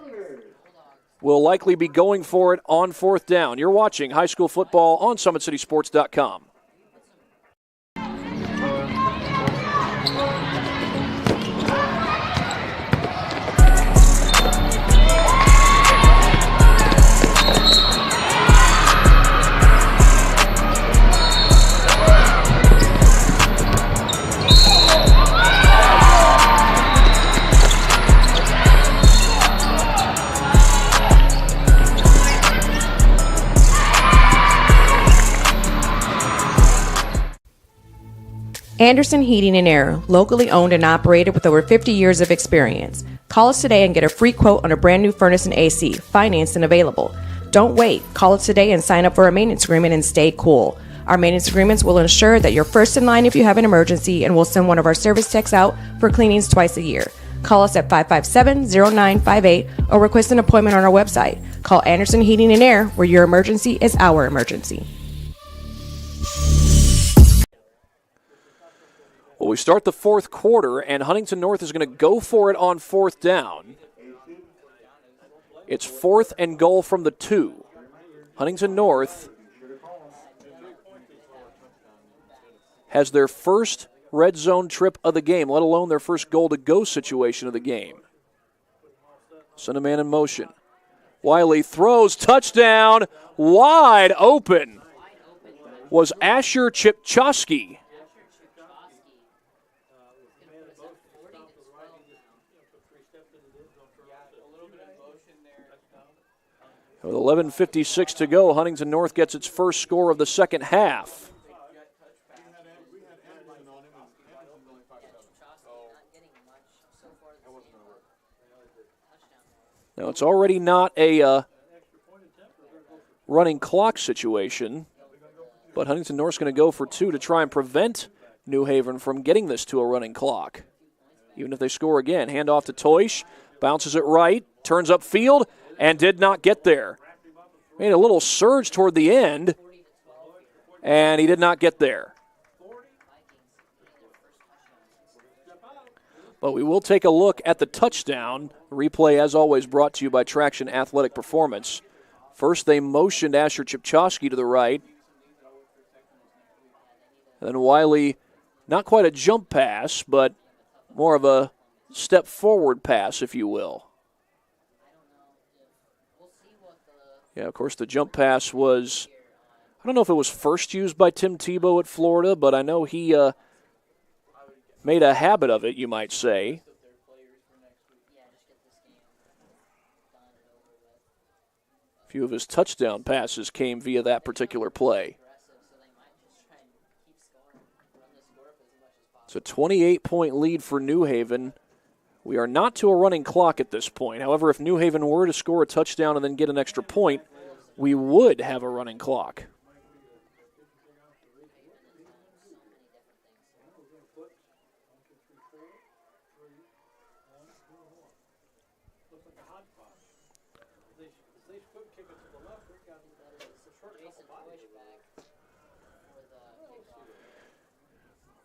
will likely be going for it on fourth down. You're watching high school football on SummitCitySports.com. Anderson Heating and Air, locally owned and operated with over 50 years of experience. Call us today and get a free quote on a brand new furnace and AC, financed and available. Don't wait. Call us today and sign up for a maintenance agreement and stay cool. Our maintenance agreements will ensure that you're first in line if you have an emergency, and we'll send one of our service techs out for cleanings twice a year. Call us at 557-0958 or request an appointment on our website. Call Anderson Heating and Air, where your emergency is our emergency. Well, we start the fourth quarter, and Huntington North is going to go for it on fourth down. It's 4th and goal from the 2. Huntington North has their first red zone trip of the game, let alone their first goal-to-go situation of the game. Send a man in motion. Wiley throws, touchdown, wide open was Asher Chipchowski. With 11:56 to go, Huntington North gets its first score of the second half. Now, it's already not a running clock situation, but Huntington North's going to go for 2 to try and prevent New Haven from getting this to a running clock. Even if they score again, handoff to Toish, bounces it right, turns upfield, and did not get there. Made a little surge toward the end, and he did not get there. But we will take a look at the touchdown. Replay, as always, brought to you by Traction Athletic Performance. First, they motioned Asher Chipchowski to the right. And then Wiley, not quite a jump pass, but more of a step forward pass, if you will. Yeah, of course, the jump pass was, I don't know if it was first used by Tim Tebow at Florida, but I know he made a habit of it, you might say. A few of his touchdown passes came via that particular play. It's a 28-point lead for New Haven. We are not to a running clock at this point. However, if New Haven were to score a touchdown and then get an extra point, we would have a running clock.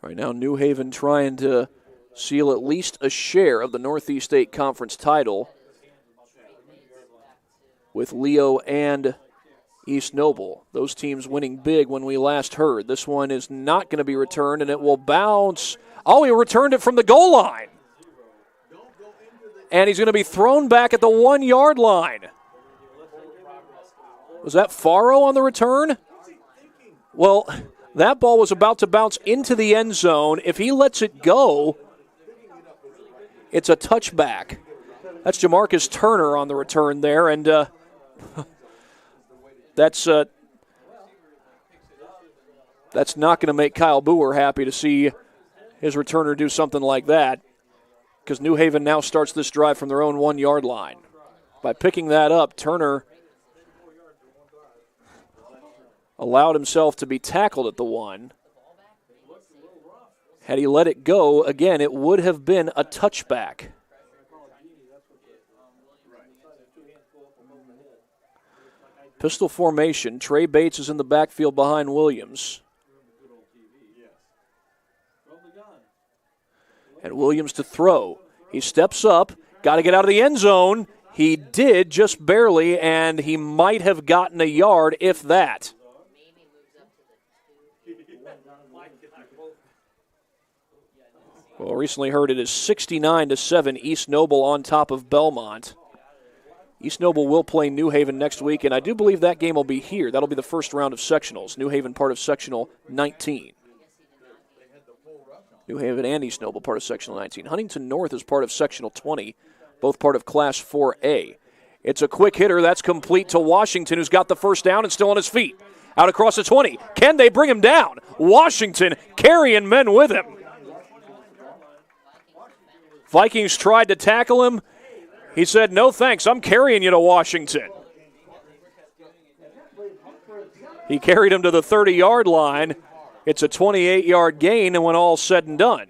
Right now, New Haven trying to seal at least a share of the Northeast 8 Conference title with Leo and East Noble. Those teams winning big when we last heard. This one is not going to be returned, and it will bounce. Oh, he returned it from the goal line. And he's going to be thrown back at the 1-yard line. Was that Faro on the return? Well, that ball was about to bounce into the end zone. If he lets it go, it's a touchback. That's Jamarcus Turner on the return there, and that's not going to make Kyle Boer happy to see his returner do something like that, because New Haven now starts this drive from their own 1-yard line. By picking that up, Turner allowed himself to be tackled at the 1. Had he let it go, again, it would have been a touchback. Pistol formation. Trey Bates is in the backfield behind Williams. And Williams to throw. He steps up, got to get out of the end zone. He did, just barely, and he might have gotten a yard, if that. Well, recently heard it is 69-7, East Noble on top of Belmont. East Noble will play New Haven next week, and I do believe that game will be here. That'll be the first round of sectionals. New Haven part of sectional 19. New Haven and East Noble part of sectional 19. Huntington North is part of sectional 20, both part of Class 4A. It's a quick hitter. That's complete to Washington, who's got the first down and still on his feet. Out across the 20. Can they bring him down? Washington carrying men with him. Vikings tried to tackle him. He said, no thanks, I'm carrying you to Washington. He carried him to the 30-yard line. It's a 28-yard gain, and when all's said and done.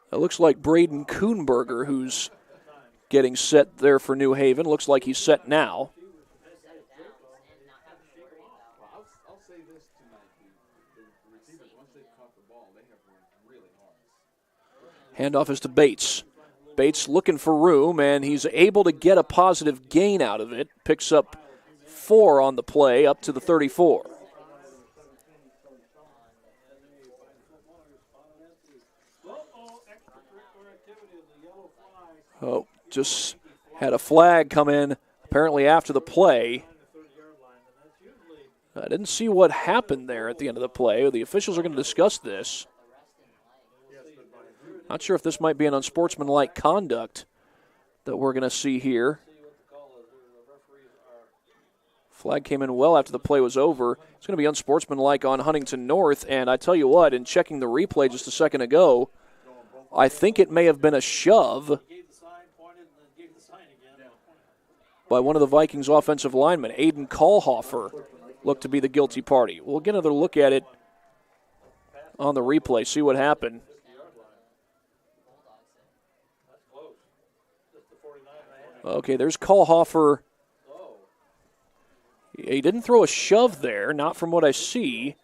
It looks like Braden Kuhnberger, who's getting set there for New Haven. Looks like he's set now. I'll say this tonight. The receivers, once they've caught the ball, they have run really hard. Handoff is to Bates. Bates looking for room, and he's able to get a positive gain out of it. Picks up 4 on the play, up to the 34. Oh, just had a flag come in apparently after the play. I didn't see what happened there at the end of the play. The officials are going to discuss this. Not sure if this might be an unsportsmanlike conduct that we're going to see here. Flag came in well after the play was over. It's going to be unsportsmanlike on Huntington North, and I tell you what, in checking the replay just a second ago, I think it may have been a shove by one of the Vikings' offensive linemen. Aiden Kahlhofer looked to be the guilty party. We'll get another look at it on the replay, see what happened. Okay, there's Kahlhofer. He didn't throw a shove there, not from what I see.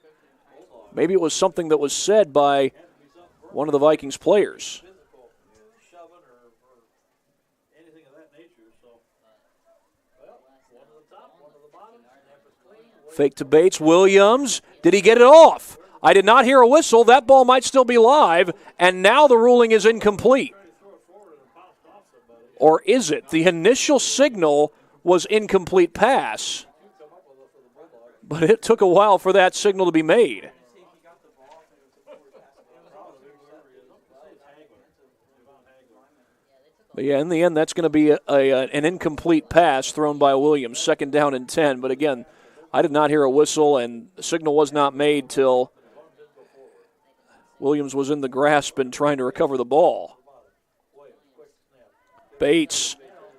Maybe it was something that was said by one of the Vikings players. Fake to Bates. Williams. Did he get it off? I did not hear a whistle. That ball might still be live, and now the ruling is incomplete. Or is it? The initial signal was incomplete pass, but it took a while for that signal to be made. But yeah, in the end, that's going to be an incomplete pass thrown by Williams, 2nd down and 10. But again, I did not hear a whistle, and the signal was not made till Williams was in the grasp and trying to recover the ball. Bates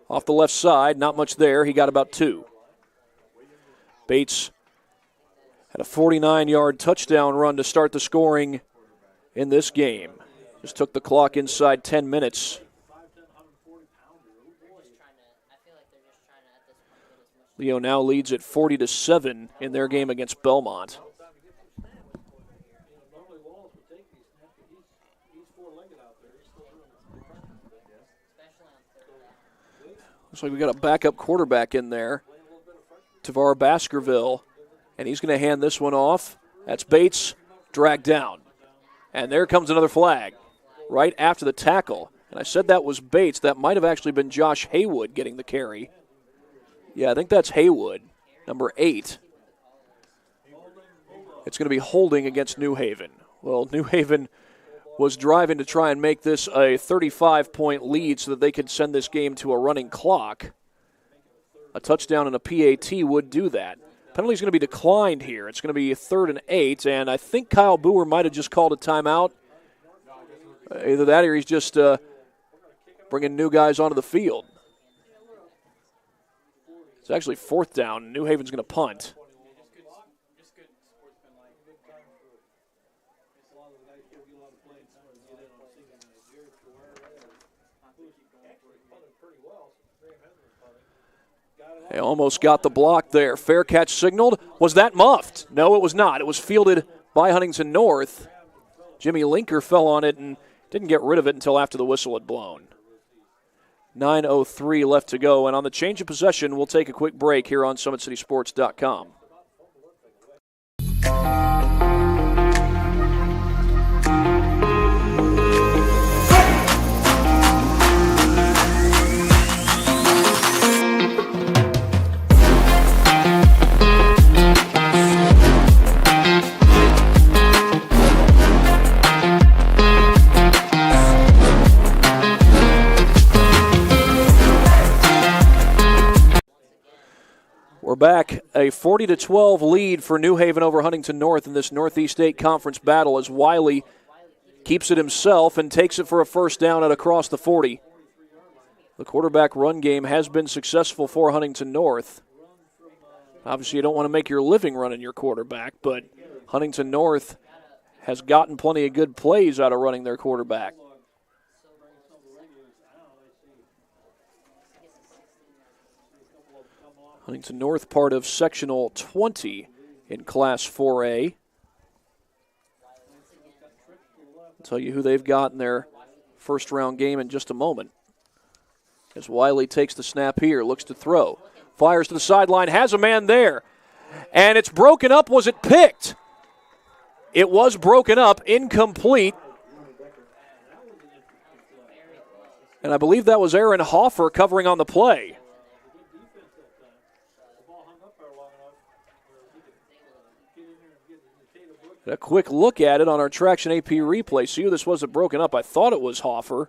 off the left side, not much there. He got about 2. Bates had a 49-yard touchdown run to start the scoring in this game. Just took the clock inside 10 minutes. Leo now leads at 40-7 in their game against Belmont. Looks like we got a backup quarterback in there, Tavar Baskerville, and he's going to hand this one off. That's Bates, dragged down. And there comes another flag right after the tackle. And I said that was Bates. That might have actually been Josh Haywood getting the carry. Yeah, I think that's Haywood, number 8. It's going to be holding against New Haven. Well, New Haven was driving to try and make this a 35-point lead so that they could send this game to a running clock. A touchdown and a PAT would do that. Penalty's going to be declined here. It's going to be 3rd and 8, and I think Kyle Boer might have just called a timeout. Either that or he's just bringing new guys onto the field. It's actually 4th down. New Haven's going to punt. They almost got the block there. Fair catch signaled. Was that muffed? No, it was not. It was fielded by Huntington North. Jimmy Linker fell on it and didn't get rid of it until after the whistle had blown. 9:03 left to go, and on the change of possession, we'll take a quick break here on SummitCitySports.com. We're back. A 40-12 lead for New Haven over Huntington North in this Northeast 8 Conference battle as Wiley keeps it himself and takes it for a 1st down at across the 40. The quarterback run game has been successful for Huntington North. Obviously, you don't want to make your living running your quarterback, but Huntington North has gotten plenty of good plays out of running their quarterback. Huntington North, part of sectional 20 in Class 4A. I'll tell you who they've got in their first round game in just a moment. As Wiley takes the snap here, looks to throw, fires to the sideline, has a man there, and it's broken up. Was it picked? It was broken up, incomplete. And I believe that was Aaron Hoffer covering on the play. A quick look at it on our Traction AP replay. See who this was that broken up. I thought it was Hoffer.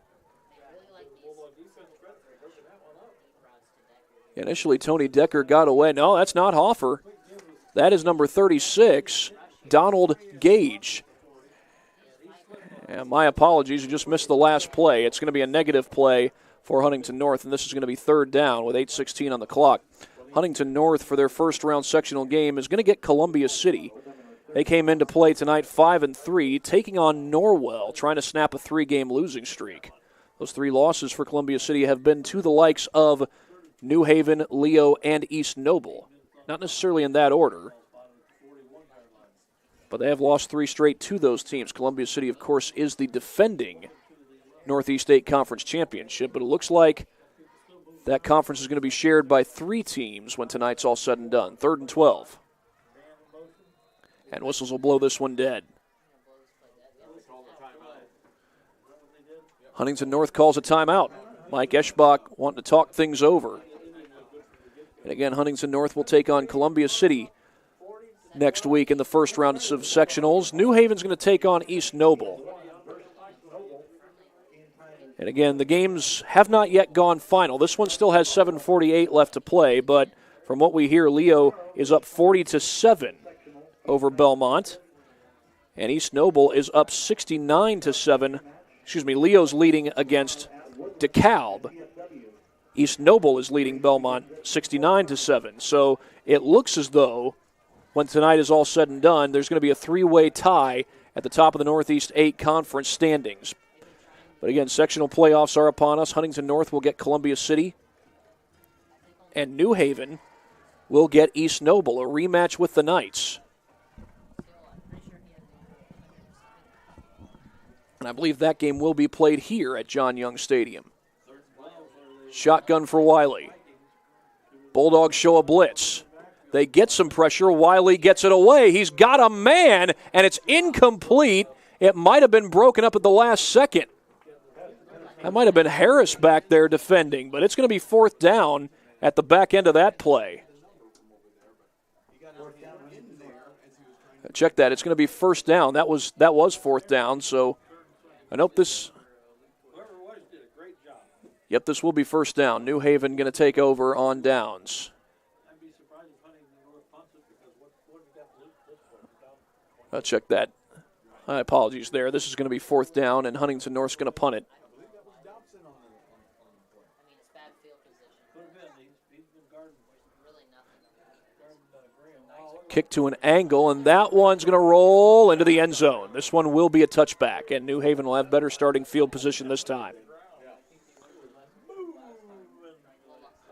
Initially, Tony Decker got away. No, that's not Hoffer. That is number 36, Donald Gage. And my apologies, you just missed the last play. It's going to be a negative play for Huntington North, and this is going to be third down with 8:16 on the clock. Huntington North, for their first-round sectional game, is going to get Columbia City. They came into play tonight 5-3, taking on Norwell, trying to snap a 3-game losing streak. Those 3 losses for Columbia City have been to the likes of New Haven, Leo, and East Noble. Not necessarily in that order, but they have lost 3 straight to those teams. Columbia City, of course, is the defending Northeast 8 Conference Championship, but it looks like that conference is going to be shared by 3 teams when tonight's all said and done. 3rd and 12. And whistles will blow this one dead. Huntington North calls a timeout. Mike Eschbach wanting to talk things over. And again, Huntington North will take on Columbia City next week in the first round of sectionals. New Haven's going to take on East Noble. And again, the games have not yet gone final. This one still has 7:48 left to play, but from what we hear, Leo is up 40-7 over Belmont. And East Noble is up 69-7. Leo's leading against DeKalb. East Noble is leading Belmont 69-7. So it looks as though when tonight is all said and done, there's going to be a 3-way tie at the top of the Northeast 8 Conference standings. But again, sectional playoffs are upon us. Huntington North will get Columbia City, and New Haven will get East Noble, a rematch with the Knights. And I believe that game will be played here at John Young Stadium. Shotgun for Wiley. Bulldogs show a blitz. They get some pressure. Wiley gets it away. He's got a man, and it's incomplete. It might have been broken up at the last second. That might have been Harris back there defending, but it's going to be 4th down at the back end of that play. Check that. It's going to be 1st down. That was 4th down, so I hope this. Yep, this will be 1st down. New Haven going to take over on downs. I'll check that. My apologies there. This is going to be 4th down, and Huntington North's going to punt it. Kick to an angle, and that one's going to roll into the end zone. This one will be a touchback, and New Haven will have better starting field position this time.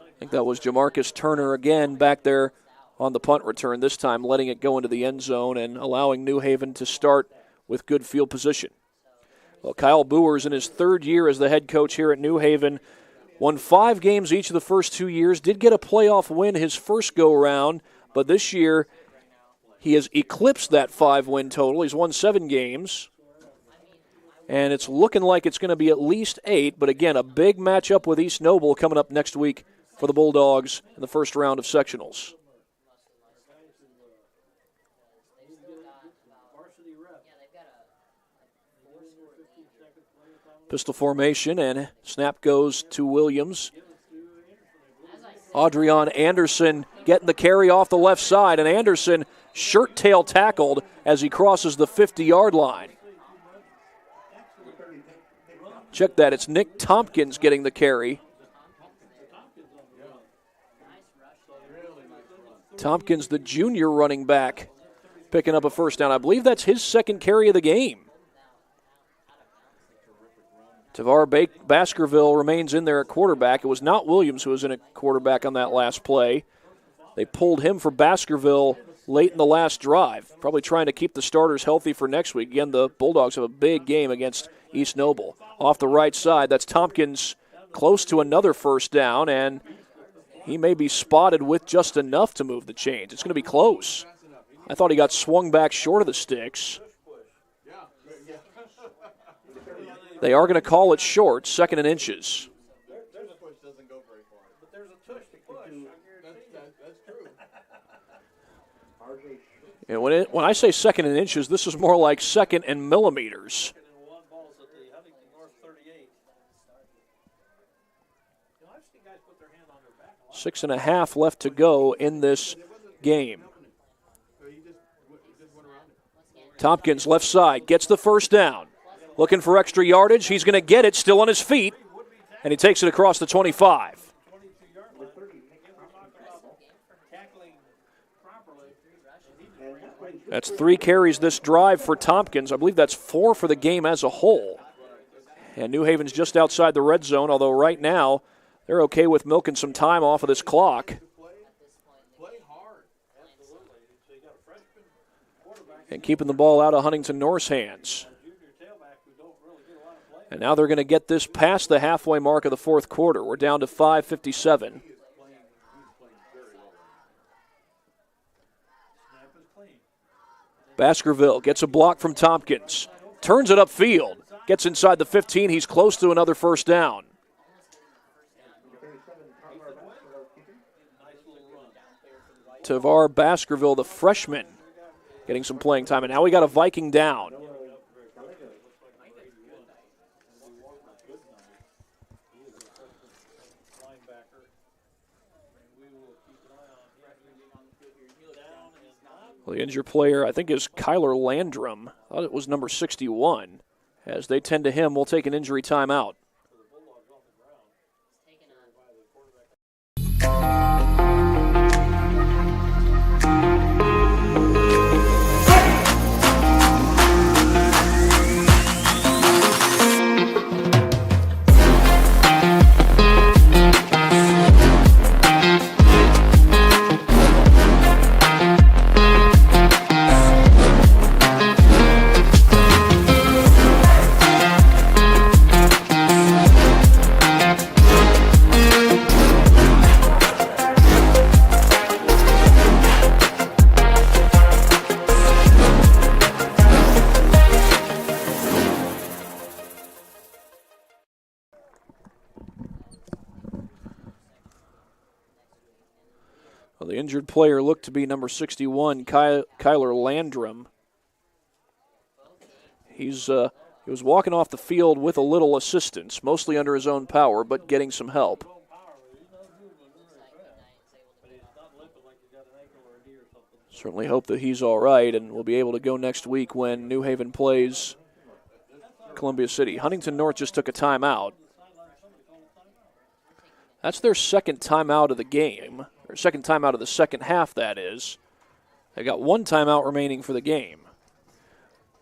I think that was Jamarcus Turner again back there on the punt return, this time letting it go into the end zone and allowing New Haven to start with good field position. Well, Kyle Boers in his 3rd year as the head coach here at New Haven, won 5 games each of the first 2 years, did get a playoff win his first go-around, but this year he has eclipsed that 5-win total. He's won 7 games, and it's looking like it's going to be at least 8, but again, a big matchup with East Noble coming up next week for the Bulldogs in the first round of sectionals. Pistol formation, and snap goes to Williams. Adrian Anderson getting the carry off the left side, and Anderson shirt-tail tackled as he crosses the 50-yard line. Check that. It's Nick Tompkins getting the carry. Tompkins, the junior running back, picking up a first down. I believe that's his second carry of the game. Tavar Baskerville remains in there at quarterback. It was not Williams who was in at quarterback on that last play. They pulled him for Baskerville late in the last drive, probably trying to keep the starters healthy for next week. Again, the Bulldogs have a big game against East Noble. Off the right side, that's Tompkins close to another first down, and he may be spotted with just enough to move the chains. It's going to be close. I thought he got swung back short of the sticks. They are going to call it short, 2nd and inches. And when I say 2nd and inches, this is more like 2nd and millimeters. 6.5 left to go in this game. Tompkins, left side, gets the first down. Looking for extra yardage. He's going to get it, still on his feet, and he takes it across the 25. That's 3 carries this drive for Tompkins. I believe that's 4 for the game as a whole. And New Haven's just outside the red zone, although right now they're okay with milking some time off of this clock. And keeping the ball out of Huntington North's hands. And now they're going to get this past the halfway mark of the fourth quarter. We're down to 5:57. Baskerville gets a block from Tompkins. Turns it upfield. Gets inside the 15. He's close to another first down. Tavar Baskerville, the freshman, getting some playing time. And now we got a Viking down. Well, the injured player, I think, is Kyler Landrum. I thought it was number 61. As they tend to him, we'll take an injury timeout. Well, the injured player looked to be number 61, Kyler Landrum. He was walking off the field with a little assistance, mostly under his own power, but getting some help. Certainly hope that he's all right and will be able to go next week when New Haven plays Columbia City. Huntington North just took a timeout. That's their second timeout of the game, or second timeout of the second half, that is. They got 1 timeout remaining for the game.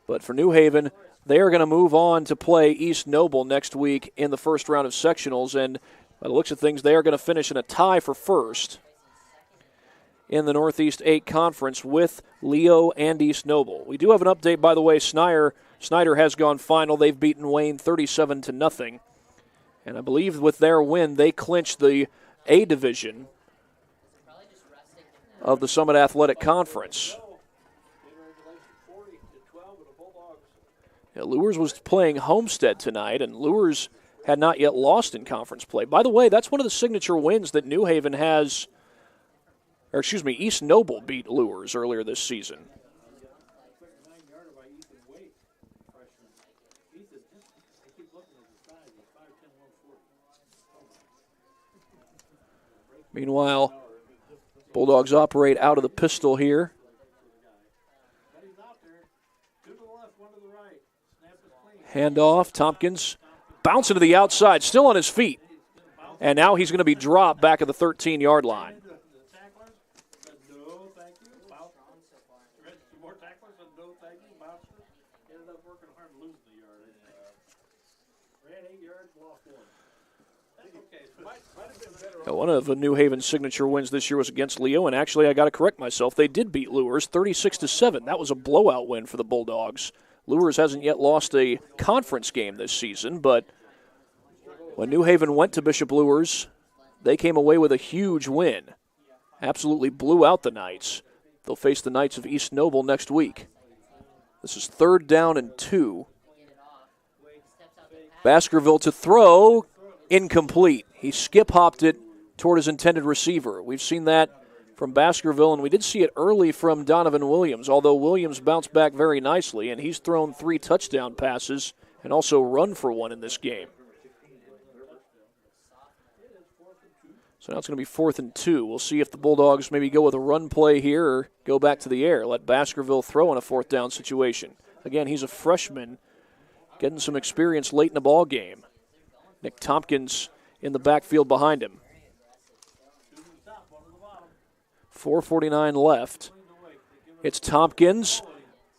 But for New Haven, they are going to move on to play East Noble next week in the first round of sectionals, and by the looks of things, they are going to finish in a tie for first in the Northeast 8 Conference with Leo and East Noble. We do have an update, by the way. Snyder has gone final. They've beaten Wayne 37-0. And I believe with their win, they clinched the A division of the Summit Athletic Conference. Yeah, Lures was playing Homestead tonight, and Lures had not yet lost in conference play. By the way, that's one of the signature wins that New Haven has, or excuse me, East Noble beat Lures earlier this season. Meanwhile, Bulldogs operate out of the pistol here. Handoff, Tompkins bouncing to the outside, still on his feet. And now he's going to be dropped back at the 13-yard line. no thank you, bouncer. Ended up working hard and losing the yard. Ran 8 yards, lost 1. That's okay. Might have been better. One of New Haven's signature wins this year was against Leo, and actually I got to correct myself. They did beat Lures 36-7. That was a blowout win for the Bulldogs. Lures hasn't yet lost a conference game this season, but when New Haven went to Bishop Lures, they came away with a huge win. Absolutely blew out the Knights. They'll face the Knights of East Noble next week. This is 3rd down and 2. Baskerville to throw, incomplete. He skip-hopped it toward his intended receiver. We've seen that from Baskerville, and we did see it early from Donovan Williams, although Williams bounced back very nicely, and he's thrown 3 touchdown passes and also run for 1 in this game. So now it's going to be 4th and 2. We'll see if the Bulldogs maybe go with a run play here or go back to the air. Let Baskerville throw in a 4th down situation. Again, he's a freshman, getting some experience late in the ball game. Nick Tompkins in the backfield behind him. 4:49 left. It's Tompkins.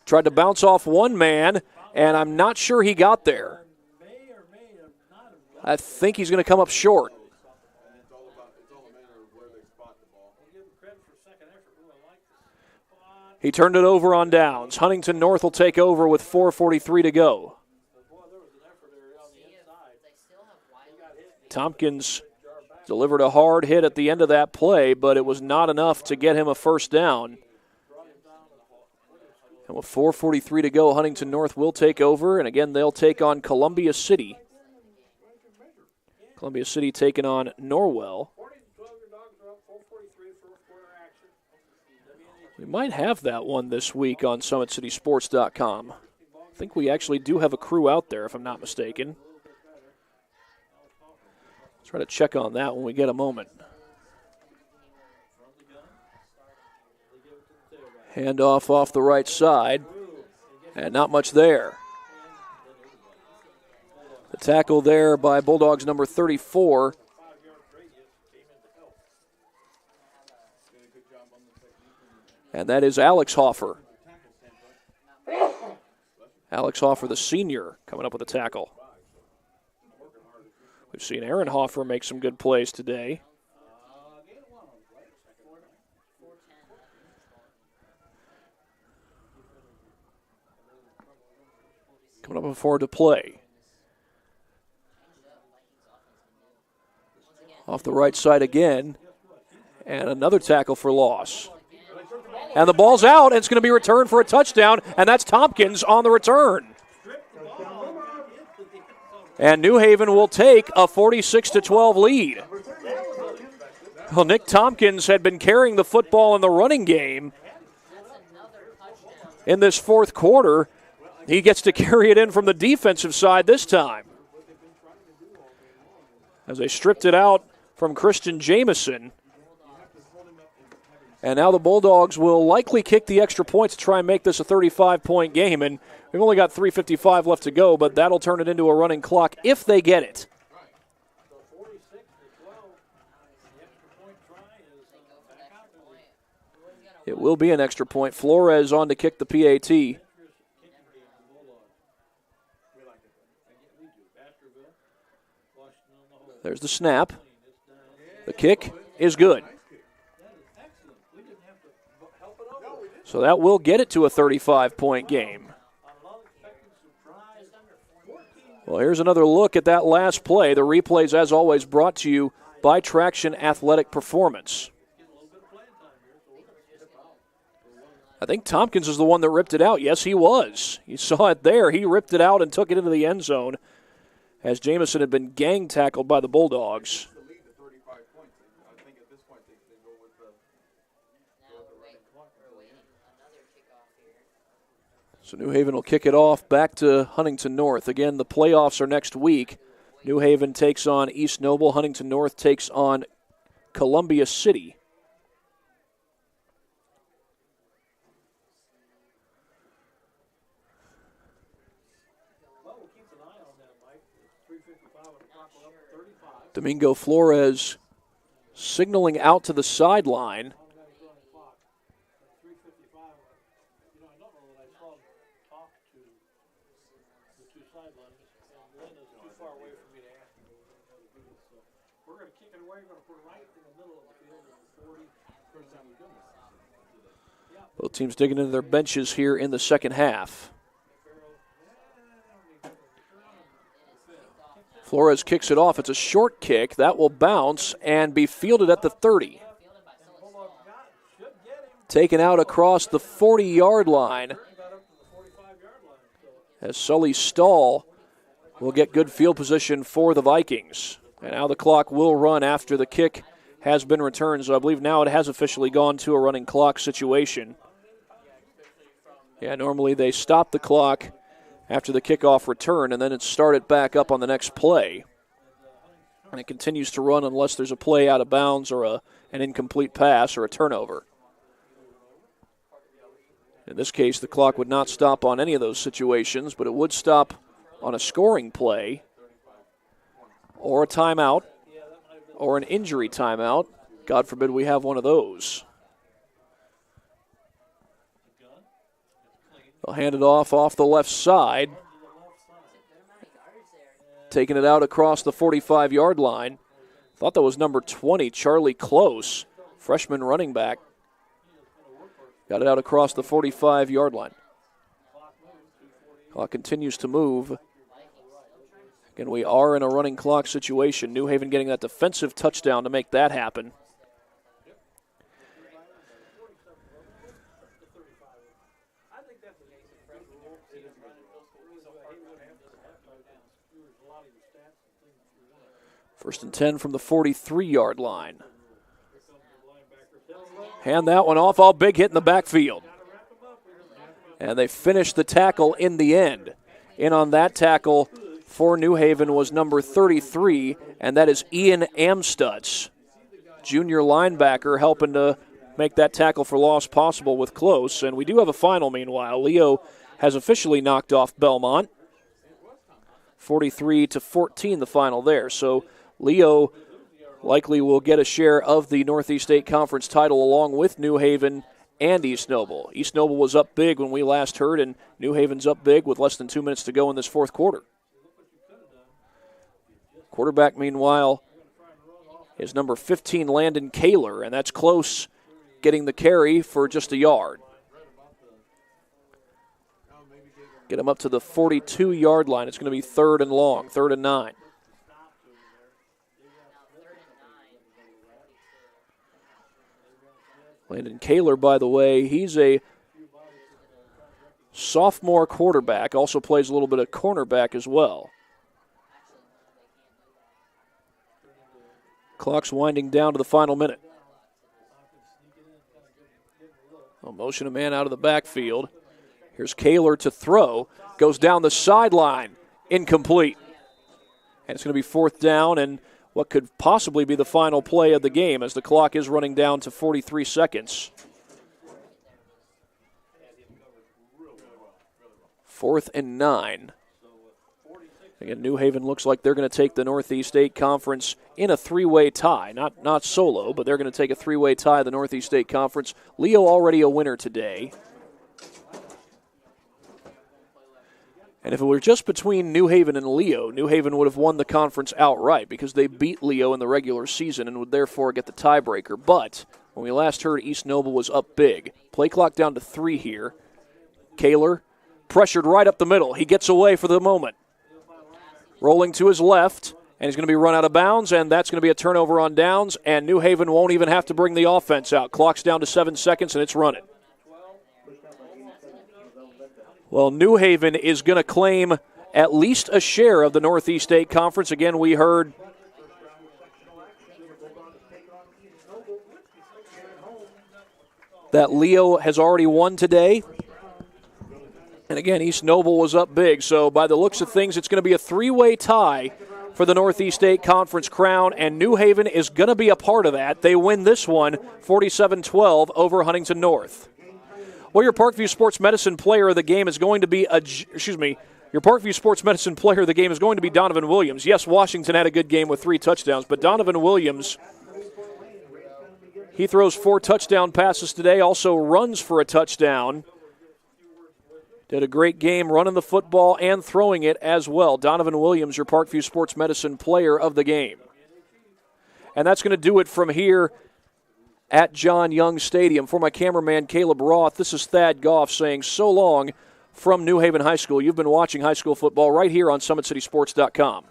Tried to bounce off one man, and I'm not sure he got there. I think he's going to come up short. He turned it over on downs. Huntington North will take over with 4:43 to go. Tompkins delivered a hard hit at the end of that play, but it was not enough to get him a 1st down. And with 4:43 to go, Huntington North will take over, and again, they'll take on Columbia City. Columbia City taking on Norwell. We might have that one this week on SummitCitySports.com. I think we actually do have a crew out there, if I'm not mistaken. Let's try to check on that when we get a moment. Handoff off the right side, and not much there. The tackle there by Bulldogs number 34. And that is Alex Hoffer. Alex Hoffer, the senior, coming up with a tackle. We've seen Aaron Hoffer make some good plays today. Coming up forward to play. Off the right side again. And another tackle for loss. And the ball's out, and it's going to be returned for a touchdown, and that's Tompkins on the return. And New Haven will take a 46-12 lead. Well, Nick Tompkins had been carrying the football in the running game in this 4th quarter. He gets to carry it in from the defensive side this time. As they stripped it out from Christian Jamison. And now the Bulldogs will likely kick the extra point to try and make this a 35-point game. And we've only got 3:55 left to go, but that'll turn it into a running clock if they get it. It will be an extra point. Flores on to kick the PAT. There's the snap. The kick is good. So that will get it to a 35-point game. Well, here's another look at that last play. The replays, as always, brought to you by Traction Athletic Performance. I think Tompkins is the one that ripped it out. Yes, he was. You saw it there. He ripped it out and took it into the end zone as Jamison had been gang tackled by the Bulldogs. So New Haven will kick it off back to Huntington North. Again, the playoffs are next week. New Haven takes on East Noble. Huntington North takes on Columbia City. Domingo Flores signaling out to the sideline. the two sidelines, and Lynn is too far away for me to ask him. So we're going to kick it away. We're going to put it right in the middle of the field in the 40. First time we've done this. Both teams digging into their benches here in the second half. Flores kicks it off. It's a short kick. That will bounce and be fielded at the 30. Taken out across the 40-yard line. As Sully Stahl will get good field position for the Vikings. And now the clock will run after the kick has been returned. So I believe now it has officially gone to a running clock situation. Yeah, normally they stop the clock after the kickoff return, and then it's started back up on the next play. And it continues to run unless there's a play out of bounds or an incomplete pass or a turnover. In this case, the clock would not stop on any of those situations, but it would stop on a scoring play or a timeout or an injury timeout. God forbid we have one of those. They'll hand it off the left side. Taking it out across the 45-yard line. Thought that was number 20, Charlie Close, freshman running back. Got it out across the 45-yard line. Clock continues to move. Again, we are in a running clock situation. New Haven getting that defensive touchdown to make that happen. First and 10 from the 43-yard line. Hand that one off. All big hit in the backfield. And they finished the tackle in the end. In on that tackle for New Haven was number 33, and that is Ian Amstutz, junior linebacker, helping to make that tackle for loss possible with Close. And we do have a final meanwhile. Leo has officially knocked off Belmont. 43-14 the final there. So Leo likely will get a share of the Northeast State Conference title along with New Haven and East Noble. East Noble was up big when we last heard, and New Haven's up big with less than 2 minutes to go in this fourth quarter. Quarterback, meanwhile, is number 15, Landon Kaler, and that's Close getting the carry for just a yard. Get him up to the 42-yard line. It's going to be 3rd and long, 3rd and 9. Landon Kaler, by the way, he's a sophomore quarterback, also plays a little bit of cornerback as well. Clock's winding down to the final minute. A motion a man out of the backfield. Here's Kaler to throw. Goes down the sideline. Incomplete. And it's going to be 4th down and what could possibly be the final play of the game as the clock is running down to 43 seconds. 4th and 9. Again, New Haven looks like they're going to take the Northeast State Conference in a 3-way tie. Not solo, but they're going to take a 3-way tie of the Northeast State Conference. Leo already a winner today. And if it were just between New Haven and Leo, New Haven would have won the conference outright because they beat Leo in the regular season and would therefore get the tiebreaker. But when we last heard, East Noble was up big. Play clock down to 3 here. Kaler pressured right up the middle. He gets away for the moment. Rolling to his left, and he's going to be run out of bounds, and that's going to be a turnover on downs, and New Haven won't even have to bring the offense out. Clock's down to 7 seconds, and it's running. Well, New Haven is going to claim at least a share of the Northeast State Conference. Again, we heard that Leo has already won today. And again, East Noble was up big. So by the looks of things, it's going to be a 3-way tie for the Northeast State Conference crown, and New Haven is going to be a part of that. They win this one 47-12 over Huntington North. Well, your Parkview Sports Medicine player of the game is going to be your Parkview Sports Medicine player of the game is going to be Donovan Williams. Yes, Washington had a good game with 3 touchdowns, but Donovan Williams, he throws 4 touchdown passes today, also runs for a touchdown. Did a great game running the football and throwing it as well. Donovan Williams, your Parkview Sports Medicine player of the game. And that's going to do it from here at John Young Stadium. For my cameraman, Caleb Roth, this is Thad Goff saying so long from New Haven High School. You've been watching high school football right here on SummitCitySports.com.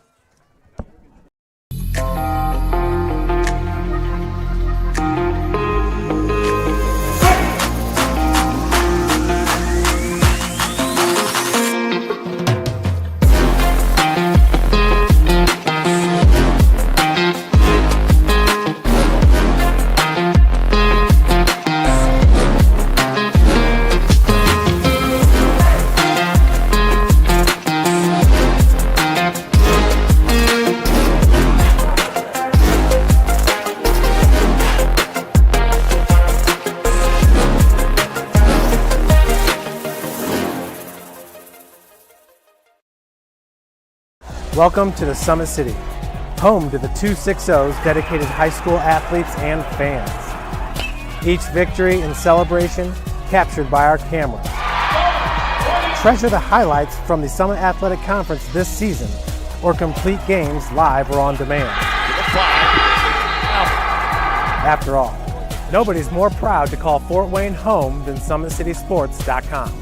Welcome to the Summit City, home to the 260's dedicated high school athletes and fans. Each victory and celebration captured by our cameras. Treasure the highlights from the Summit Athletic Conference this season, or complete games live or on demand. After all, nobody's more proud to call Fort Wayne home than SummitCitySports.com.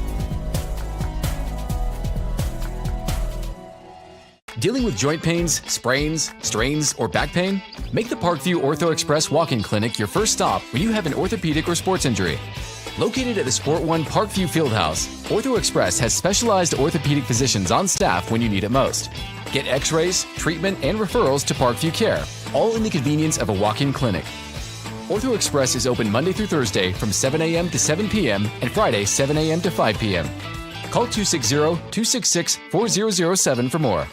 Dealing with joint pains, sprains, strains, or back pain? Make the Parkview Ortho Express walk-in clinic your first stop when you have an orthopedic or sports injury. Located at the Sport One Parkview Fieldhouse, Ortho Express has specialized orthopedic physicians on staff when you need it most. Get x-rays, treatment, and referrals to Parkview Care, all in the convenience of a walk-in clinic. Ortho Express is open Monday through Thursday from 7 a.m. to 7 p.m. and Friday 7 a.m. to 5 p.m. Call 260-266-4007 for more.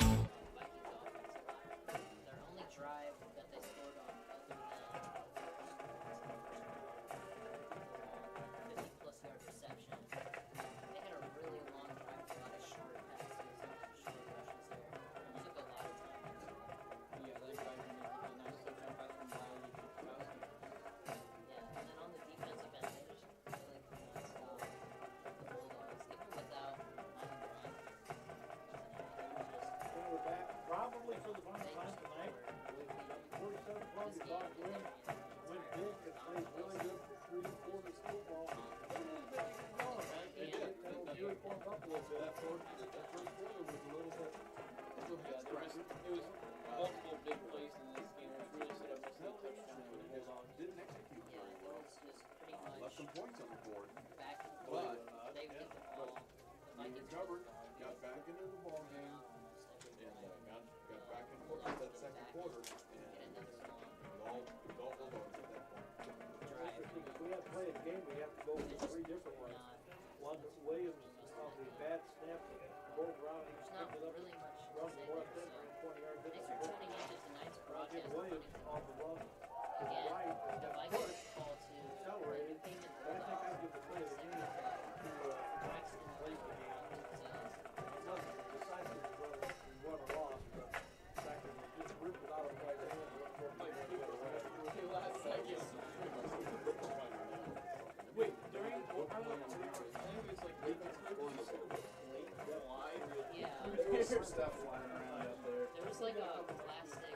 Stuff flying around out there. There was like a plastic,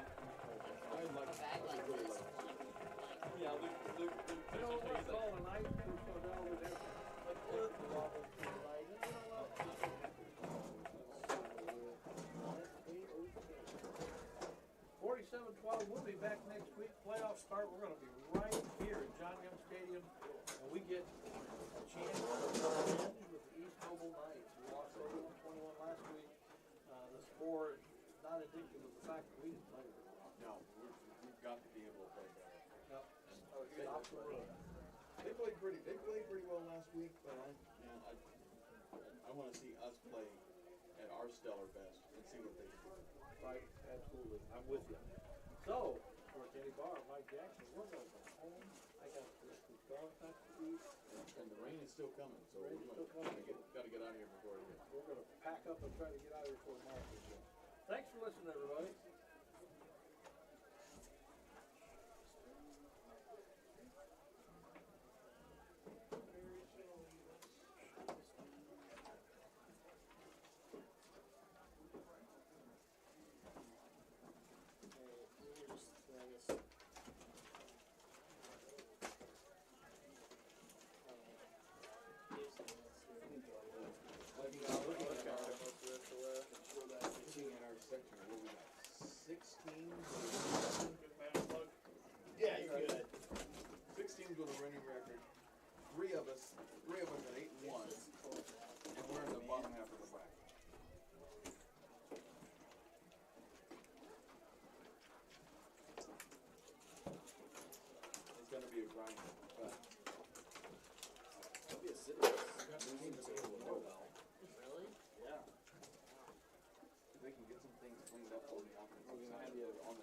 a bag like this. Yeah, Luke, you know what I call a night? We're going down over there. Like, look, the wall was too light. You know what? 47-12. We'll be back next week. Playoffs start. We're going to be right here at John Young Stadium, and we get a chance to end with the East Mobile Knights. We lost over 21 last week. The score is not indicative of the fact that we didn't play very well. No, we've got to be able to play better. Yep. They played pretty well last week, but I want to see us play at our stellar best and see what they can do. Right, absolutely. I'm with you. So, for Kenny Barr, Mike Jackson, we're going to go home. I got this going to eat. And the rain is still coming, so we're got to get out of here before it gets. We're going to pack up and try to get out of here before tomorrow. Thanks for listening, everybody.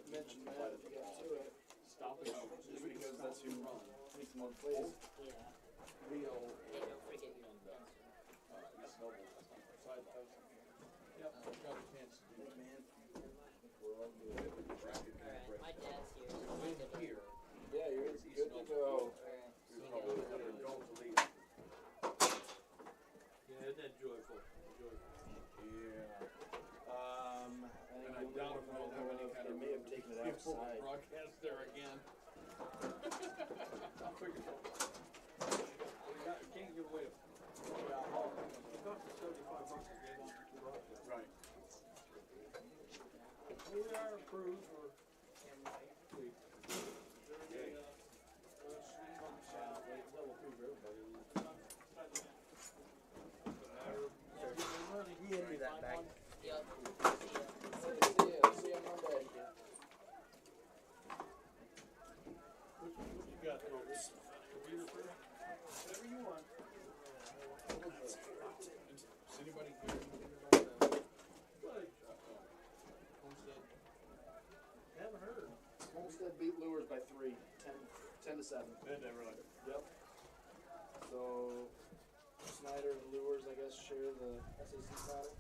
mention that if you get to it. Stop it, just because that's who makes more plays. Yeah. Rio. Hey, don't forget your East Noble, side the house. Yep, got a chance to do it. Man. Alright, my dad's here. Win here. Yeah, you're It's good to go. You're probably gonna go to lead. Yeah, isn't that joyful? Yeah. And I doubt if we'll have any kind of may have taken it outside. broadcast there again. I'll figure it out. You can't give away it costs us $75 a game on broadcast. Right. We are approved for we He handed me that back. Yep. See you Monday. What you got there? Computer first? Whatever you want. Is anybody here? Homestead. Haven't heard. Homestead beat Lures by 3, 10 to 7. Did they really? Yep. So Snyder and Lures, I guess, share the SAC title.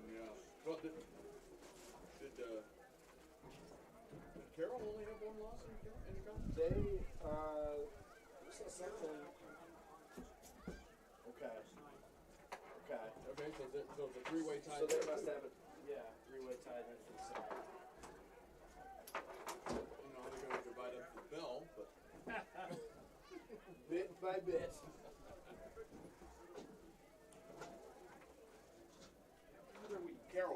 Yeah. Well, did Carroll only have one loss in the conference? They, essentially, okay. Okay, so it's a three-way tie. So they must have three-way tie then for the side. I don't know how they're going to divide up the bell, but bit by bit. Carroll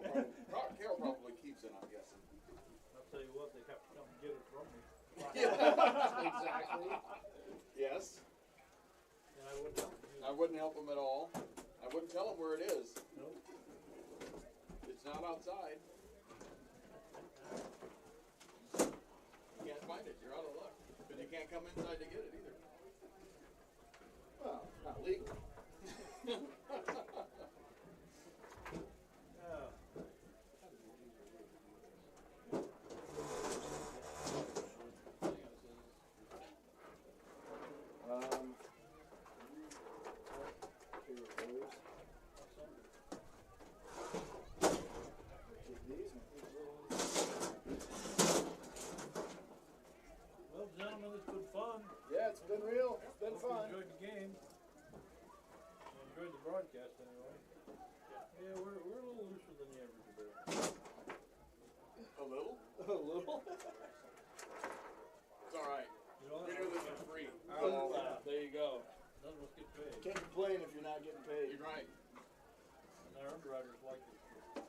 probably keeps it, I'm guessing. I'll tell you what, they have to come get it from me. Exactly. Yes. And I wouldn't help them. I wouldn't help them at all. I wouldn't tell them where it is. Nope. It's not outside. You can't find it. You're out of luck. But you can't come inside to get it either. Well, not legal. Well, gentlemen, it's been fun. Yeah, it's been real. It's been fun. Enjoyed the game. Enjoyed the broadcast anyway. Yeah, we're a little looser than the average today. A little? A little? It's all right. You know what? Better than free. Oh, there you go. None of us get paid. Can't complain if you're not getting paid. You're right. And our underwriters like the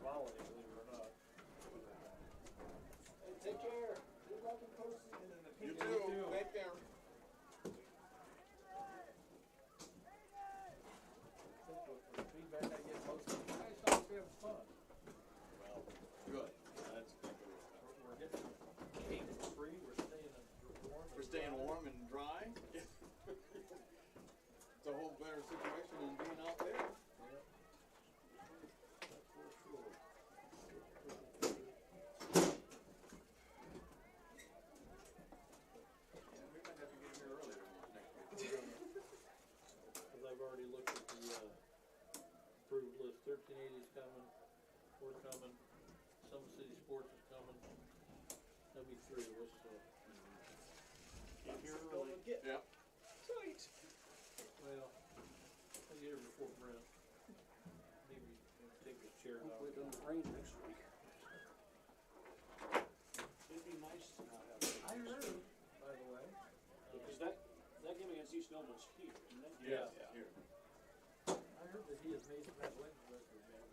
quality, believe it or not. Hey, take care. Good luck in posting. You too. Take care. The feedback I get most of the guys don't have fun. Well, good. That's good. We're getting paid for free. We're staying warm and dry. It's a whole better situation than being out there. That's for sure. Yeah, we might have to get here earlier next week. Because I've already looked at the approved list. 1380 is coming. We're coming. SummitCitySports is coming. There'll be 3 of us. So. Get here early. Yeah. Tight. Well, I'll get here before Brent. Maybe take his chair out. Hopefully it doesn't rain next week. It'd be nice to not have rain. I heard, by the way. Because that game against East Noble's here, isn't it? Yeah. Here. I heard that he has made that win record, man.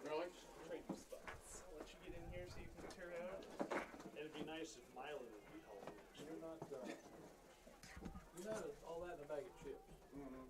Really? Trading spots. I'll let you get in here so you can turn it out. It'd be nice if Miley would be home. You're not all that in a bag of chips. Mm-hmm.